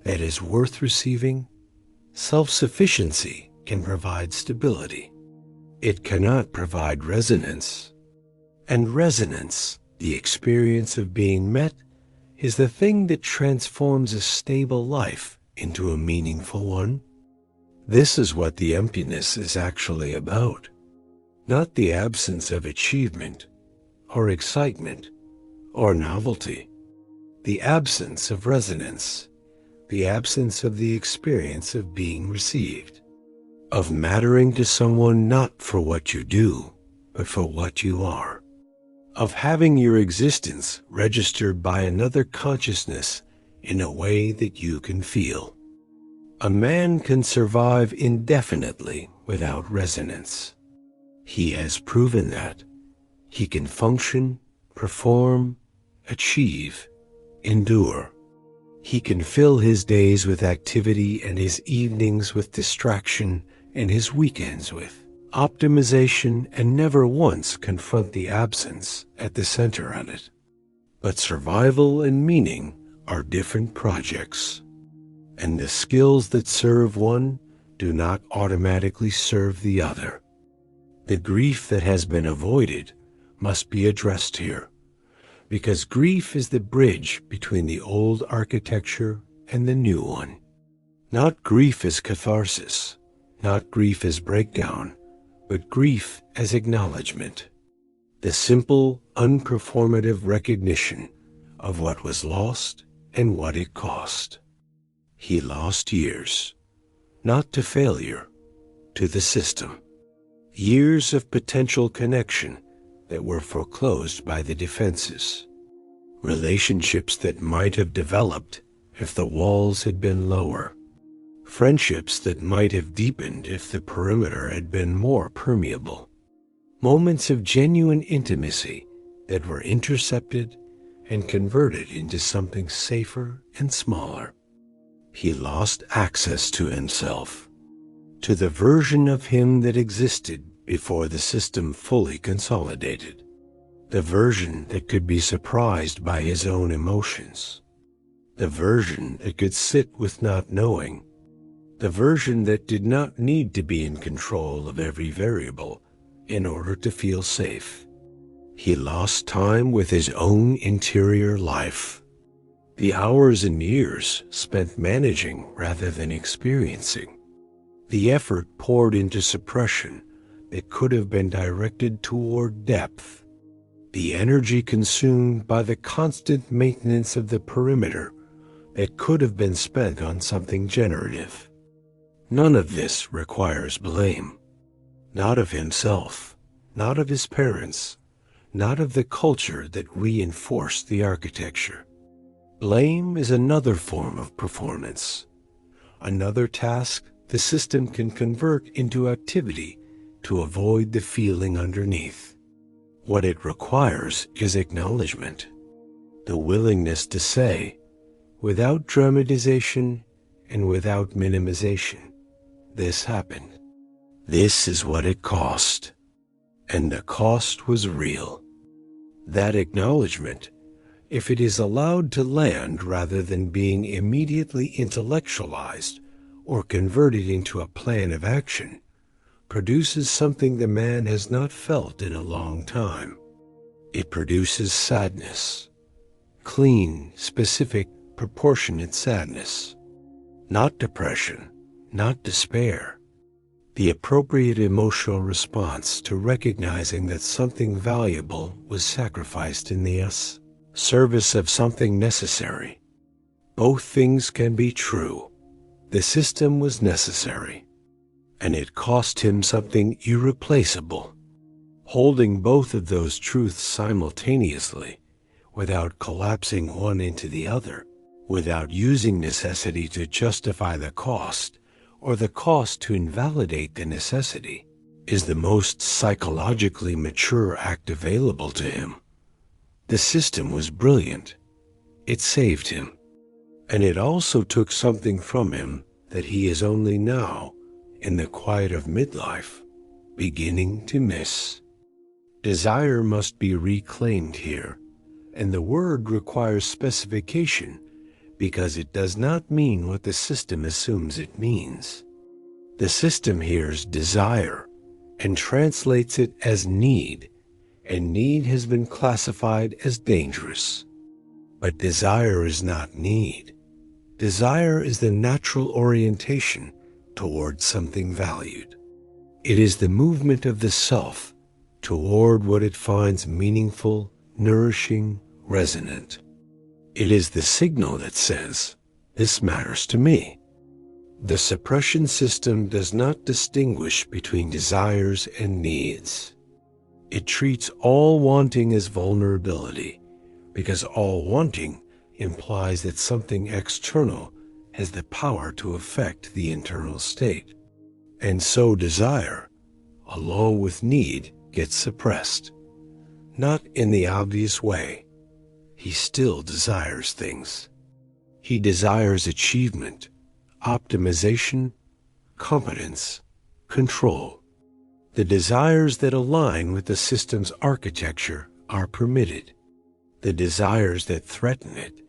that is worth receiving. Self-sufficiency can provide stability. It cannot provide resonance. And resonance, the experience of being met, is the thing that transforms a stable life into a meaningful one. This is what the emptiness is actually about. Not the absence of achievement, or excitement, or novelty. The absence of resonance, the absence of the experience of being received, of mattering to someone not for what you do, but for what you are, of having your existence registered by another consciousness in a way that you can feel. A man can survive indefinitely without resonance. He has proven that. He can function, perform, achieve, endure. He can fill his days with activity and his evenings with distraction and his weekends with optimization and never once confront the absence at the center of it. But survival and meaning are different projects, and the skills that serve one do not automatically serve the other. The grief that has been avoided must be addressed here, because grief is the bridge between the old architecture and the new one. Not grief as catharsis, not grief as breakdown, but grief as acknowledgement. The simple, unperformative recognition of what was lost and what it cost. He lost years, not to failure, to the system. Years of potential connection that were foreclosed by the defenses. Relationships that might have developed if the walls had been lower. Friendships that might have deepened if the perimeter had been more permeable. Moments of genuine intimacy that were intercepted and converted into something safer and smaller. He lost access to himself, to the version of him that existed before the system fully consolidated, the version that could be surprised by his own emotions, the version that could sit with not knowing, the version that did not need to be in control of every variable in order to feel safe. He lost time with his own interior life, the hours and years spent managing rather than experiencing, the effort poured into suppression that could have been directed toward depth, the energy consumed by the constant maintenance of the perimeter that could have been spent on something generative. None of this requires blame, not of himself, not of his parents, not of the culture that reinforced the architecture. Blame is another form of performance, another task the system can convert into activity to avoid the feeling underneath. What it requires is acknowledgement, the willingness to say, without dramatization and without minimization, this happened. This is what it cost. And the cost was real. That acknowledgement, if it is allowed to land rather than being immediately intellectualized or converted into a plan of action, produces something the man has not felt in a long time. It produces sadness, clean, specific, proportionate sadness, not depression, not despair, the appropriate emotional response to recognizing that something valuable was sacrificed in the service of something necessary. Both things can be true. The system was necessary, and it cost him something irreplaceable. Holding both of those truths simultaneously, without collapsing one into the other, without using necessity to justify the cost, or the cost to invalidate the necessity, is the most psychologically mature act available to him. The system was brilliant. It saved him. And it also took something from him that he is only now, in the quiet of midlife, beginning to miss. Desire must be reclaimed here, and the word requires specification because it does not mean what the system assumes it means. The system hears desire and translates it as need, and need has been classified as dangerous. But desire is not need. Desire is the natural orientation toward something valued. It is the movement of the self toward what it finds meaningful, nourishing, resonant. It is the signal that says, "This matters to me." The suppression system does not distinguish between desires and needs. It treats all wanting as vulnerability, because all wanting implies that something external has the power to affect the internal state. And so desire, along with need, gets suppressed. Not in the obvious way. He still desires things. He desires achievement, optimization, competence, control. The desires that align with the system's architecture are permitted. The desires that threaten it,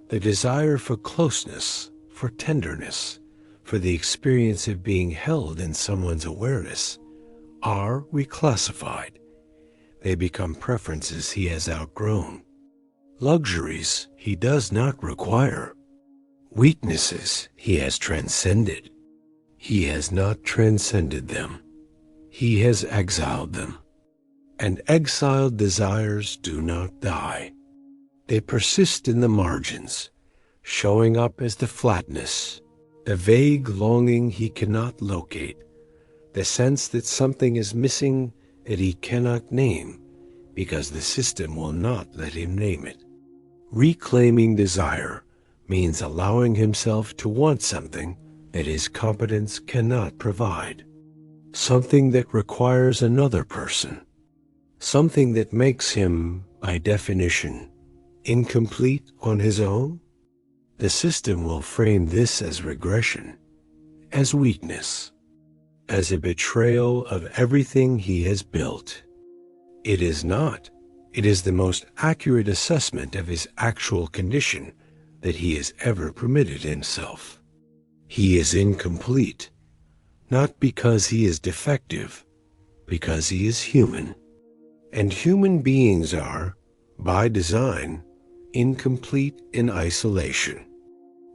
the desire for closeness, for tenderness, for the experience of being held in someone's awareness, are reclassified. They become preferences he has outgrown. Luxuries he does not require. Weaknesses he has transcended. He has not transcended them. He has exiled them. And exiled desires do not die. They persist in the margins, showing up as the flatness, the vague longing he cannot locate, the sense that something is missing that he cannot name because the system will not let him name it. Reclaiming desire means allowing himself to want something that his competence cannot provide, something that requires another person, something that makes him, by definition, incomplete on his own. The system will frame this as regression, as weakness, as a betrayal of everything he has built. It is not. It is the most accurate assessment of his actual condition that he has ever permitted himself. He is incomplete, not because he is defective, because he is human. And human beings are, by design, incomplete in isolation.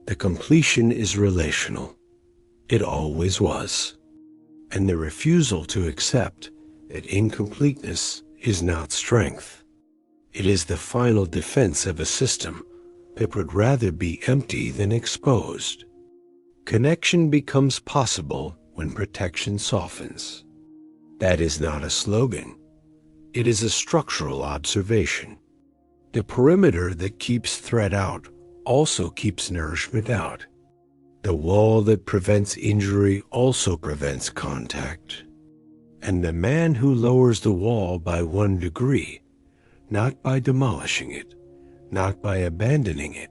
The completion is relational. It always was. And the refusal to accept that incompleteness is not strength. It is the final defense of a system that would rather be empty than exposed. Connection becomes possible when protection softens. That is not a slogan. It is a structural observation. The perimeter that keeps threat out also keeps nourishment out. The wall that prevents injury also prevents contact. And the man who lowers the wall by 1 degree, not by demolishing it, not by abandoning it,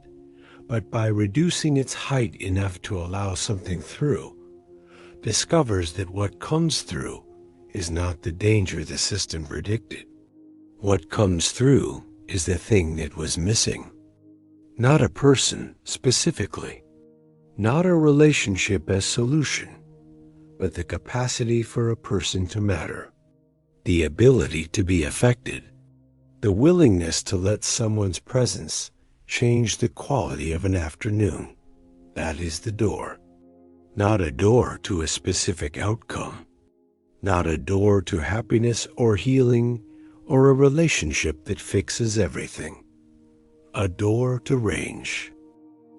but by reducing its height enough to allow something through, discovers that what comes through is not the danger the system predicted. What comes through is the thing that was missing. Not a person specifically, not a relationship as solution, but the capacity for a person to matter, the ability to be affected, the willingness to let someone's presence change the quality of an afternoon. That is the door. Not a door to a specific outcome, not a door to happiness or healing or a relationship that fixes everything. A door to range,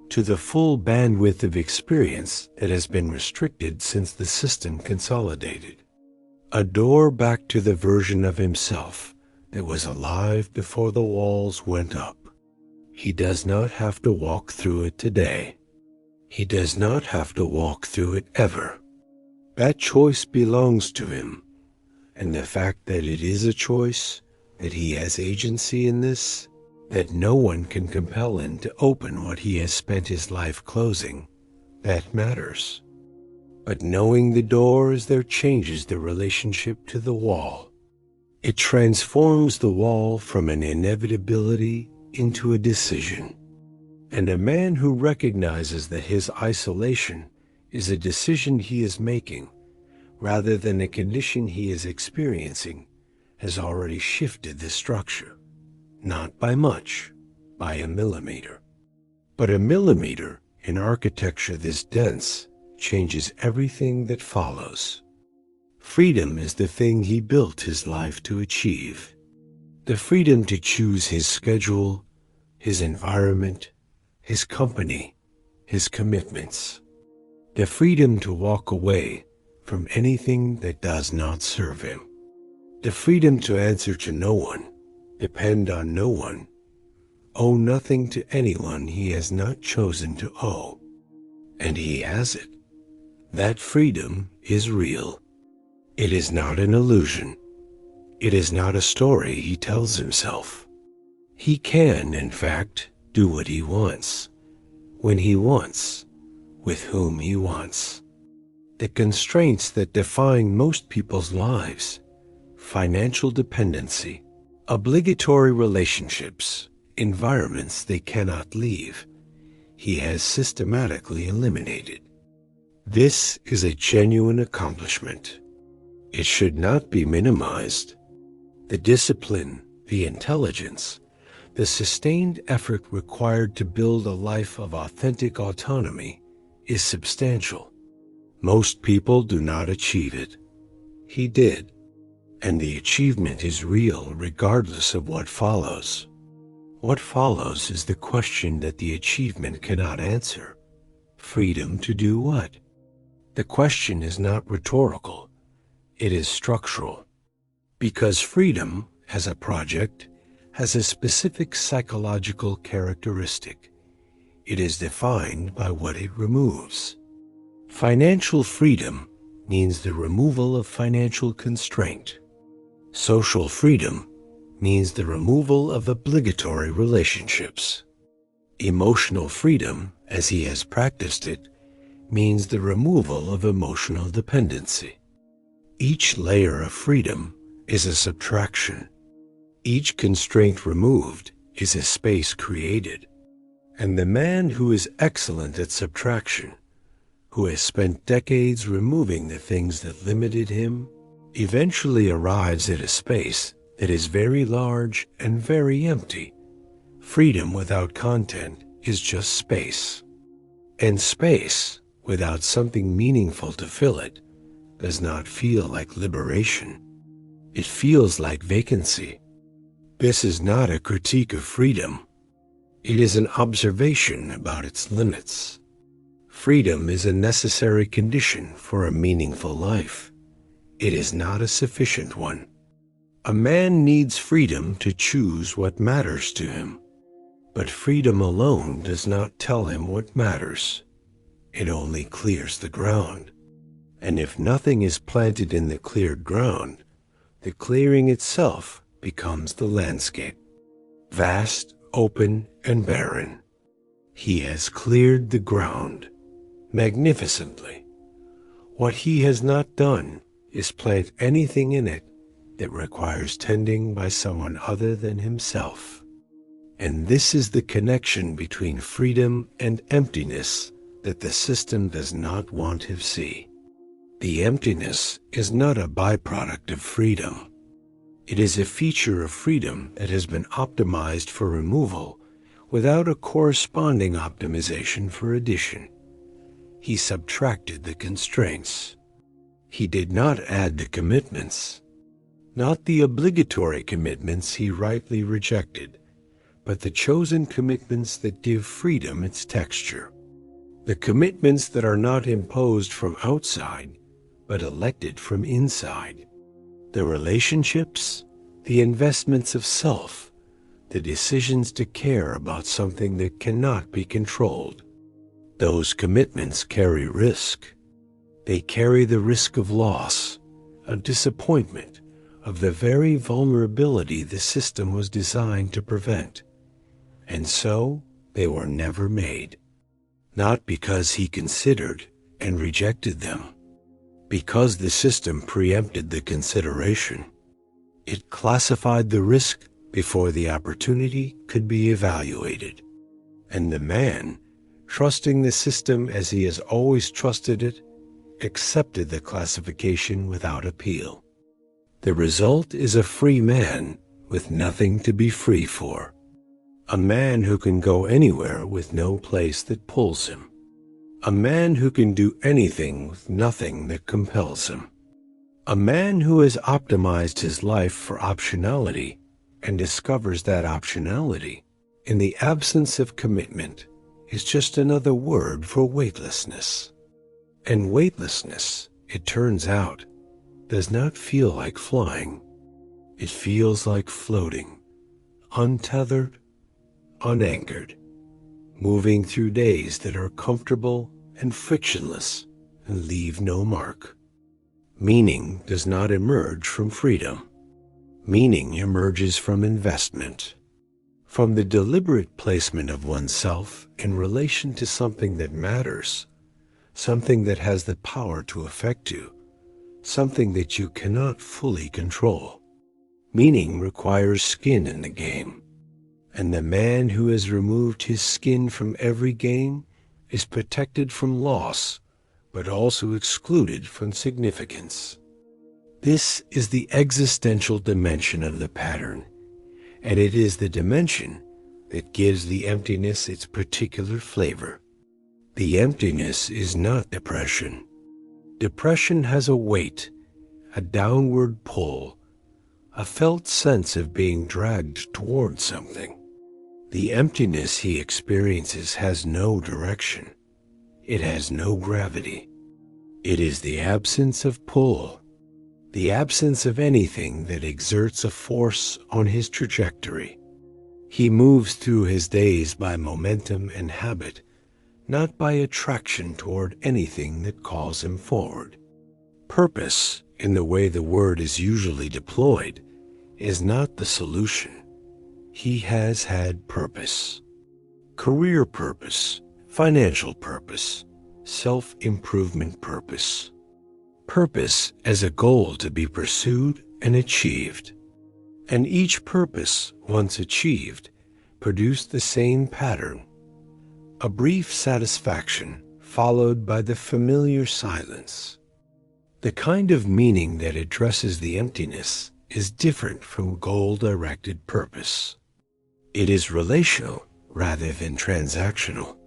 to the full bandwidth of experience that has been restricted since the system consolidated. A door back to the version of himself that was alive before the walls went up. He does not have to walk through it today. He does not have to walk through it ever. That choice belongs to him, and the fact that it is a choice, that he has agency in this, that no one can compel him to open what he has spent his life closing, that matters. But knowing the door is there changes the relationship to the wall. It transforms the wall from an inevitability into a decision. And a man who recognizes that his isolation is a decision he is making rather than a condition he is experiencing has already shifted the structure. Not by much, by a millimeter. But a millimeter in architecture this dense changes everything that follows. Freedom is the thing he built his life to achieve. The freedom to choose his schedule, his environment, his company, his commitments. The freedom to walk away from anything that does not serve him. The freedom to answer to no one, depend on no one, owe nothing to anyone he has not chosen to owe. And he has it. That freedom is real. It is not an illusion. It is not a story he tells himself. He can, in fact, do what he wants, when he wants, with whom he wants. The constraints that define most people's lives, financial dependency, obligatory relationships, environments they cannot leave, he has systematically eliminated. This is a genuine accomplishment. It should not be minimized. The discipline, the intelligence, the sustained effort required to build a life of authentic autonomy is substantial. Most people do not achieve it. He did. And the achievement is real regardless of what follows. What follows is the question that the achievement cannot answer. Freedom to do what? The question is not rhetorical. It is structural. Because freedom, as a project, has a specific psychological characteristic. It is defined by what it removes. Financial freedom means the removal of financial constraint. Social freedom means the removal of obligatory relationships. Emotional freedom, as he has practiced it, means the removal of emotional dependency. Each layer of freedom is a subtraction. Each constraint removed is a space created. And the man who is excellent at subtraction, who has spent decades removing the things that limited him, eventually arrives at a space that is very large and very empty. Freedom without content is just space. And space, without something meaningful to fill it, does not feel like liberation. It feels like vacancy. This is not a critique of freedom. It is an observation about its limits. Freedom is a necessary condition for a meaningful life. It is not a sufficient one. A man needs freedom to choose what matters to him. But freedom alone does not tell him what matters. It only clears the ground. And if nothing is planted in the cleared ground, the clearing itself becomes the landscape. Vast, open, and barren. He has cleared the ground magnificently. What he has not done is plant anything in it that requires tending by someone other than himself. And this is the connection between freedom and emptiness that the system does not want to see. The emptiness is not a byproduct of freedom. It is a feature of freedom that has been optimized for removal without a corresponding optimization for addition. He subtracted the constraints. He did not add the commitments, not the obligatory commitments he rightly rejected, but the chosen commitments that give freedom its texture. The commitments that are not imposed from outside, but elected from inside. The relationships, the investments of self, the decisions to care about something that cannot be controlled. Those commitments carry risk. They carry the risk of loss, a disappointment of the very vulnerability the system was designed to prevent. And so they were never made. Not because he considered and rejected them, because the system preempted the consideration. It classified the risk before the opportunity could be evaluated. And the man, trusting the system as he has always trusted it, accepted the classification without appeal. The result is a free man with nothing to be free for. A man who can go anywhere with no place that pulls him. A man who can do anything with nothing that compels him. A man who has optimized his life for optionality and discovers that optionality, in the absence of commitment, is just another word for weightlessness. And weightlessness, it turns out, does not feel like flying. It feels like floating, untethered, unanchored, moving through days that are comfortable and frictionless and leave no mark. Meaning does not emerge from freedom. Meaning emerges from investment, from the deliberate placement of oneself in relation to something that matters, something that has the power to affect you, something that you cannot fully control. Meaning requires skin in the game. And the man who has removed his skin from every game is protected from loss, but also excluded from significance. This is the existential dimension of the pattern, and it is the dimension that gives the emptiness its particular flavor. The emptiness is not depression. Depression has a weight, a downward pull, a felt sense of being dragged towards something. The emptiness he experiences has no direction. It has no gravity. It is the absence of pull, the absence of anything that exerts a force on his trajectory. He moves through his days by momentum and habit, not by attraction toward anything that calls him forward. Purpose, in the way the word is usually deployed, is not the solution. He has had purpose. career purpose, financial purpose, self-improvement purpose. Purpose as a goal to be pursued and achieved. And each purpose, once achieved, produced the same pattern. A brief satisfaction followed by the familiar silence. The kind of meaning that addresses the emptiness is different from goal-directed purpose. It is relational rather than transactional.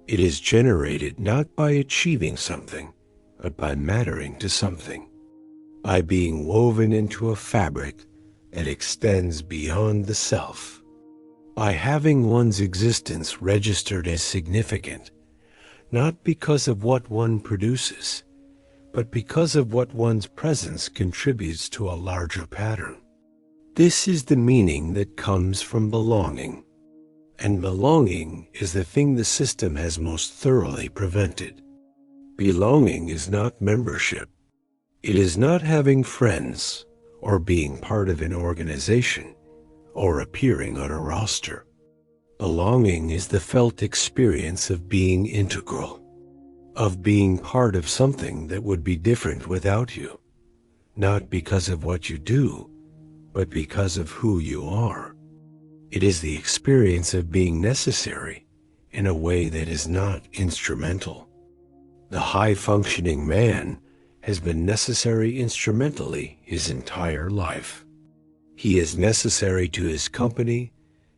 It is generated not by achieving something, but by mattering to something, by being woven into a fabric that extends beyond the self, by having one's existence registered as significant, not because of what one produces, but because of what one's presence contributes to a larger pattern. This is the meaning that comes from belonging. And belonging is the thing the system has most thoroughly prevented. Belonging is not membership. It is not having friends, or being part of an organization, or appearing on a roster. Belonging is the felt experience of being integral, of being part of something that would be different without you, not because of what you do, but because of who you are. It is the experience of being necessary in a way that is not instrumental. The high-functioning man has been necessary instrumentally his entire life. He is necessary to his company,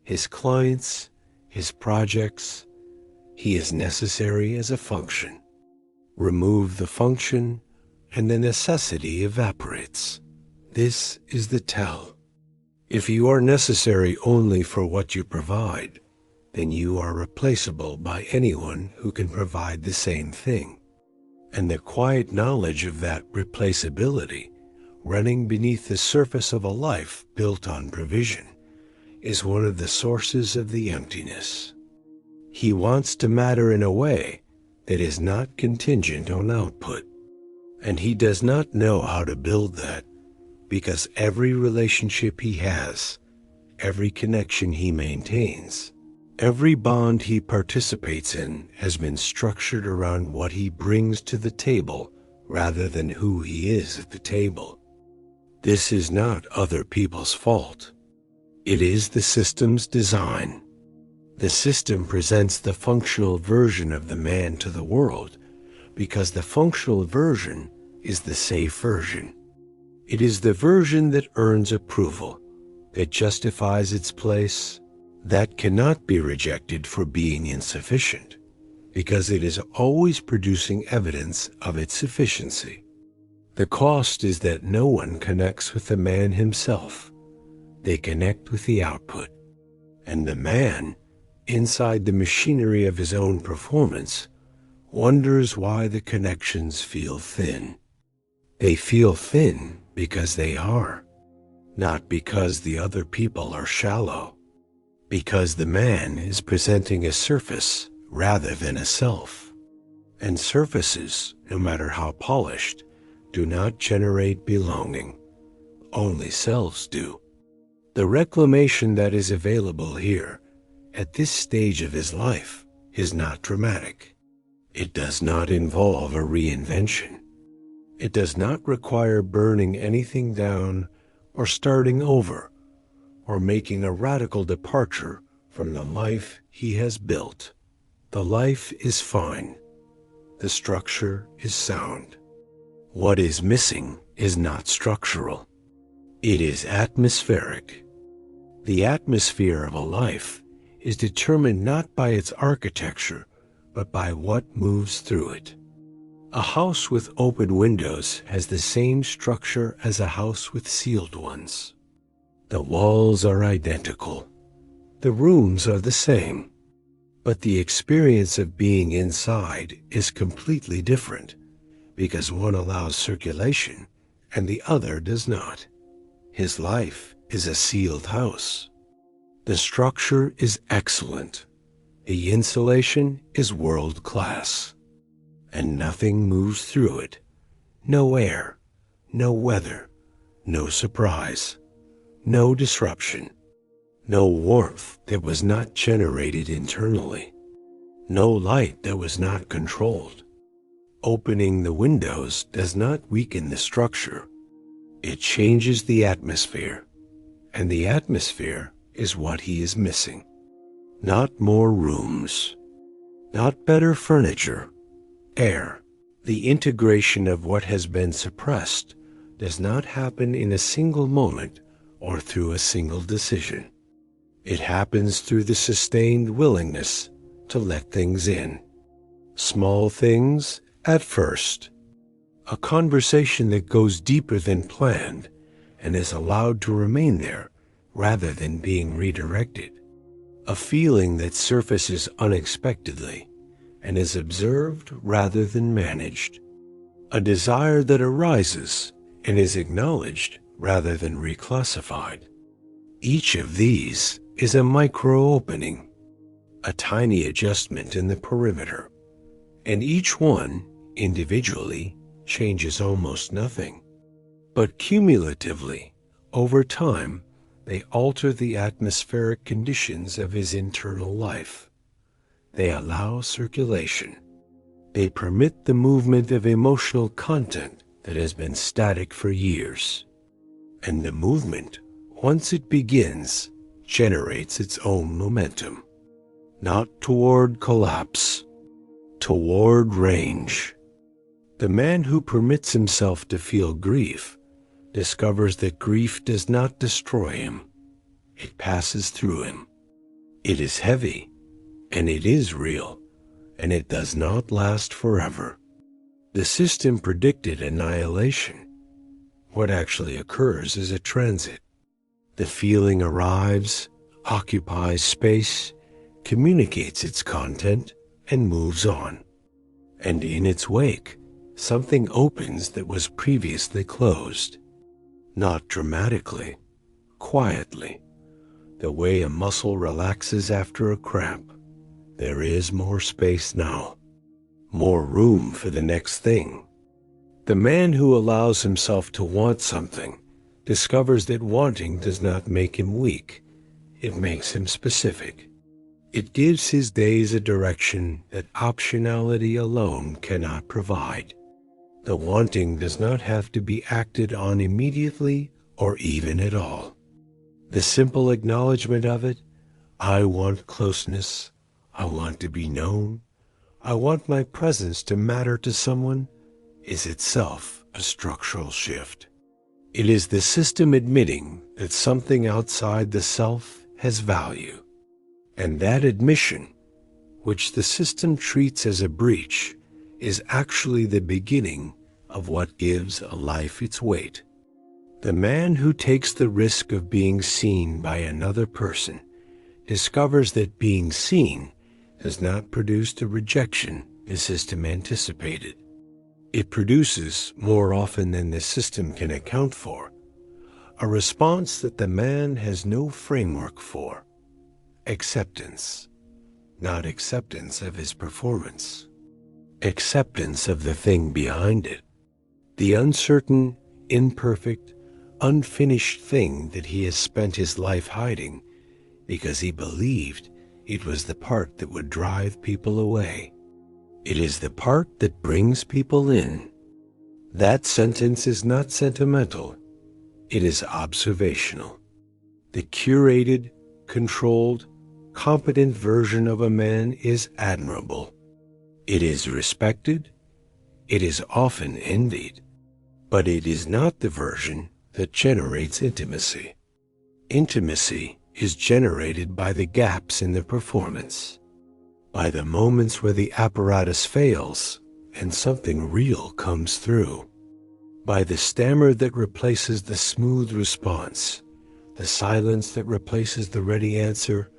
his clients, his projects. He is necessary as a function. Remove the function, and the necessity evaporates. This is the tell. If you are necessary only for what you provide, then you are replaceable by anyone who can provide the same thing. And the quiet knowledge of that replaceability, running beneath the surface of a life built on provision, is one of the sources of the emptiness. He wants to matter in a way that is not contingent on output, and he does not know how to build that, because every relationship he has, every connection he maintains, every bond he participates in has been structured around what he brings to the table rather than who he is at the table. This is not other people's fault. It is the system's design. The system presents the functional version of the man to the world because the functional version is the safe version. It is the version that earns approval, that justifies its place, that cannot be rejected for being insufficient, because it is always producing evidence of its sufficiency. The cost is that no one connects with the man himself. They connect with the output. And the man, inside the machinery of his own performance, wonders why the connections feel thin. They feel thin because they are, not because the other people are shallow, because the man is presenting a surface rather than a self. And surfaces, no matter how polished, do not generate belonging. Only selves do. The reclamation that is available here, at this stage of his life, is not dramatic. It does not involve a reinvention. It does not require burning anything down or starting over or making a radical departure from the life he has built. The life is fine. The structure is sound. What is missing is not structural. It is atmospheric. The atmosphere of a life is determined not by its architecture, but by what moves through it. A house with open windows has the same structure as a house with sealed ones. The walls are identical. The rooms are the same. But the experience of being inside is completely different, because one allows circulation and the other does not. His life is a sealed house. The structure is excellent. The insulation is world class. And nothing moves through it. No air, no weather, no surprise, no disruption. no warmth that was not generated internally, no light that was not controlled. Opening the windows does not weaken the structure. It changes the atmosphere, and the atmosphere is what he is missing. Not more rooms, not better furniture, air. The integration of what has been suppressed does not happen in a single moment or through a single decision. It happens through the sustained willingness to let things in. Small things at first. A conversation that goes deeper than planned and is allowed to remain there rather than being redirected. A feeling that surfaces unexpectedly and is observed rather than managed. A desire that arises and is acknowledged rather than reclassified. Each of these is a micro-opening, a tiny adjustment in the perimeter, and each one, individually, changes almost nothing. But cumulatively, over time, they alter the atmospheric conditions of his internal life. They allow circulation. They permit the movement of emotional content that has been static for years. And the movement, once it begins, generates its own momentum. Not toward collapse, toward range. The man who permits himself to feel grief discovers that grief does not destroy him. It passes through him. It is heavy, and it is real, and it does not last forever. The system predicted annihilation. What actually occurs is a transit. The feeling arrives, occupies space, communicates its content, and moves on. And in its wake, something opens that was previously closed. Not dramatically, quietly, the way a muscle relaxes after a cramp. There is more space now, more room for the next thing. The man who allows himself to want something discovers that wanting does not make him weak. It makes him specific. It gives his days a direction that optionality alone cannot provide. The wanting does not have to be acted on immediately or even at all. The simple acknowledgement of it, I want closeness, I want to be known, I want my presence to matter to someone, is itself a structural shift. It is the system admitting that something outside the self has value. And that admission, which the system treats as a breach, is actually the beginning of what gives a life its weight. The man who takes the risk of being seen by another person discovers that being seen has not produced a rejection the system anticipated. It produces, more often than the system can account for, a response that the man has no framework for. Acceptance, not acceptance of his performance. Acceptance of the thing behind it. The uncertain, imperfect, unfinished thing that he has spent his life hiding because he believed it was the part that would drive people away. It is the part that brings people in. That sentence is not sentimental. It is observational. The curated, controlled, competent version of a man is admirable. It is respected. It is often envied. But it is not the version that generates intimacy. Intimacy is generated by the gaps in the performance, by the moments where the apparatus fails and something real comes through, by the stammer that replaces the smooth response, the silence that replaces the ready answer,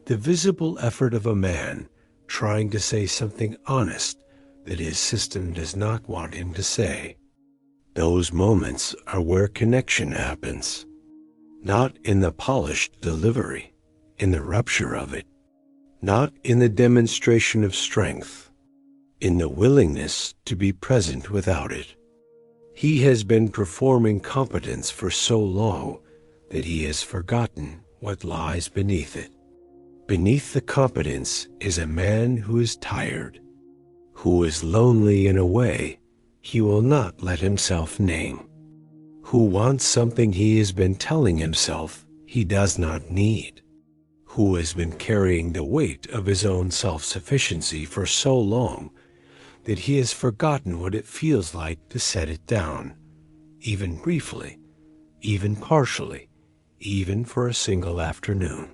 the visible effort of a man trying to say something honest that his system does not want him to say. Those moments are where connection happens, not in the polished delivery, in the rupture of it, not in the demonstration of strength, in the willingness to be present without it. He has been performing competence for so long that he has forgotten what lies beneath it. Beneath the competence is a man who is tired, who is lonely in a way he will not let himself name, who wants something he has been telling himself he does not need, who has been carrying the weight of his own self-sufficiency for so long that he has forgotten what it feels like to set it down, even briefly, even partially, even for a single afternoon.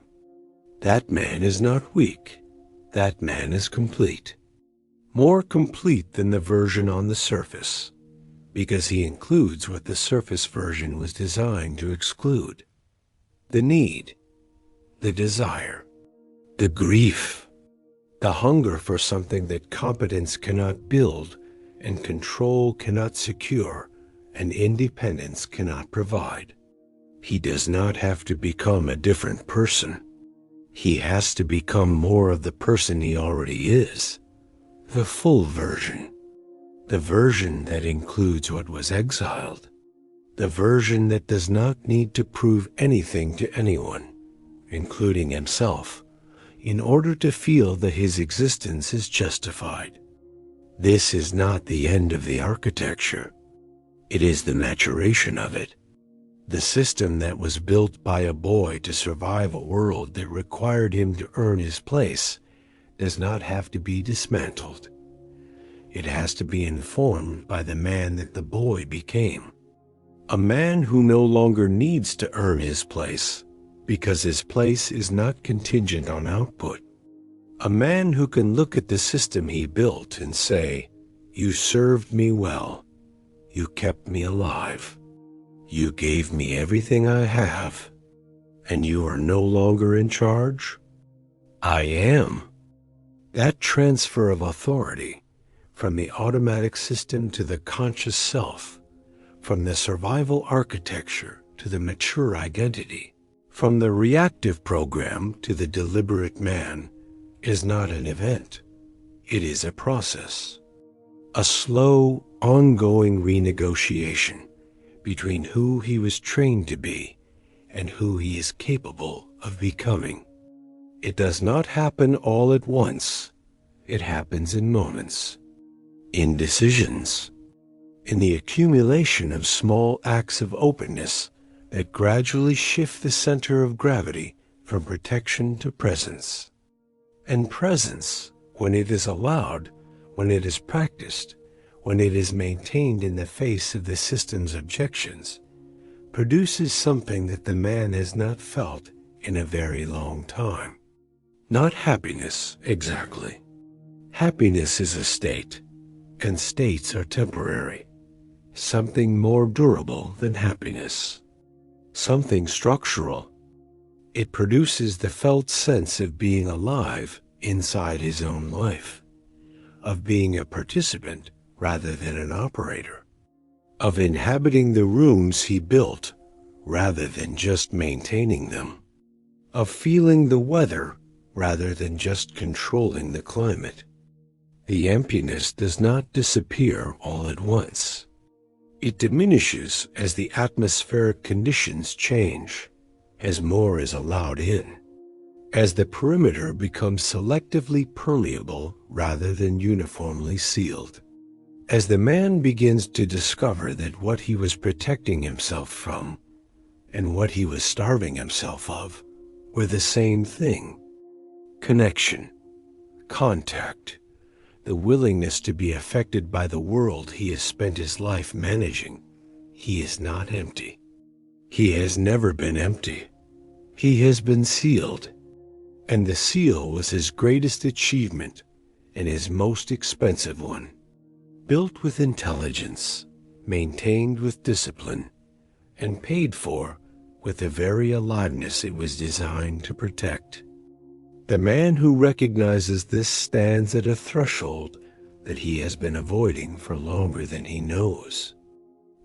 That man is not weak. That man is complete. More complete than the version on the surface, because he includes what the surface version was designed to exclude: the need, the desire, the grief, the hunger for something that competence cannot build and control cannot secure and independence cannot provide. He does not have to become a different person. He has to become more of the person he already is, the full version, the version that includes what was exiled, the version that does not need to prove anything to anyone, including himself, in order to feel that his existence is justified. This is not the end of the architecture. It is the maturation of it. The system that was built by a boy to survive a world that required him to earn his place does not have to be dismantled. It has to be informed by the man that the boy became. A man who no longer needs to earn his place, because his place is not contingent on output. A man who can look at the system he built and say, "You served me well. You kept me alive. You gave me everything I have, and you are no longer in charge. I am." That transfer of authority from the automatic system to the conscious self, from the survival architecture to the mature identity, from the reactive program to the deliberate man, is not an event. It is a process, a slow, ongoing renegotiation between who he was trained to be and who he is capable of becoming. It does not happen all at once. It happens in moments, in decisions, in the accumulation of small acts of openness that gradually shift the center of gravity from protection to presence. And presence, when it is allowed, when it is practiced, when it is maintained in the face of the system's objections, produces something that the man has not felt in a very long time. Not happiness, exactly. Happiness is a state, and states are temporary. Something more durable than happiness. Something structural. It produces the felt sense of being alive inside his own life, of being a participant rather than an operator, of inhabiting the rooms he built rather than just maintaining them, of feeling the weather rather than just controlling the climate. The emptiness does not disappear all at once. It diminishes as the atmospheric conditions change, as more is allowed in, as the perimeter becomes selectively permeable rather than uniformly sealed. As the man begins to discover that what he was protecting himself from and what he was starving himself of were the same thing: connection, contact, the willingness to be affected by the world he has spent his life managing, he is not empty. He has never been empty. He has been sealed, and the seal was his greatest achievement and his most expensive one. Built with intelligence, maintained with discipline, and paid for with the very aliveness it was designed to protect. The man who recognizes this stands at a threshold that he has been avoiding for longer than he knows.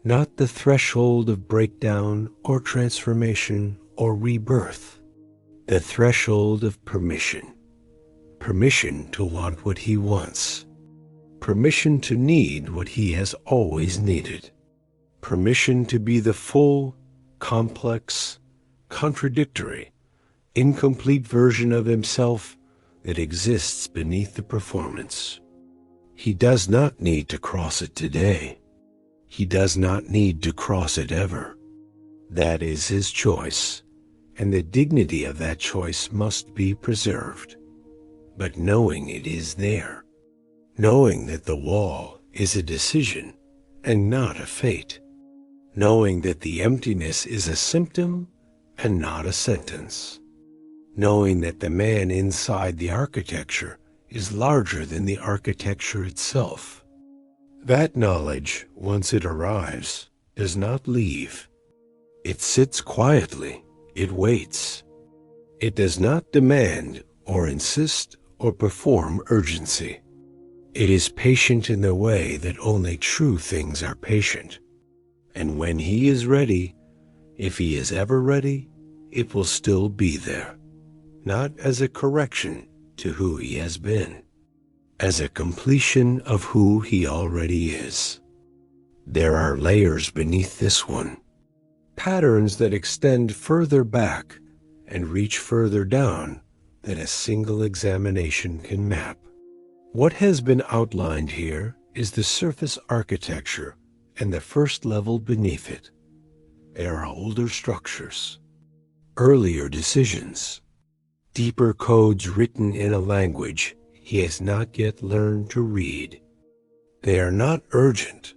Not the threshold of breakdown or transformation or rebirth, the threshold of permission. Permission to want what he wants. Permission to need what he has always needed. Permission to be the full, complex, contradictory, incomplete version of himself that exists beneath the performance. He does not need to cross it today. He does not need to cross it ever. That is his choice, and the dignity of that choice must be preserved. But knowing it is there, knowing that the wall is a decision and not a fate, knowing that the emptiness is a symptom and not a sentence, knowing that the man inside the architecture is larger than the architecture itself. That knowledge, once it arrives, does not leave. It sits quietly, it waits. It does not demand or insist or perform urgency. It is patient in the way that only true things are patient. And when he is ready, if he is ever ready, it will still be there, not as a correction to who he has been, as a completion of who he already is. There are layers beneath this one, patterns that extend further back and reach further down than a single examination can map. What has been outlined here is the surface architecture and the first level beneath it. There are older structures, earlier decisions, deeper codes written in a language he has not yet learned to read. They are not urgent.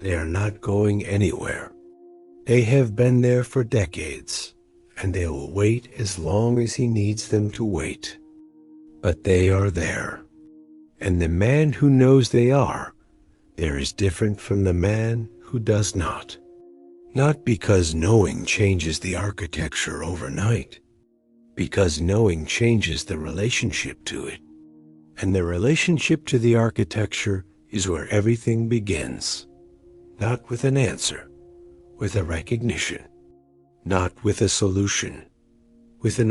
They are not going anywhere. They have been there for decades, and they will wait as long as he needs them to wait. But they are there. And the man who knows they are there is different from the man who does not. Not because knowing changes the architecture overnight, because knowing changes the relationship to it. And the relationship to the architecture is where everything begins, not with an answer, with a recognition, not with a solution, with an